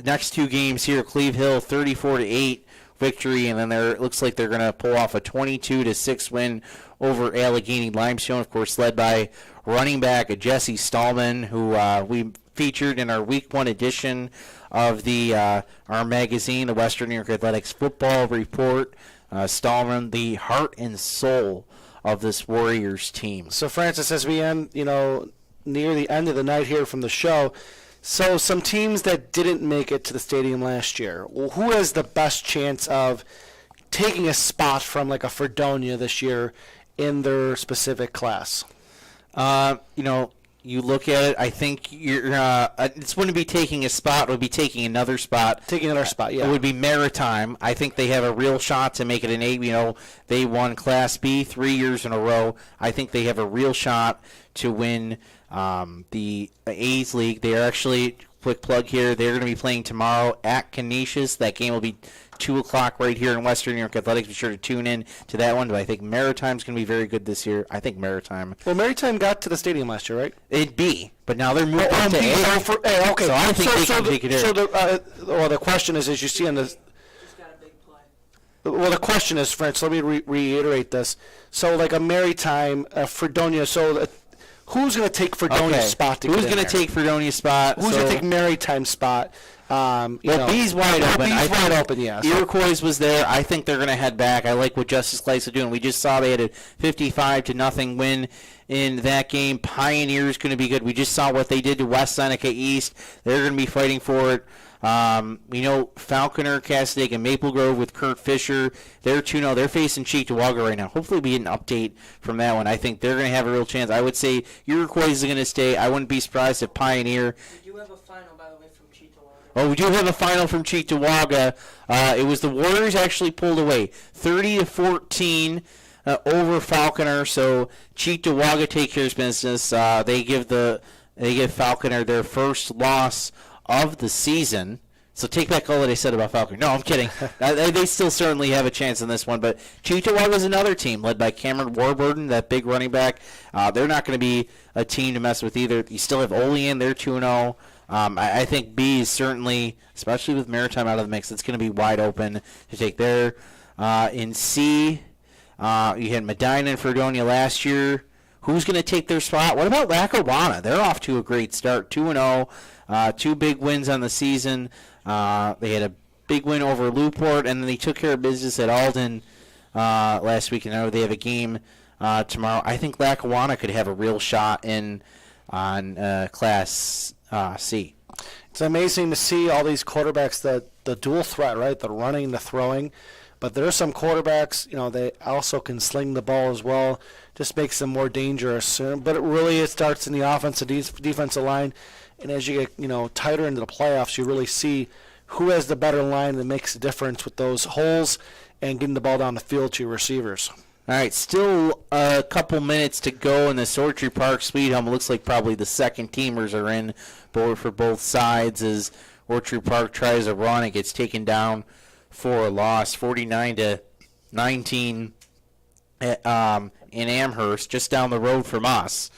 next two games here. Cleve Hill, 34-8 victory, and then it looks like they're going to pull off a 22-6 win over Allegheny Limestone, of course, led by running back Jesse Stallman, who we featured in our Week 1 edition of our magazine, the Western New York Athletics Football Report. Stallman, the heart and soul of this Warriors team. So, Francis, as we end, near the end of the night here from the show, so some teams that didn't make it to the stadium last year, who has the best chance of taking a spot from like a Fredonia this year in their specific class? You look at it, I think it wouldn't be taking a spot, it would be taking another spot. Taking another spot, yeah. It would be Maritime. I think they have a real shot to make it an A. They won Class B 3 years in a row. I think they have a real shot to win the A's League. They are actually, quick plug here, they're going to be playing tomorrow at Canisius. That game will be 2 o'clock right here in Western New York Athletics. Be sure to tune in to that one. But I think Maritime's going to be very good this year. I think Maritime. Well, Maritime got to the stadium last year, right? It'd be, but now they're moving on to A. Okay. So I think they can take it in. So the question is, as you see on the. Well, the question is, French. Let me reiterate this. So, like a Maritime, Fredonia. So, who's going to take Fredonia's spot? Who's going to take Fredonia's spot? Who's going to take Maritime's spot? B's wide open. B's wide open, yes. Iroquois was there. I think they're going to head back. I like what Justice Clays are doing. We just saw they had a 55-0 win in that game. Pioneer's going to be good. We just saw what they did to West Seneca East. They're going to be fighting for it. Falconer, Cassidy, and Maple Grove with Kurt Fisher. They're 2-0. They're facing Cheektowaga right now. Hopefully we get an update from that one. I think they're going to have a real chance. I would say Iroquois is going to stay. I wouldn't be surprised if Pioneer. We do have a final, by the way, from Cheektowaga. Oh, we do have a final from Cheektowaga. It was the Warriors actually pulled away 30-14 over Falconer. So Cheektowaga take care of business. They give Falconer their first loss of the season. So take back all that I said about Falconer. No, I'm kidding. They still certainly have a chance in this one. But Cheektowaga is another team led by Cameron Warburton, that big running back. They're not going to be a team to mess with either. You still have Olean. They're 2-0. I think B is certainly, especially with Maritime out of the mix, it's going to be wide open to take there. In C, you had Medina and Fredonia last year. Who's going to take their spot? What about Lackawanna? They're off to a great start, 2-0. 2 big wins on the season. They had a big win over Newport, and then they took care of business at Alden last week. And now they have a game tomorrow. I think Lackawanna could have a real shot on Class C. It's amazing to see all these quarterbacks, the dual threat, right? The running, the throwing. But there are some quarterbacks, they also can sling the ball as well. Just makes them more dangerous. But it starts in the offensive defensive line. And as you get, tighter into the playoffs, you really see who has the better line that makes a difference with those holes and getting the ball down the field to your receivers. All right, still a couple minutes to go in this Orchard Park Sweet Home. It looks like probably the second teamers are in board for both sides as Orchard Park tries a run. It gets taken down for a loss, 49-19 in Amherst, just down the road from us.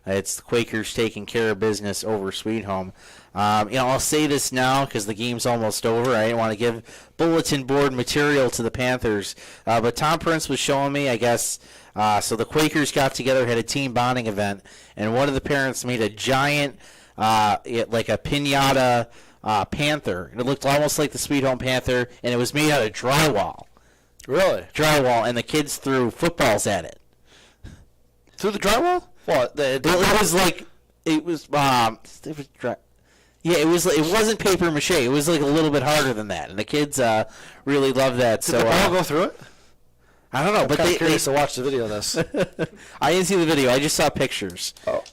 It's the Quakers taking care of business over Sweet Home. I'll say this now because the game's almost over. I didn't want to give bulletin board material to the Panthers. But Tom Prince was showing me, I guess, so the Quakers got together, had a team bonding event, and one of the parents made a giant, like a piñata panther. It looked almost like the Sweet Home Panther, and it was made out of drywall. Really? Drywall, and the kids threw footballs at it. Through the drywall? What? It wasn't paper mache. It was like a little bit harder than that, and the kids really loved that. Did the ball go through it? I don't know, I'm but kind of curious to watch the video of this. I didn't see the video. I just saw pictures. Oh.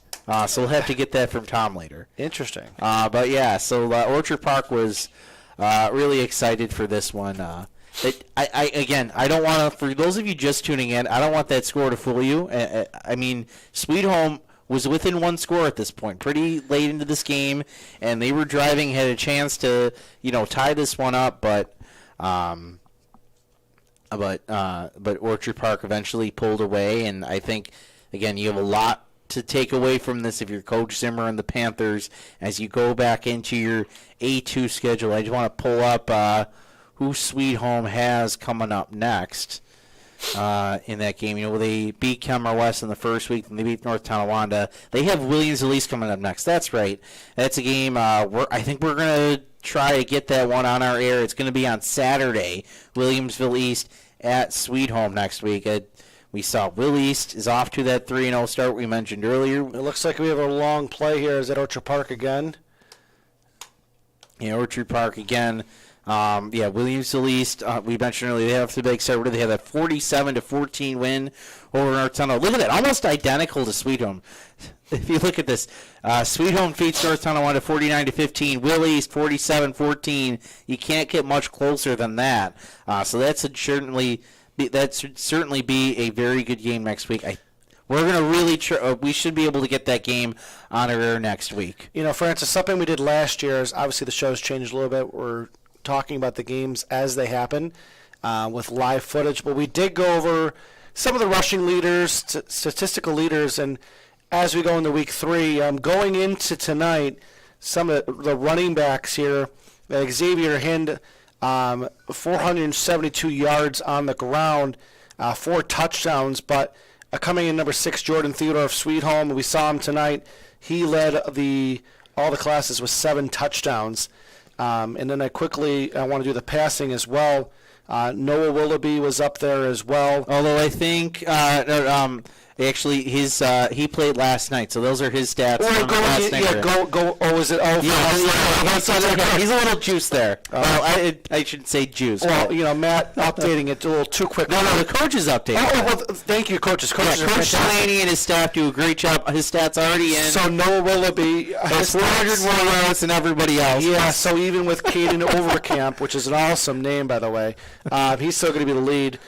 So we'll have to get that from Tom later. Interesting. But yeah, so Orchard Park was really excited for this one. I don't want to. For those of you just tuning in, I don't want that score to fool you. I mean, Sweet Home was within one score at this point, pretty late into this game, and they were driving, had a chance to, tie this one up, but Orchard Park eventually pulled away, and I think, again, you have a lot to take away from this if you're Coach Zimmer and the Panthers as you go back into your A2 schedule. I just want to pull up who Sweet Home has coming up next in that game. They beat Kenmore West in the first week, and they beat North Tonawanda. They have Williamsville East coming up next. That's right. That's a game I think we're going to try to get that one on our air. It's going to be on Saturday, Williamsville East at Sweet Home next week. We saw Will East is off to that 3-0 start we mentioned earlier. It looks like we have a long play here. Is that Orchard Park again? Yeah, Orchard Park again. Williamsville East, we mentioned earlier, they have the big start. They have that 47-14 win over North Tonawanda. Look at that, almost identical to Sweet Home. If you look at this, Sweet Home beats North Tonawanda 49-15. Will East 47-14. You can't get much closer than that. So that should certainly be a very good game next week. We're going to really we should be able to get that game on our air next week. Francis, something we did last year is obviously the show's changed a little bit. We're talking about the games as they happen with live footage, but we did go over some of the rushing leaders, statistical leaders, and as we go into week 3, going into tonight, some of the running backs here, Xavier Hind, 472 yards on the ground, 4 touchdowns, but coming in number 6, Jordan Theodore of Sweet Home, we saw him tonight. He led all the classes with 7 touchdowns. And then I want to do the passing as well. Noah Willoughby was up there as well. Although I think actually he played last night, so those are his stats from last night. Is it? Oh, he's a little juiced there. I should say juice. Well, Matt updating it a little too quick. No, the coach is updating. Thank you, coaches. Coach Slaney and his staff do a great job. His stats already in. So Noah Willoughby has 400 more yards than everybody else. Yeah, so even with Caden Overcamp, which is an awesome name, by the way, he's still going to be the lead.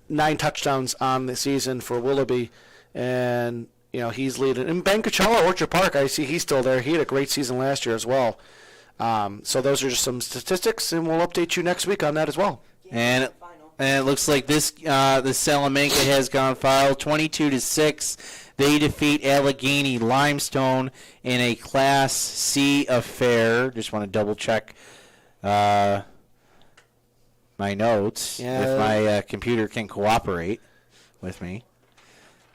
9 touchdowns on the season for Willoughby, and he's leading. And Ben Coachella, Orchard Park, I see he's still there. He had a great season last year as well. So those are just some statistics, and we'll update you next week on that as well. And it looks like the Salamanca has gone final 22-6. They defeat Allegheny Limestone in a Class C affair. Just want to double check my notes if my computer can cooperate with me.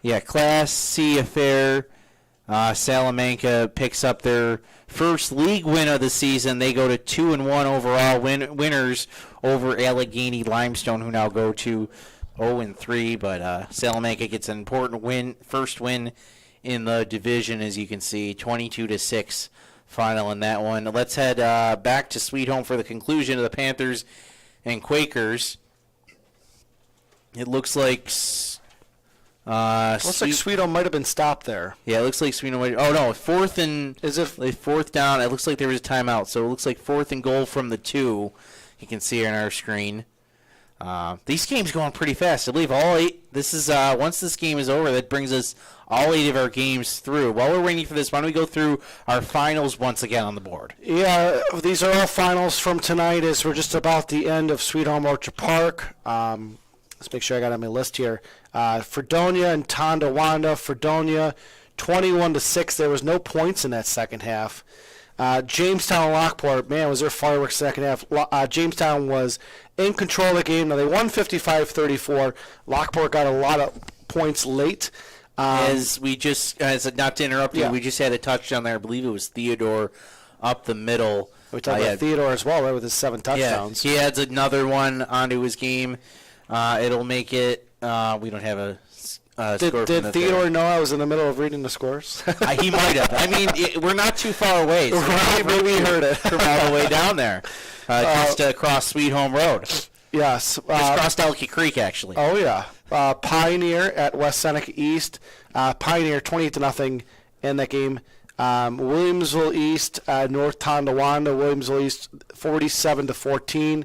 Yeah, Class C affair. Salamanca picks up their first league win of the season. They go to 2-1 overall winners over Allegheny Limestone, who now go to 0-3. But Salamanca gets an important first win in the division, as you can see, 22-6 final in that one. Let's head back to Sweet Home for the conclusion of the Panthers and Quakers. It looks like Sweet Home might have been stopped there. Yeah, it looks like Sweet Home might. Oh no, fourth down. It looks like there was a timeout, so it looks like 4th and goal from the 2. You can see on our screen. These games going pretty fast. I believe all 8. This is once this game is over, that brings us all 8 of our games through. While we're waiting for this, why don't we go through our finals once again on the board? Yeah, these are all finals from tonight as we're just about the end of Sweet Home Orchard Park. Let's make sure I got it on my list here. Fredonia and Tonawanda. Fredonia 21-6. There was no points in that second half. Jamestown and Lockport, man, was there fireworks second half. Jamestown was in control of the game. Now they won 55-34. Lockport got a lot of points late. As not to interrupt you, we just had a touchdown there. I believe it was Theodore up the middle. We talked about Theodore as well, right, with his 7 touchdowns. Yeah, he adds another one onto his game. It'll make it. We don't have a score. Did Theodore know I was in the middle of reading the scores? He might have. I mean, we're not too far away. So maybe he heard it from all the way down there, just across Sweet Home Road. Yes, just across Elkie Creek, actually. Oh yeah. Pioneer at West Seneca East. Pioneer 28-0 in that game. Williamsville East, North Tonawanda. Williamsville East 47-14.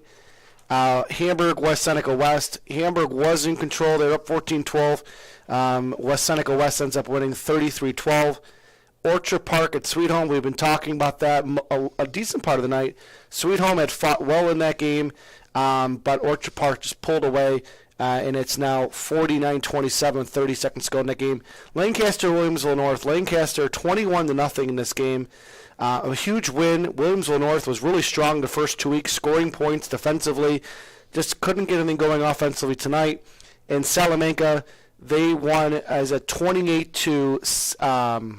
Hamburg, West Seneca West. Hamburg was in control. They were up 14-12. West Seneca West ends up winning 33-12. Orchard Park at Sweet Home, we've been talking about that a decent part of the night. Sweet Home had fought well in that game, but Orchard Park just pulled away, and it's now 49-27, 30 seconds to go in that game. Lancaster, Williamsville North. Lancaster 21-0 in this game. A huge win. Williamsville North was really strong the first 2 weeks, scoring points defensively. Just couldn't get anything going offensively tonight. And Salamanca, they won as a 28-6.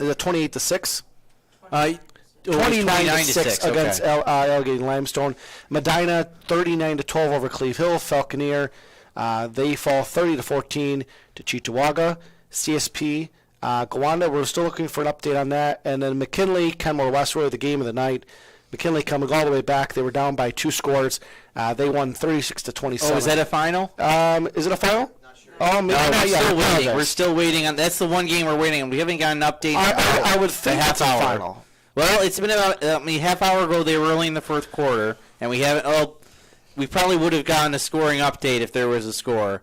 29-6 against Allegheny Limestone. Medina 39-12 over Cleve Hill. Falconeer, they fall 30-14 to Cheektowaga. CSP, Gowanda, we're still looking for an update on that. And then McKinley, Kenmore West were the game of the night. McKinley coming all the way back. They were down by 2 scores. They won 36-27. Oh, is that a final? Is it a final? Oh, maybe no, not yet. Still waiting. We're still waiting on. That's the one game we're waiting on. We haven't got an update. I would think half it's a hour. final. Well, it's been about half hour ago. They were early in the fourth quarter, and we haven't. Oh, we probably would have gotten a scoring update if there was a score.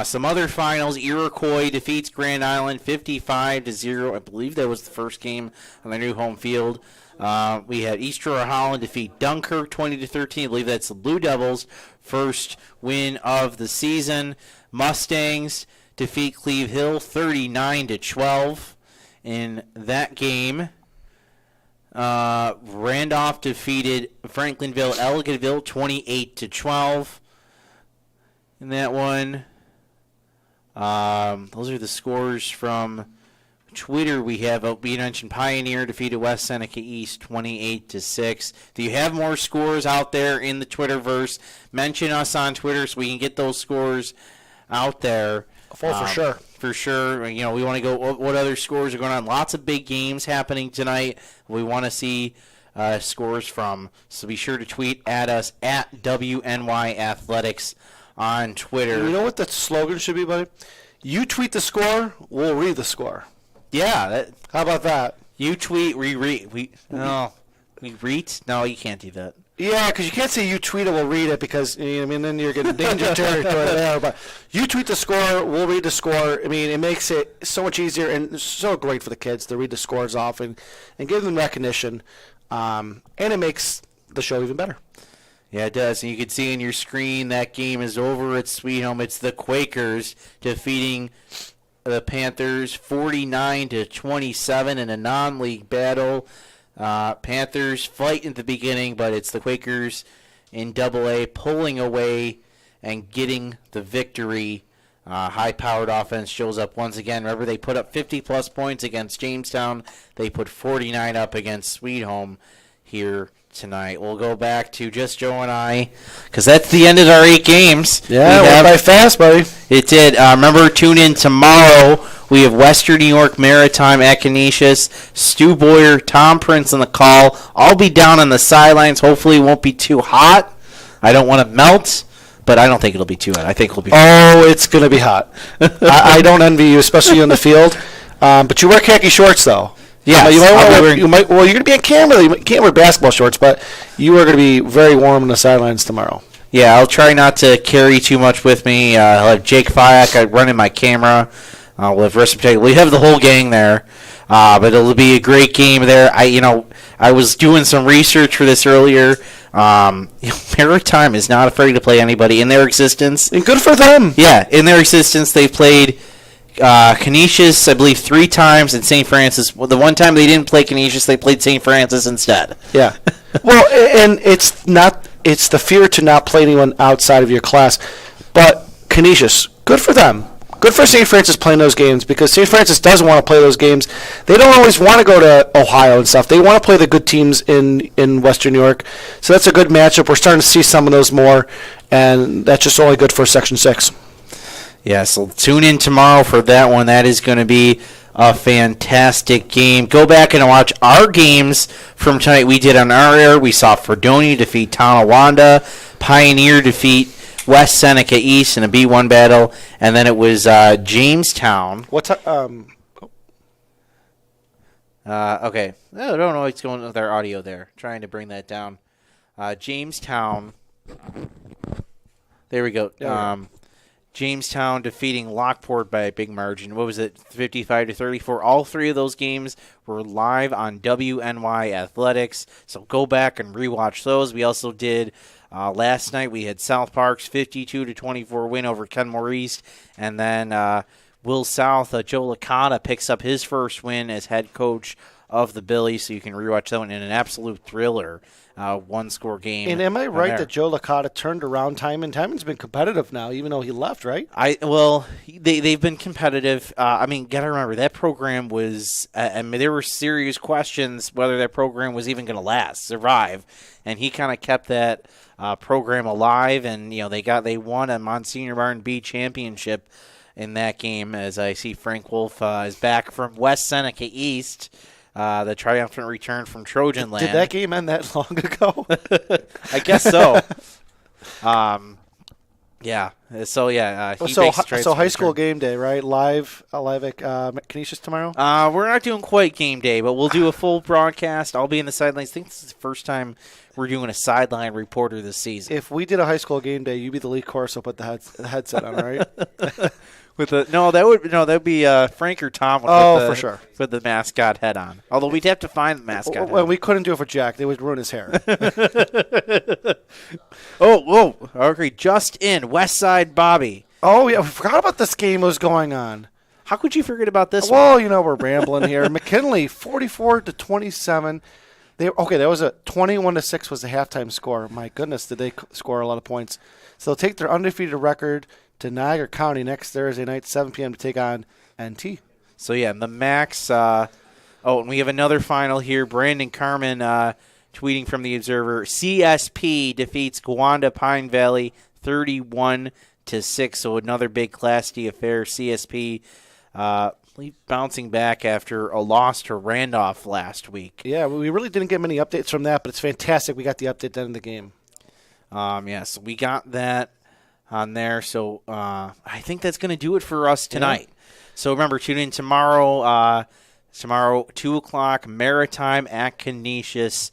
Some other finals: Iroquois defeats Grand Island 55-0. I believe that was the first game on their new home field. We had East Aurora Holland defeat Dunkirk 20-13. I believe that's the Blue Devils' first win of the season. Mustangs defeat Cleve Hill 39-12 in that game. Randolph defeated Franklinville Ellicottville 28-12 in that one. Those are the scores from Twitter. We mentioned Pioneer defeated West Seneca East 28-6. Do you have more scores out there in the Twitterverse? Mention us on Twitter so we can get those scores out there. For sure. For sure. We want to go what other scores are going on. Lots of big games happening tonight. We want to see scores from. So be sure to tweet at us at WNY Athletics on Twitter. You know what the slogan should be, buddy? You tweet the score, we'll read the score. Yeah. How about that? You tweet, we read. We read? No, you can't do that. Yeah, because you can't say you tweet it, we'll read it, because then you're getting danger territory there. But you tweet the score, we'll read the score. It makes it so much easier and so great for the kids to read the scores off and give them recognition. And it makes the show even better. Yeah, it does. And you can see on your screen that game is over at Sweet Home. It's the Quakers defeating the Panthers 49-27 in a non-league battle. Panthers fight in the beginning, but it's the Quakers in AA pulling away and getting the victory. High-powered offense shows up once again. Remember, they put up 50-plus points against Jamestown. They put 49 up against Sweet Home here tonight. We'll go back to just Joe and I, because that's the end of our 8 games. Yeah, it went by fast, buddy. It did. Remember, tune in tomorrow. We have Western New York Maritime at Canisius. Stu Boyer, Tom Prince on the call. I'll be down on the sidelines. Hopefully it won't be too hot. I don't want to melt, but I don't think it'll be too hot. I think it'll be Oh, it's going to be hot. I don't envy you, especially on the field. But you wear khaki shorts, though. Yeah, you're going to be on camera. You can't wear basketball shorts, but you are going to be very warm on the sidelines tomorrow. Yeah, I'll try not to carry too much with me. I'll have Jake Fyak running my camera. We'll have we have the whole gang there, but it'll be a great game there. I was doing some research for this earlier. Maritime is not afraid to play anybody in their existence. And good for them. Yeah, in their existence, they played Canisius, I believe, 3 times, and St. Francis. Well, the one time they didn't play Canisius, they played St. Francis instead. Yeah. Well, and it's the fear to not play anyone outside of your class. But Canisius, good for them. Good for St. Francis playing those games, because St. Francis doesn't want to play those games. They don't always want to go to Ohio and stuff. They want to play the good teams in Western New York. So that's a good matchup. We're starting to see some of those more, and that's just only good for Section 6. Yeah, so tune in tomorrow for that one. That is going to be a fantastic game. Go back and watch our games from tonight. We did on our air. We saw Fredonia defeat Tonawanda, Pioneer defeat West Seneca East in a B1 battle, and then it was Jamestown. Okay. I don't know what's going on with our audio there. Trying to bring that down. Jamestown There we go. There we Jamestown defeating Lockport by a big margin. What was it, 55-34? All three of those games were live on WNY Athletics, so go back and rewatch those. We also did last night. We had South Park's 52-24 win over Kenmore East, and then Will South, Joe Licata picks up his first win as head coach of the Billies, so you can rewatch that one in an absolute thriller. One-score game. And am I right that Joe Licata turned around Timon? Timon's been competitive now, even though he left, right? They've been competitive. Gotta remember, that program was, there were serious questions whether that program was even going to survive. And he kind of kept that program alive, and, they won a Monsignor Martin B championship in that game, as I see Frank Wolf is back from West Seneca East. The triumphant return from Trojan Land. Did that game end that long ago? I guess so. Yeah. So high school game day, right? Live at Canisius tomorrow. We're not doing quite game day, but we'll do a full broadcast. I'll be in the sidelines. I think this is the first time we're doing a sideline reporter this season. If we did a high school game day, you'd be the lead course. I'll put the headset on, all right? That would be Frank or Tom. For sure. With the mascot head on. Although we'd have to find the mascot. Well, we couldn't do it for Jack. They would ruin his hair. Okay, just in West Side Bobby. Oh yeah, we forgot about this game that was going on. How could you forget about this one? Well, we're rambling here. McKinley 44-27. That was a 21-6 was the halftime score. My goodness, did they score a lot of points? So they'll take their undefeated record to Niagara County next Thursday night, 7 p.m. to take on NT. So, yeah, the Max. And we have another final here. Brandon Carmen tweeting from the Observer. CSP defeats Gowanda Pine Valley 31-6. So another big Class D affair. CSP bouncing back after a loss to Randolph last week. Yeah, we really didn't get many updates from that, but it's fantastic we got the update done in the game. So we got that on there. So I think that's going to do it for us tonight. Yeah. So remember, tune in tomorrow. Tomorrow, 2 o'clock, Maritime at Canisius.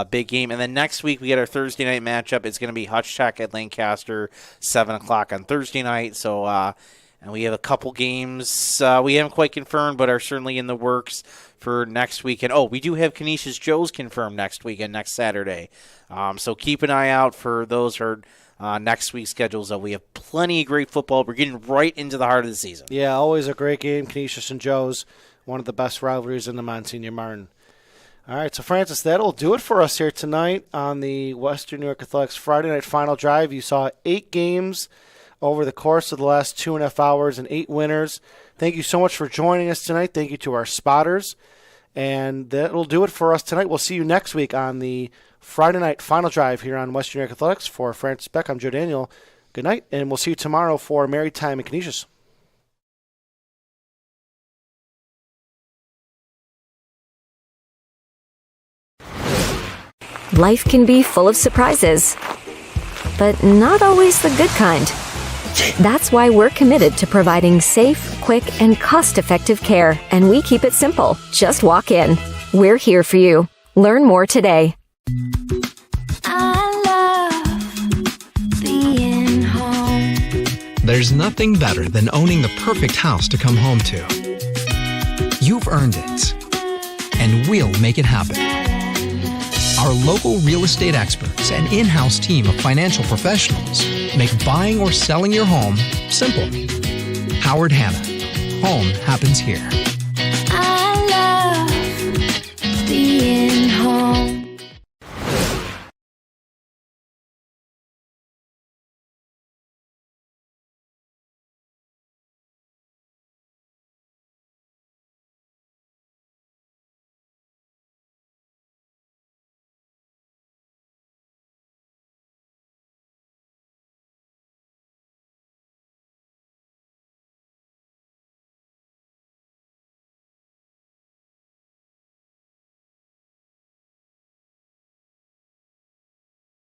Big game. And then next week, we get our Thursday night matchup. It's going to be Hutch-Tech at Lancaster, 7 o'clock on Thursday night. So, and we have a couple games we haven't quite confirmed, but are certainly in the works for next weekend. We do have Canisius Joe's confirmed next weekend, next Saturday. So keep an eye out for those for next week's schedules. We have plenty of great football. We're getting right into the heart of the season. Yeah, always a great game, Canisius and Joe's. One of the best rivalries in the Monsignor Martin. All right, so Francis, that'll do it for us here tonight on the Western New York Athletics Friday Night Final Drive. You saw 8 games over the course of the last 2.5 hours and 8 winners. Thank you so much for joining us tonight. Thank you to our spotters. And that'll do it for us tonight. We'll see you next week on the Friday Night Final Drive here on Western New York Athletics. For Francis Beck, I'm Joe Daniel. Good night, and we'll see you tomorrow for Maritime and Canisius. Life can be full of surprises, but not always the good kind. That's why we're committed to providing safe, quick, and cost-effective care, and we keep it simple. Just walk in. We're here for you. Learn more today. I love being home. There's nothing better than owning the perfect house to come home to. You've earned it, and we'll make it happen. Our local real estate experts and in-house team of financial professionals make buying or selling your home simple. Howard Hanna. Home happens here.